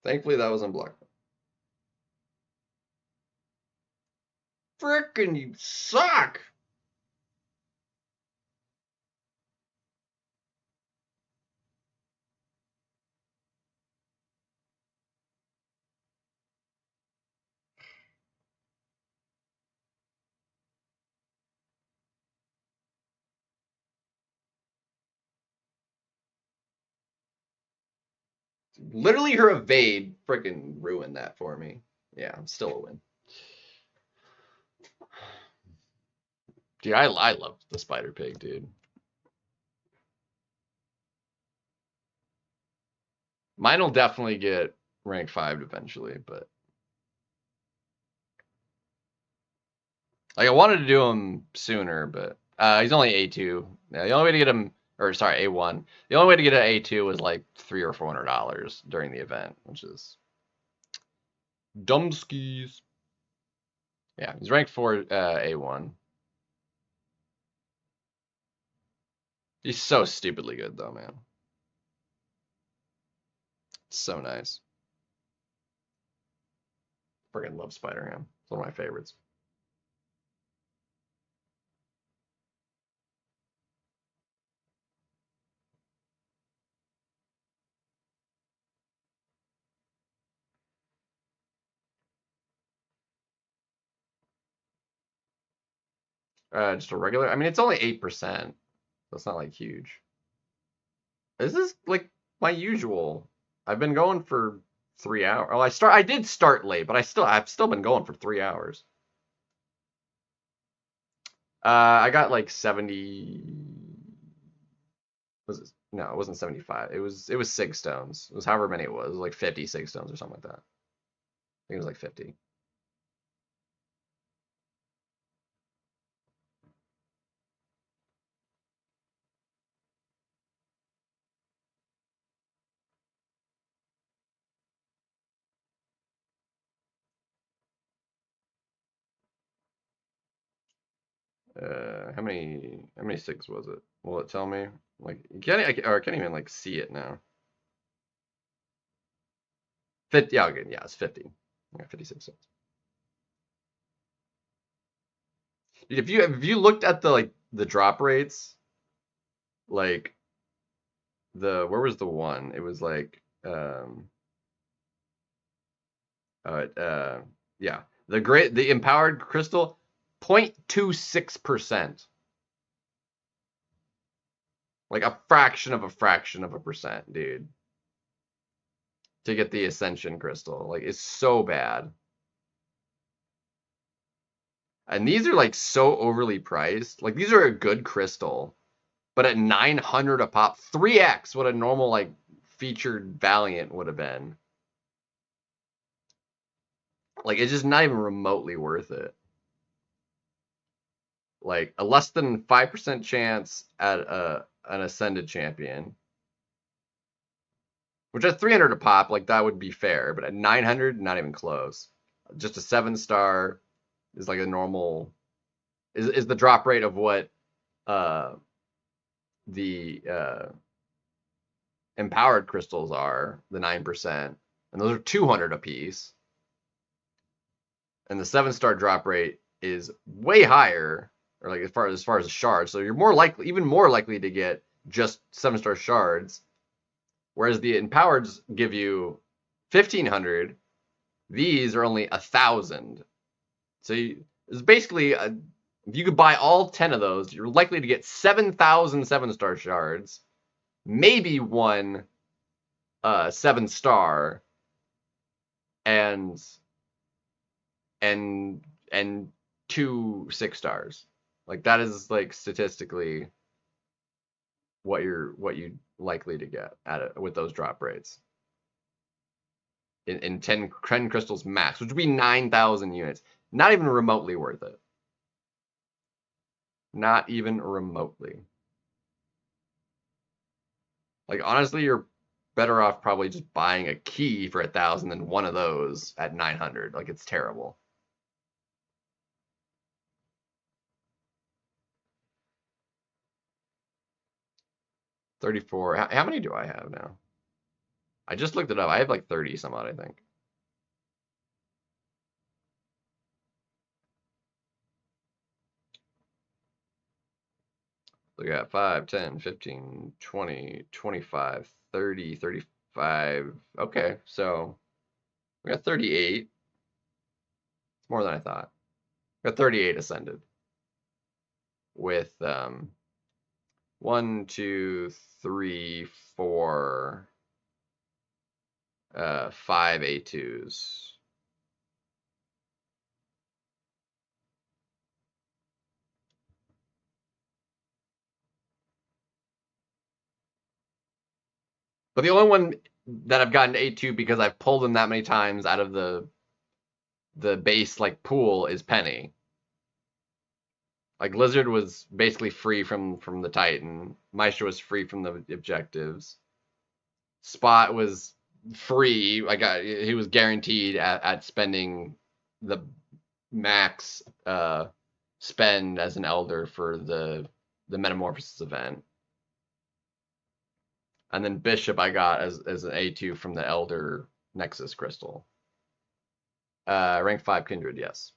Thankfully that was unblocked. Frickin' you suck! Literally her evade frickin' ruined that for me. Yeah, still a win. Dude, I love the Spider Pig, dude. Mine will definitely get rank 5 eventually, but Like I wanted to do him sooner, but he's only A2. Yeah, the only way to get him, or sorry, A1. The only way to get an A2 was like $300 or $400 during the event, which is dumb skis. Yeah, he's ranked 4 A1. He's so stupidly good though, man. So nice. Friggin' love Spider-Ham. It's one of my favorites. Just a regular. I mean, it's only 8%. That's not like huge. This is like my usual. I've been going for 3 hours. Oh, I did start late, but I've still been going for 3 hours. I got like 70. Was it? No, it wasn't 75. It was 6 stones. It was however many it was. It was like 56 stones or something like that. I think it was like 50. How many 6 was it? Will it tell me? Like, I can't even like see it now. 50. Yeah, okay, yeah, it's 50. I got 56 cents. Dude, if you looked at the drop rates, like where was the one? It was like yeah, the empowered crystal 0.26%. Like a fraction of a percent, dude. To get the ascension crystal. Like it's so bad. And these are like so overly priced. Like these are a good crystal, but at 900 a pop, 3x what a normal like featured Valiant would have been. Like it's just not even remotely worth it. Like a less than 5% chance at an ascended champion. Which at 300 a pop, like that would be fair, but at 900, not even close. Just a 7-star is like a normal is the drop rate of what the empowered crystals are, the 9%, and those are 200 a piece. And the 7-star drop rate is way higher, or like as far as a shard. So you're even more likely to get just 7-star shards. Whereas the empowereds give you 1,500, these are only 1,000. So it's basically if you could buy all 10 of those, you're likely to get 7,000 7-star shards, maybe one 7-star, and 2 6-stars. Like that is like statistically what you're likely to get at it with those drop rates in 10 crystals max, which would be 9,000 units. Not even remotely worth it. Not even remotely. Like honestly, you're better off probably just buying a key for 1,000 than one of those at 900. Like it's terrible. $34. How many do I have now? I just looked it up. I have like 30 some odd, I think. Look at 5, 10, 15, 20, 25, 30, 35. Okay, so we got 38. It's more than I thought. We got 38 ascended. With 1, 2, 3, 4, 5 A2s. But the only one that I've gotten to A2 because I've pulled them that many times out of the base like pool is Penny. Like Lizard was basically free from the Titan. Maestro was free from the objectives. Spot was free. He was guaranteed at spending the max spend as an elder for the metamorphosis event. And then Bishop I got as an A2 from the Elder Nexus crystal. Rank 5 Kindred, yes.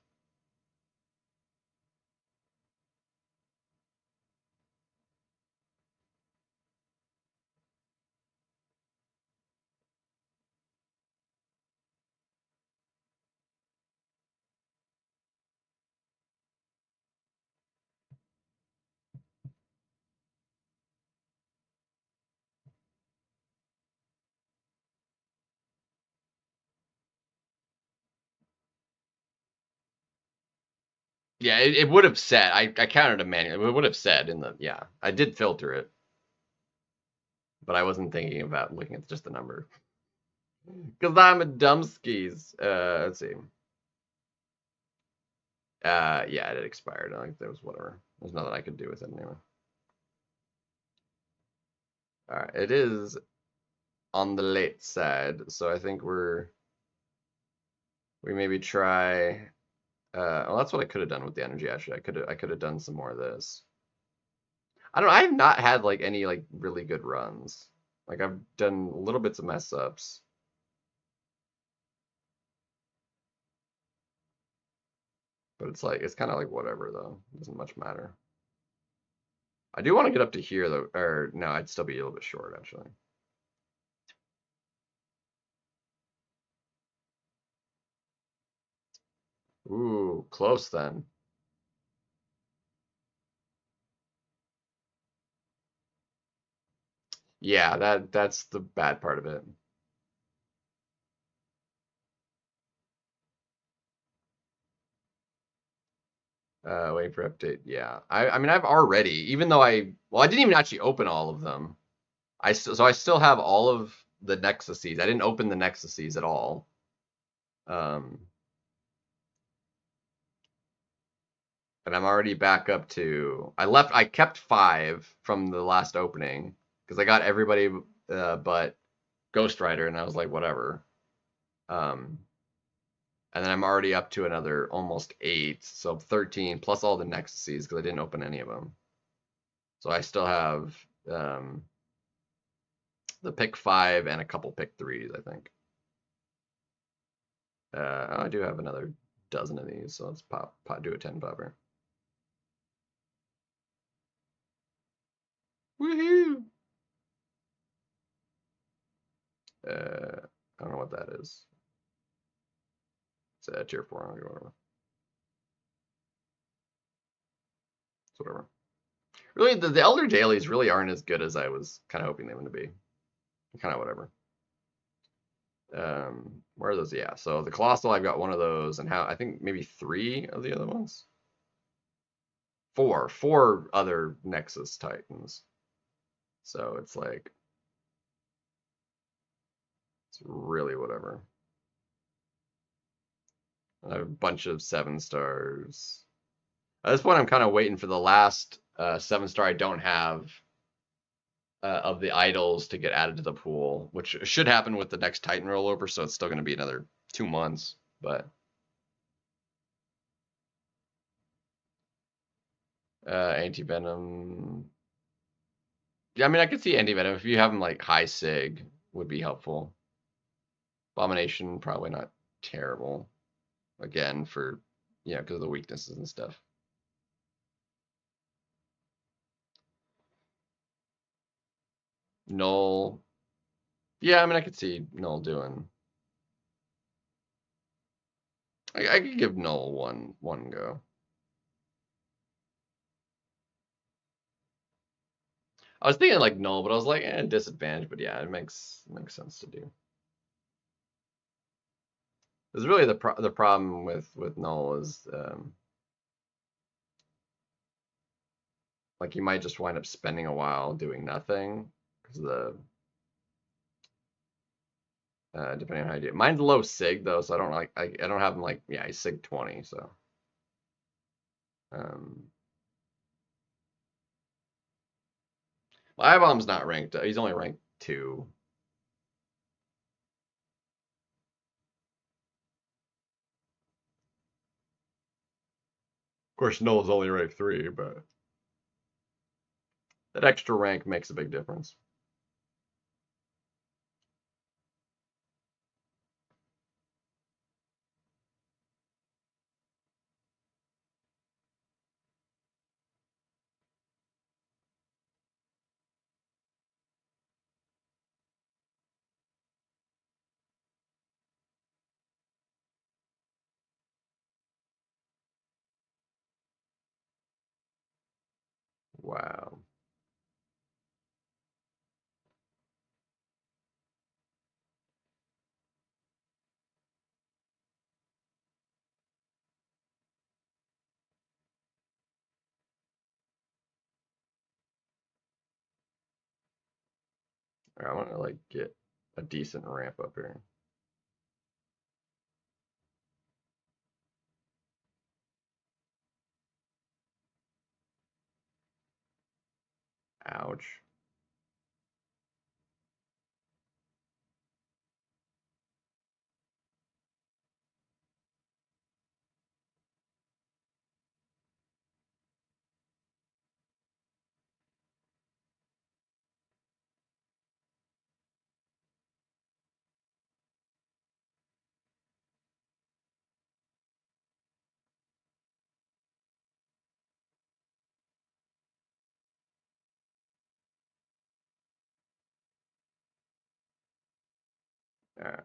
Yeah, it would have said. I counted a manually. It would have said in the, yeah. I did filter it. But I wasn't thinking about looking at just the number. Because I'm a dumbskis. Let's see. Yeah, it expired. I think there was whatever. There's nothing I could do with it anyway. Alright, it is on the late side, so I think we maybe try. Well, that's what I could have done with the energy. Actually, I could have done some more of this. I don't know. I have not had like any like really good runs. Like I've done little bits of mess ups. But it's kind of like whatever though. It doesn't much matter. I do want to get up to here though, or no, I'd still be a little bit short actually. Ooh, close then. Yeah, that's the bad part of it. Waiting for update. Yeah, I mean I've already, even though I didn't even actually open all of them. So I still have all of the Nexuses. I didn't open the Nexuses at all. And I'm already back up to. I kept 5 from the last opening because I got everybody but Ghost Rider, and I was like whatever. And then I'm already up to another almost 8, so 13 plus all the Nexuses because I didn't open any of them. So I still have the pick 5 and a couple pick 3s, I think. I do have another dozen of these, so let's do a 10 popper. Woohoo! I don't know what that is. It's a tier 4 or whatever. It's whatever. Really, the Elder Dailies really aren't as good as I was kind of hoping they would be. Kind of whatever. Where are those? Yeah, so the Colossal, I've got one of those, and I think maybe 3 of the other ones. 4 other Nexus Titans. So it's like, it's really whatever. I have a bunch of 7 stars. At this point, I'm kind of waiting for the last 7-star I don't have of the idols to get added to the pool, which should happen with the next Titan rollover, so it's still going to be another 2 months, but Anti-Venom. Yeah, I mean, I could see Anti-Venom. If you have them like high sig, would be helpful. Abomination, probably not terrible. Again, for, because of the weaknesses and stuff. Null. Yeah, I mean, I could see Null doing. I could give Null one go. I was thinking like Null, but I was like, disadvantage. But yeah, it makes sense to do. Because really the problem with Null is like you might just wind up spending a while doing nothing because of the depending on how you do it. Mine's low sig though, so I don't have him like, yeah, he's sig 20, so Bomb's not ranked. He's only ranked 2. Of course, Null's only ranked 3, but that extra rank makes a big difference. Wow. I want to like get a decent ramp up here. Ouch. Alright.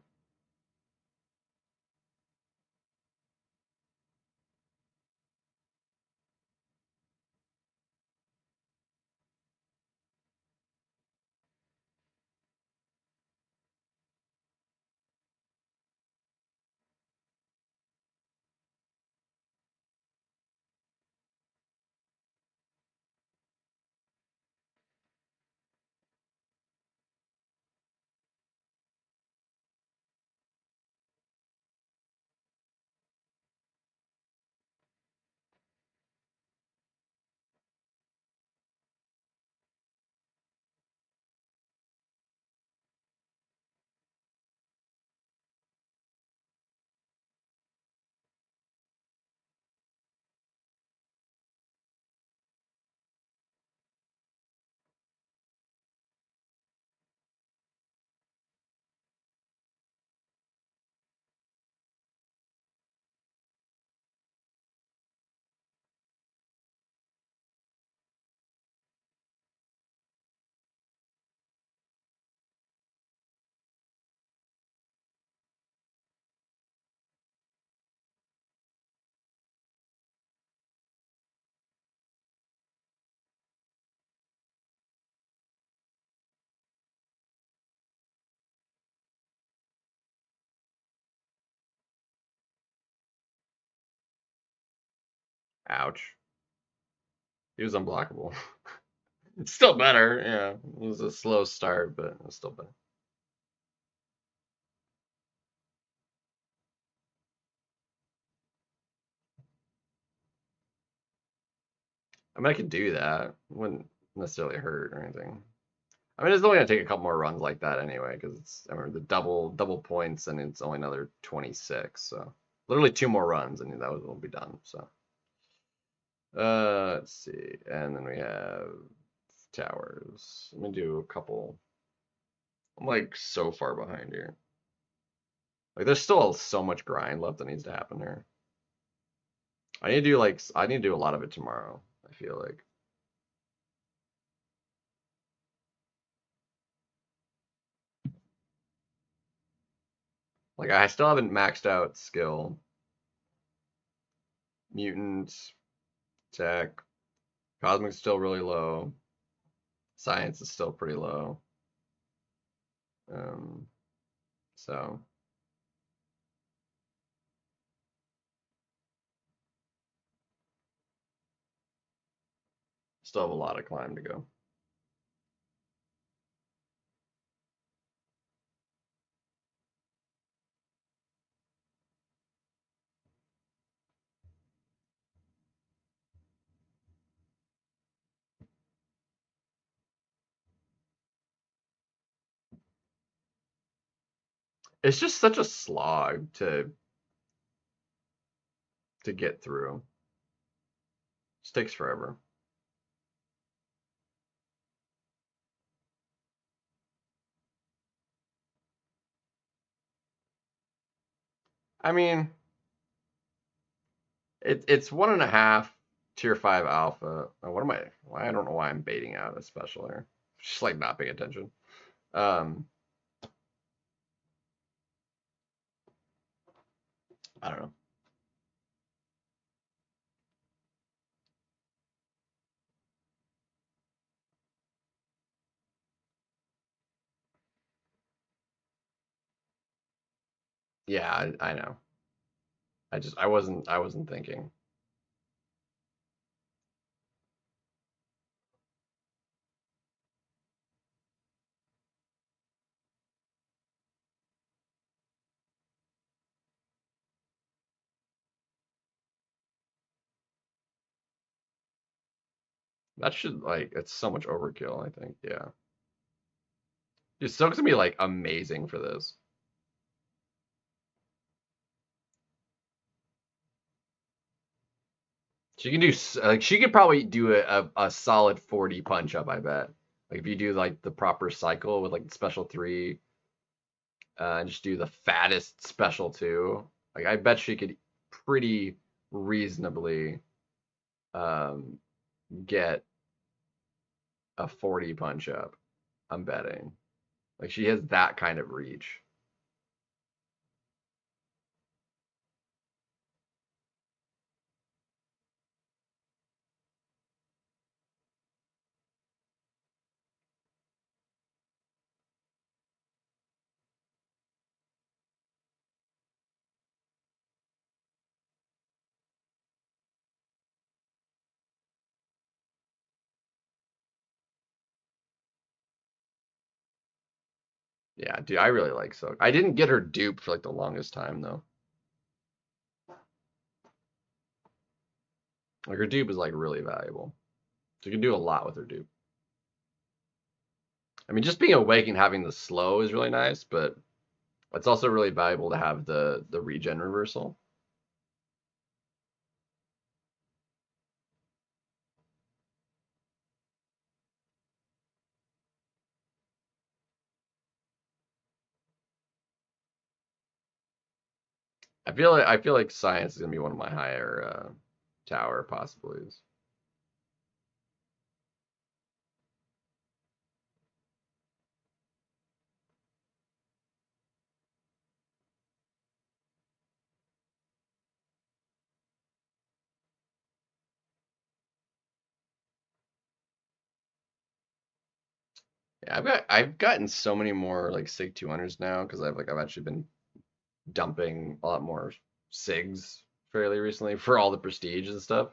Ouch. He was unblockable. It's still better, yeah. It was a slow start, but it's still better. I mean, I could do that. It wouldn't necessarily hurt or anything. I mean, it's only gonna take a couple more runs like that anyway, because it's, I remember the double points, and it's only another 26. So literally 2 more runs, and that will be done. So let's see, and then we have towers. Let me do a couple. I'm like so far behind here. Like there's still so much grind left that needs to happen here. I need to do a lot of it tomorrow, I feel like. Like I still haven't maxed out skill. Mutants, tech, cosmic's still really low. Science is still pretty low. So still have a lot of climb to go. It's just such a slog to get through. It takes forever. I mean, it's 1.5 tier 5 alpha. Oh, what am I? I don't know why I'm baiting out a special here. Just like not paying attention. I don't know. Yeah, I know. I wasn't thinking. That should like it's so much overkill, I think. Yeah. Dude, Silk's gonna be like amazing for this. She can do like she could probably do a solid 40 punch up, I bet. Like if you do like the proper cycle with like the special 3 and just do the fattest special 2. Like I bet she could pretty reasonably get a 40 punch up. I'm betting. Like she has that kind of reach. Yeah, dude, I really like Silk. I didn't get her dupe for like the longest time though. Like her dupe is like really valuable. So you can do a lot with her dupe. I mean, just being awake and having the slow is really nice, but it's also really valuable to have the regen reversal. I feel like science is gonna be one of my higher tower possibilities. Yeah, I've gotten so many more like Sig 200s now because I've actually been dumping a lot more Sigs fairly recently for all the prestige and stuff.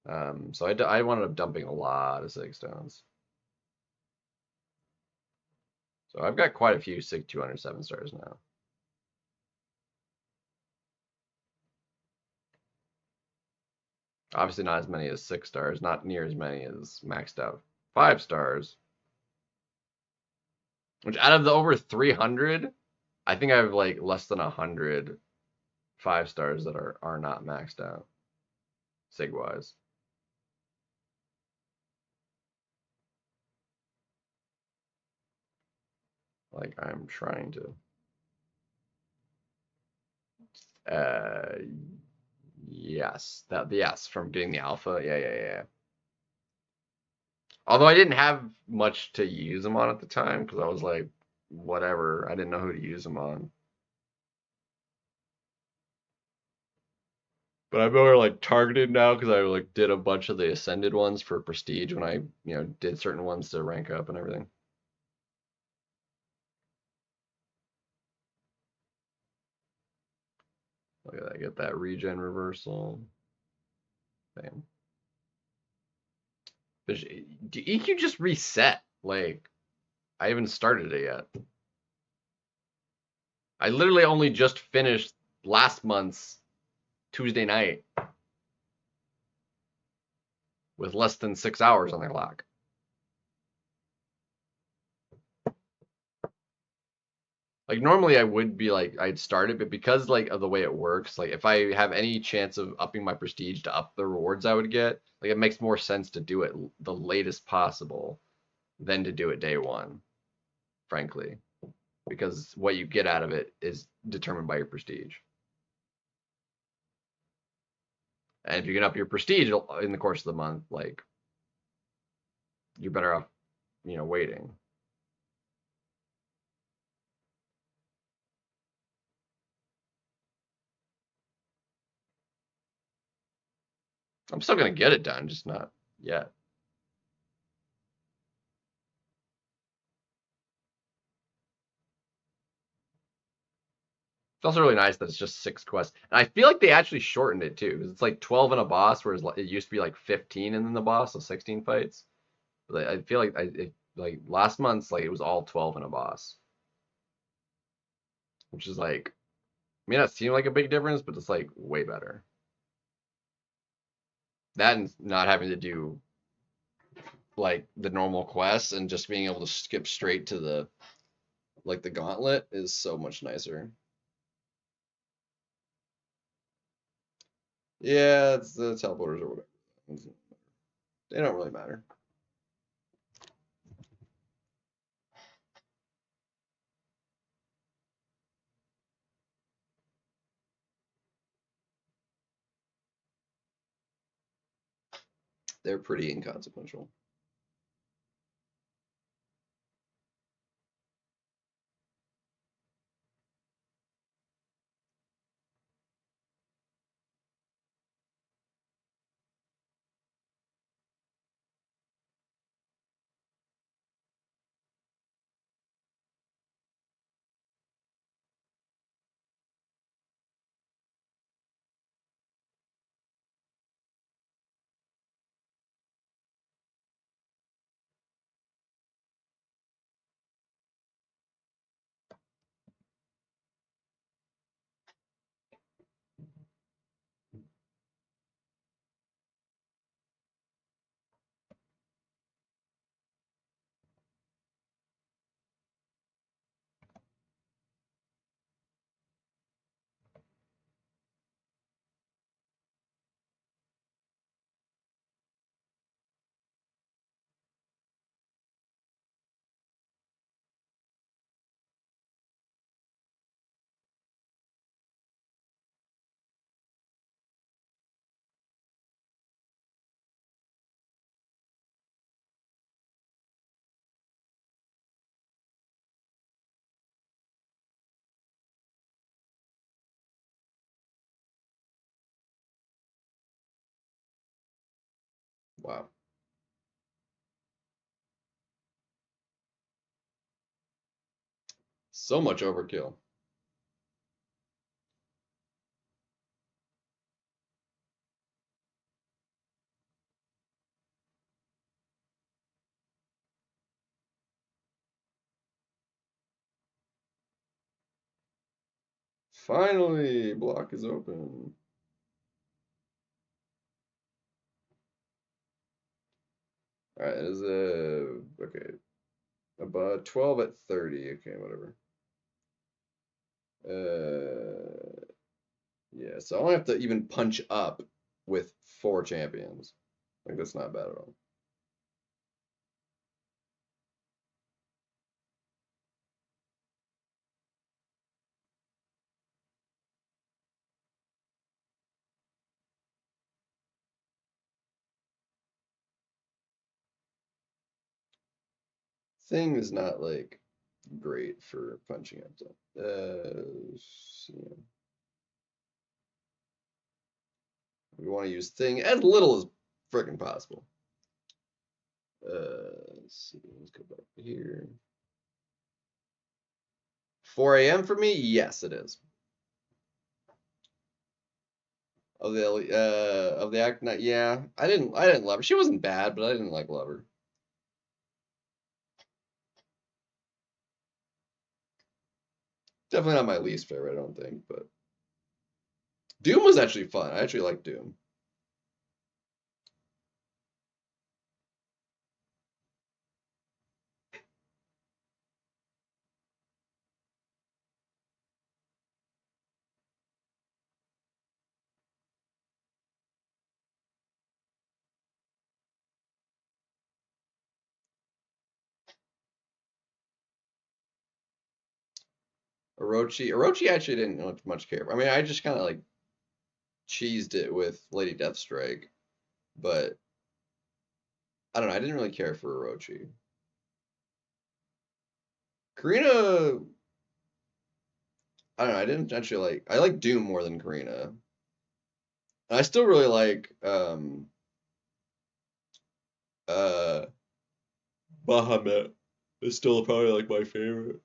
So I wound up dumping a lot of Sig stones. So I've got quite a few Sig 200 7-stars now. Obviously not as many as 6-stars, not near as many as maxed out 5-stars. Which out of the over 300, I think I have like less than 100 5-stars that are not maxed out, sig wise. Like I'm trying to. Yes, yes from getting the alpha. Yeah. Although I didn't have much to use them on at the time because I was like, whatever. I didn't know who to use them on. But I'm more like targeted now because I like did a bunch of the ascended ones for prestige when I did certain ones to rank up and everything. Look at that, get that regen reversal. Bam. EQ just reset. Like I haven't started it yet. I literally only just finished last month's Tuesday night with less than 6 hours on the clock. Like normally I would be like I'd start it, but because like of the way it works, like if I have any chance of upping my prestige to up the rewards I would get, like it makes more sense to do it the latest possible than to do it day one, frankly, because what you get out of it is determined by your prestige. And if you can up your prestige in the course of the month, like you're better off, waiting. I'm still gonna get it done, just not yet. It's also really nice that it's just 6 quests. And I feel like they actually shortened it too, because it's like 12 in a boss, whereas it used to be like 15 in the boss, so 16 fights. But I feel like like last month's like it was all 12 in a boss, which is like may not seem like a big difference, but it's like way better. That and not having to do like the normal quests and just being able to skip straight to the gauntlet is so much nicer. Yeah, it's the teleporters or whatever. They don't really matter. They're pretty inconsequential. Wow. So much overkill. Finally, block is open. All right, is okay. About 12 at 30. Okay, whatever. Yeah, so I don't have to even punch up with 4 champions. Like that's not bad at all. Thing is not like great for punching up though. Yeah. We want to use thing as little as freaking possible. Let's see. Let's go back here. 4 a.m. for me? Yes, it is. Of the act night, yeah. I didn't love her. She wasn't bad, but I didn't love her. Definitely not my least favorite, I don't think, but Doom was actually fun. I actually liked Doom. Orochi actually didn't much care. I mean, I just kind of like cheesed it with Lady Deathstrike, but I don't know. I didn't really care for Orochi. Karina, I don't know. I didn't actually like. I like Doom more than Karina. I still really like Bahamut. Is still probably like my favorite.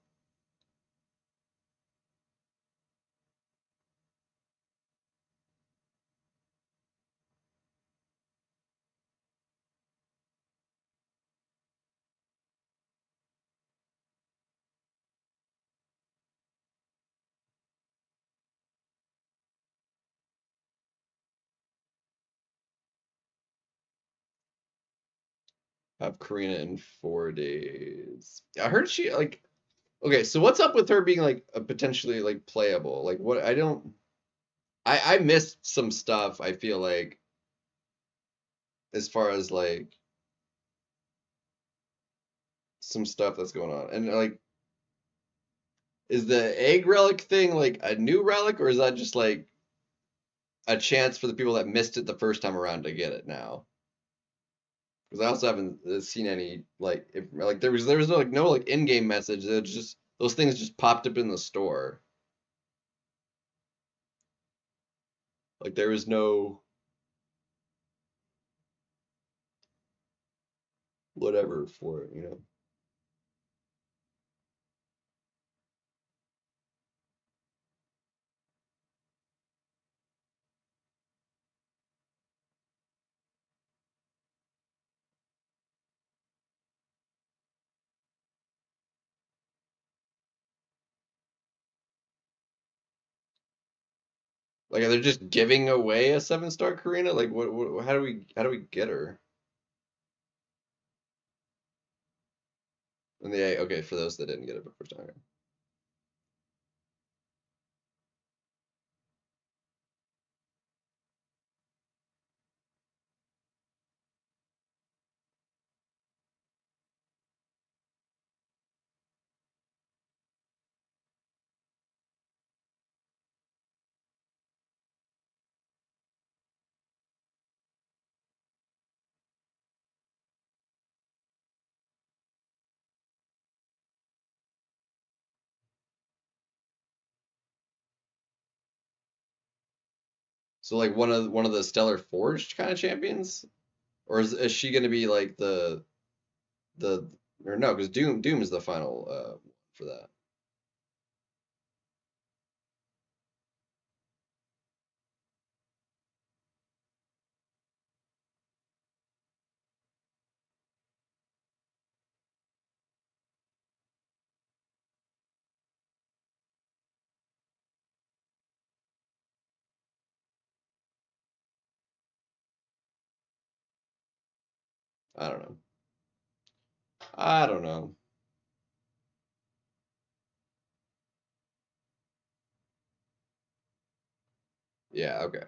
Have Karina in 4 days. I heard she like. Okay, so what's up with her being like a potentially like playable? Like what? I don't. I missed some stuff. I feel like as far as like some stuff that's going on, and like, is the egg relic thing like a new relic, or is that just like a chance for the people that missed it the first time around to get it now? Because I also haven't seen any like if like there was no like no like in-game message. It just those things just popped up in the store. Like there was no whatever for it, you know. Like are they just giving away a 7-star Karina? Like what how do we get her? And the okay for those that didn't get it the first time. So like one of the Stellar Forged kind of champions, or is she going to be like the or no? Because Doom is the final for that. I don't know. I don't know. Yeah, okay.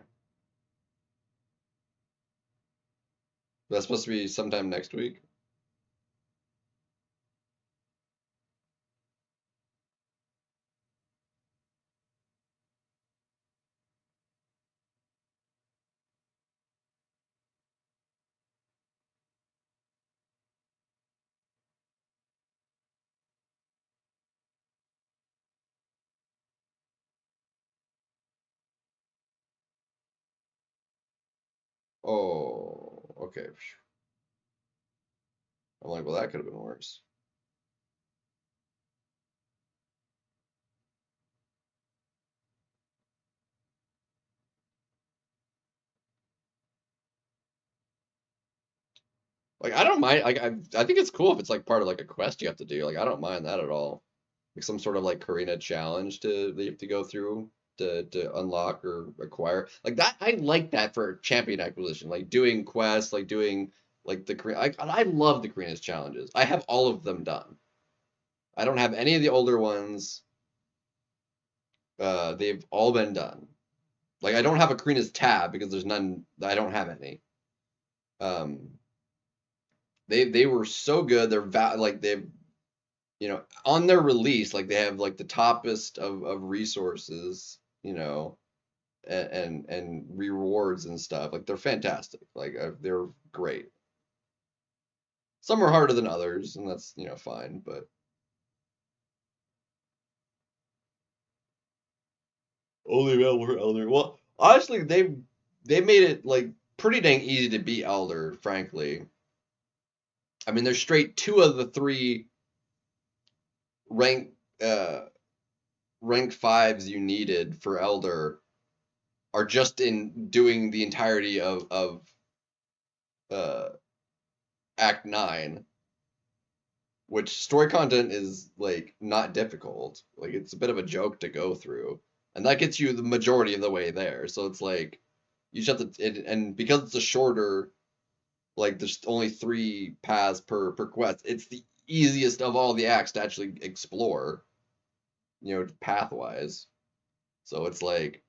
That's supposed to be sometime next week. Oh, okay. I'm like, well, that could have been worse. Like, I don't mind. Like, I think it's cool if it's like part of like a quest you have to do. Like, I don't mind that at all. Like some sort of like Karina challenge that you have to go through to unlock or acquire. Like that, I like that for champion acquisition. Like doing quests, like doing like the Karina. I love the Karina's challenges. I have all of them done. I don't have any of the older ones. They've all been done. Like I don't have a Karina's tab because there's none. I don't have any. Um, they were so good. They're like they've you know, on their release, like they have like the toppest of resources, you know, and rewards and stuff. Like they're fantastic. Like they're great. Some are harder than others, and that's, you know, fine. But only available for Elder. Well, honestly, they made it like pretty dang easy to beat Elder. Frankly, I mean, there's straight 2 of the 3 rank uh rank 5s you needed for Elder are just in doing the entirety of uh Act 9, which story content is like not difficult. Like it's a bit of a joke to go through, and that gets you the majority of the way there. So it's like you just have to, and because it's a shorter, like there's only 3 paths per quest. It's the easiest of all the acts to actually explore, you know, path wise. So it's like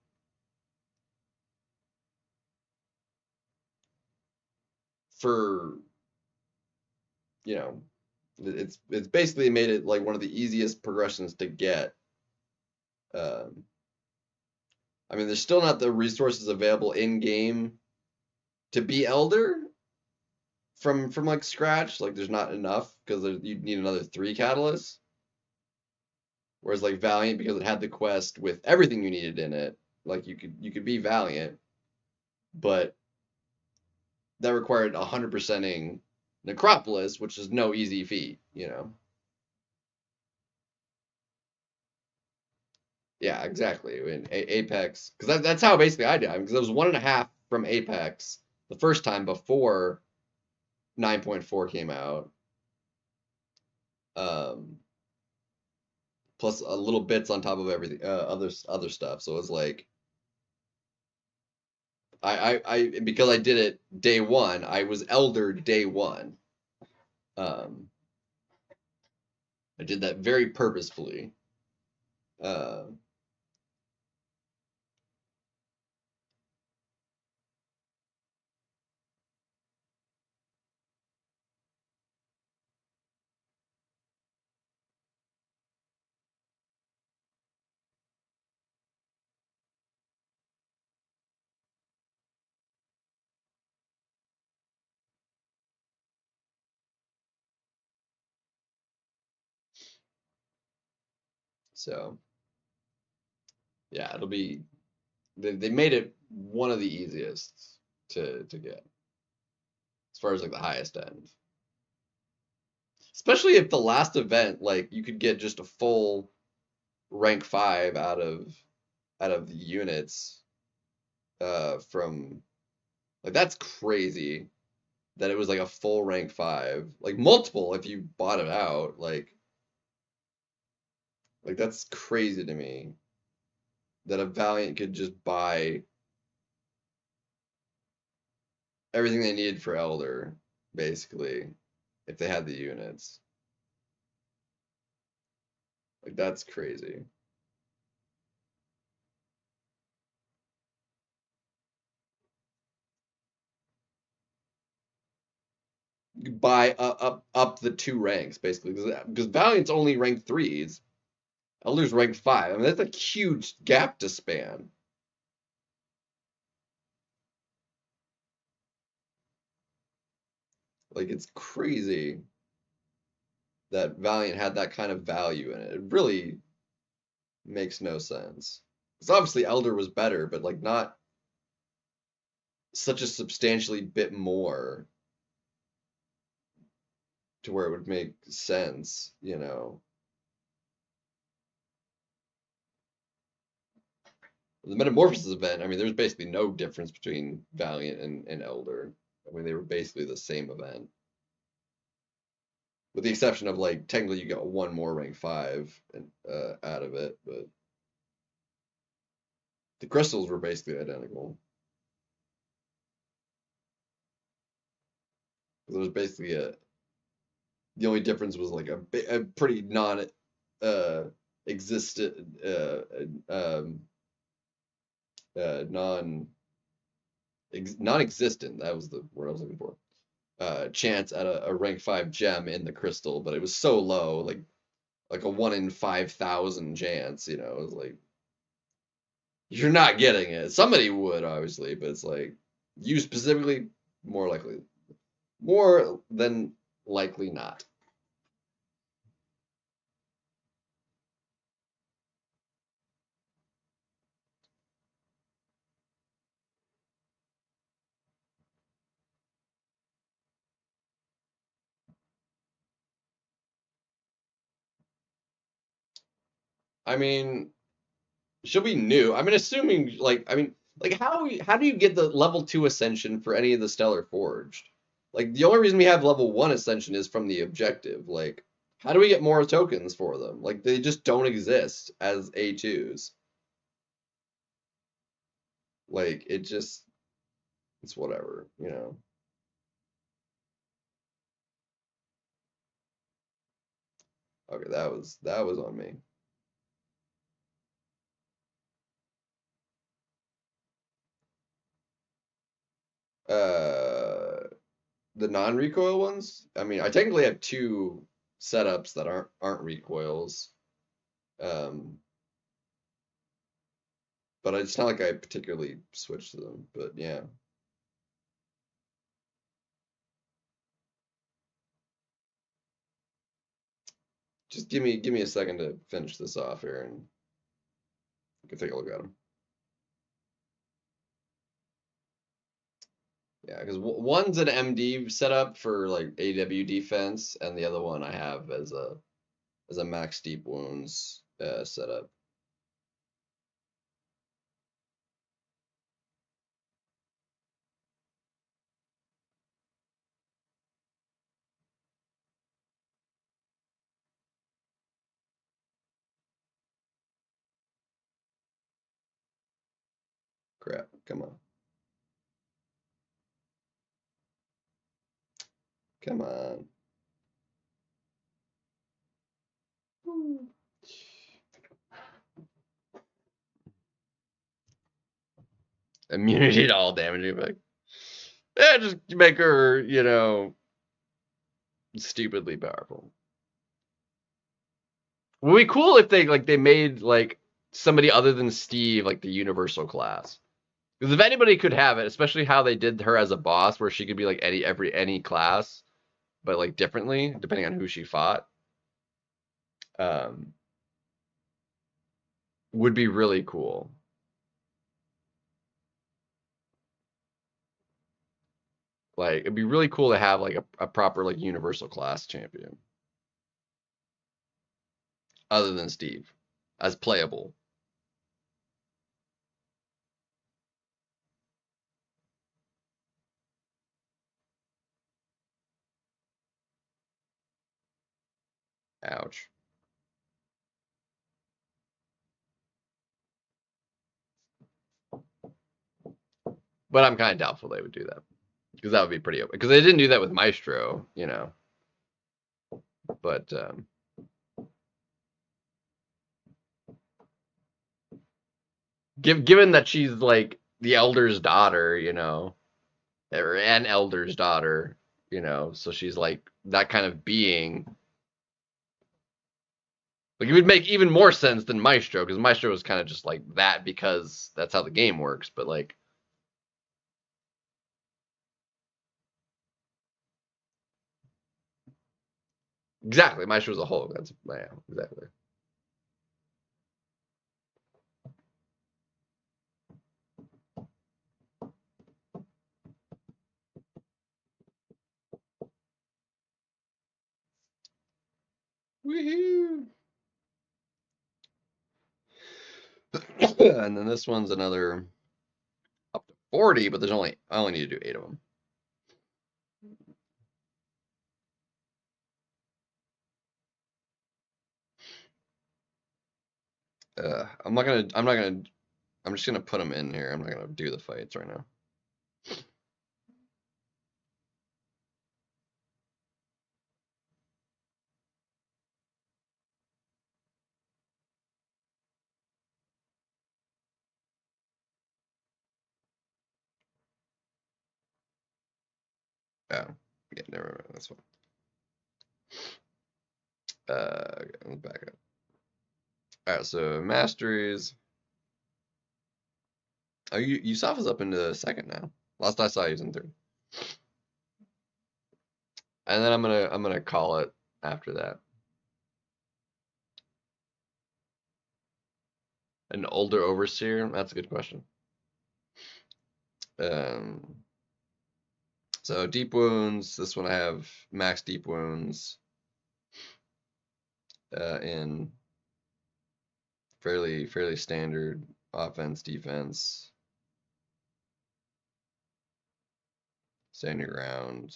for, you know, it's basically made it like one of the easiest progressions to get. Um, I mean, there's still not the resources available in game to be Elder from like scratch. Like, there's not enough because you need another 3 catalysts. Whereas like Valiant, because it had the quest with everything you needed in it, like you could be Valiant, but that required 100%ing Necropolis, which is no easy feat, you know. Yeah, exactly. In Apex, because that's how basically I did. Because I was 1.5 from Apex the first time before 9.4 came out. Um, Plus a little bits on top of everything, other stuff. So it was like I because I did it day 1, I was Elder day 1. Um, I did that very purposefully. Uh, so yeah, it'll be they made it one of the easiest to get as far as like the highest end. Especially if the last event, like you could get just a full rank 5 out of the units from like that's crazy that it was like a full rank 5, like multiple if you bought it out, like that's crazy to me that a Valiant could just buy everything they needed for Elder basically if they had the units. Like that's crazy. You could buy up the 2 ranks basically because Valiant's only rank 3s. Elder's rank 5. I mean, that's a huge gap to span. Like, it's crazy that Valiant had that kind of value in it. It really makes no sense. Because obviously Elder was better, but like not such a substantially bit more to where it would make sense, you know. The Metamorphosis event, I mean, there's basically no difference between Valiant and Elder. I mean, they were basically the same event. With the exception of like technically you got 1 more rank 5 out of it, but the crystals were basically identical. There was basically the only difference was like a pretty non existent non non-existent, that was the word I was looking for, chance at a rank 5 gem in the crystal, but it was so low, like like a 1 in 5,000 chance, you know, it's like you're not getting it. Somebody would, obviously, but it's like you specifically, more than likely not. I mean, she'll be new. I mean, assuming like how do you get the level 2 ascension for any of the Stellar Forged? Like the only reason we have level 1 ascension is from the objective. Like how do we get more tokens for them? Like they just don't exist as A2s. Like it's whatever, you know. Okay, that was on me. The non-recoil ones. I mean, I technically have two setups that aren't recoils. But it's not like I particularly switched to them. But yeah. Just give me a second to finish this off here, and you can take a look at them. Yeah, because one's an MD setup for like AW defense, and the other one I have as a max deep wounds setup. Crap, come on. Come on. Immunity to all damage. Like, yeah, just make her, you know, stupidly powerful. Would be cool if they made like somebody other than Steve like the universal class. Because if anybody could have it, especially how they did her as a boss, where she could be like any class, but like differently depending on who she fought, would be really cool. Like it'd be really cool to have like a proper like universal class champion, other than Steve, as playable. Ouch. But I'm kind of doubtful they would do that. Because that would be pretty open. Because they didn't do that with Maestro, you know. But given that she's like the elder's daughter, you know, or an elder's daughter, you know, so she's like that kind of being. Like it would make even more sense than Maestro, because Maestro was kind of just like that because that's how the game works. But like, exactly, Maestro's a Hulk. That's yeah, exactly. Woohoo! And then this one's another up to 40, but I only need to do 8 of them. I'm just gonna put them in here. I'm not gonna do the fights right now. Oh, yeah, never mind. That's fine. Let's back up. All right, so masteries. Oh, Yusuf is up into second now. Last I saw, he was in third. And then I'm gonna call it after that. An older overseer? That's a good question. So deep wounds. This one I have max deep wounds. In fairly standard offense, defense, stand your ground.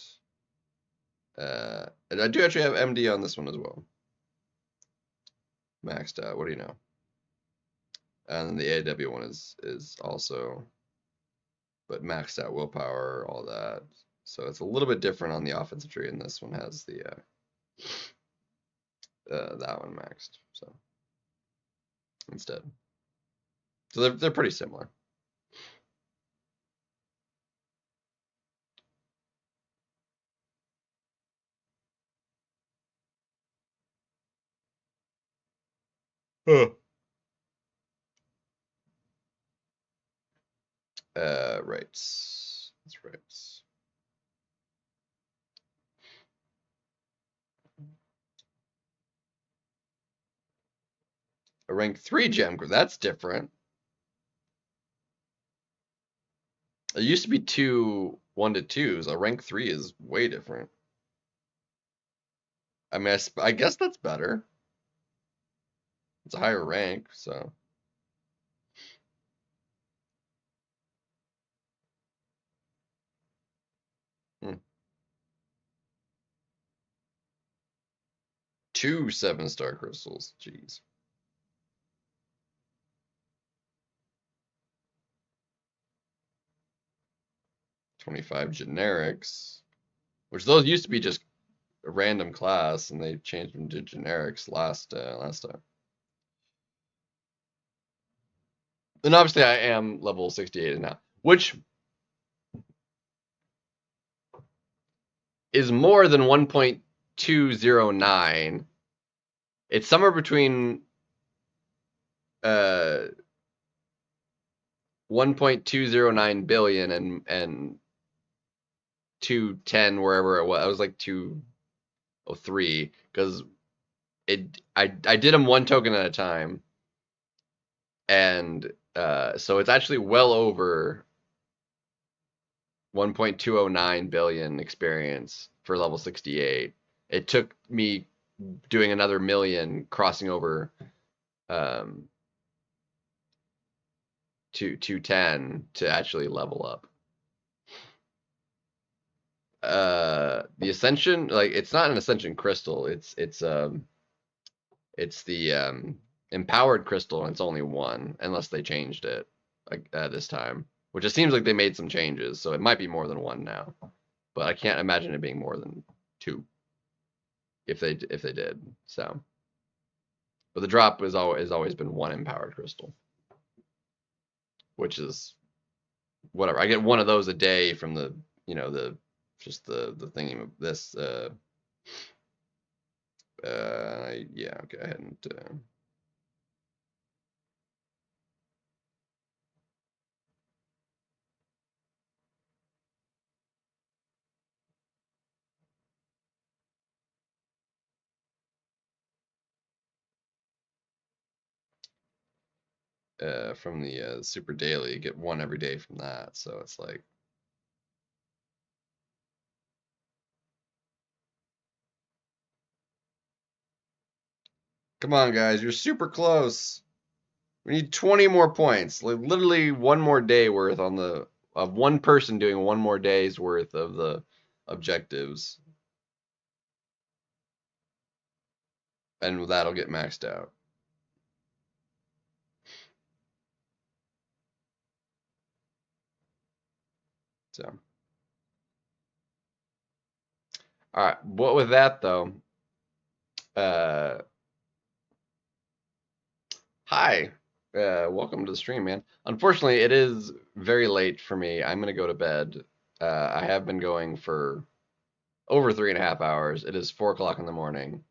And I do actually have MD on this one as well. Maxed out. What do you know? And then the AW one is also, but maxed out willpower, all that. So it's a little bit different on the offensive tree, and this one has the that one maxed. So instead, so they're pretty similar. Rights. That's rights. A rank 3 gem. That's different. It used to be 1 to 2s. A rank 3 is way different. I mean, I guess that's better. It's a higher rank, so. Two 7-star crystals. Jeez. $25 generics, which those used to be just a random class, and they changed them to generics last time. And obviously, I am level 68 now, which is more than 1.209. It's somewhere between 1.209 billion and 210, wherever it was. I was like 203 because I did them one token at a time, and so it's actually well over 1.209 billion experience for level 68. It took me doing another million, crossing over to 210 to actually level up. The Ascension, like, it's not an Ascension crystal. It's the empowered crystal, and it's only one, unless they changed it like this time. Which it seems like they made some changes, so it might be more than one now. But I can't imagine it being more than 2 if they did. So, but the drop has always been 1 empowered crystal, which is whatever. I get 1 of those a day from the the thingy of this. Yeah, go ahead and. From the Super Daily, get 1 every day from that, so it's like. Come on, guys, you're super close. We need 20 more points, like literally 1 more day worth of 1 person doing 1 more day's worth of the objectives, and that'll get maxed out. So, all right. What with that though? Hi. Welcome to the stream, man. Unfortunately, it is very late for me. I'm gonna go to bed. I have been going for over 3.5 hours. It is 4 o'clock in the morning.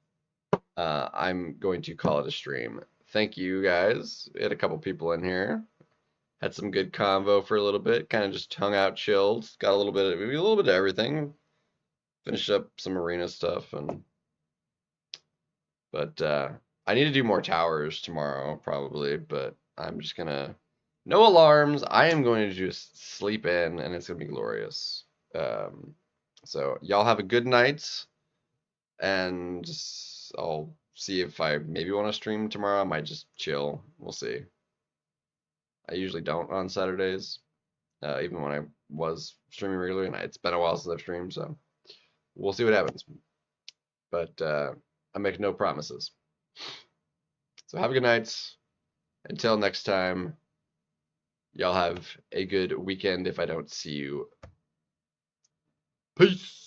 I'm going to call it a stream. Thank you guys. We had a couple people in here. Had some good convo for a little bit. Kind of just hung out, chilled. Got a little bit of everything. Finished up some arena stuff, but I need to do more towers tomorrow probably. But I'm just gonna no alarms. I am going to just sleep in, and it's gonna be glorious. So y'all have a good night, and I'll see if I maybe want to stream tomorrow. I might just chill. We'll see. I usually don't on Saturdays, even when I was streaming regularly, and it's been a while since I've streamed, so we'll see what happens. But I make no promises. So have a good night. Until next time, y'all have a good weekend if I don't see you. Peace.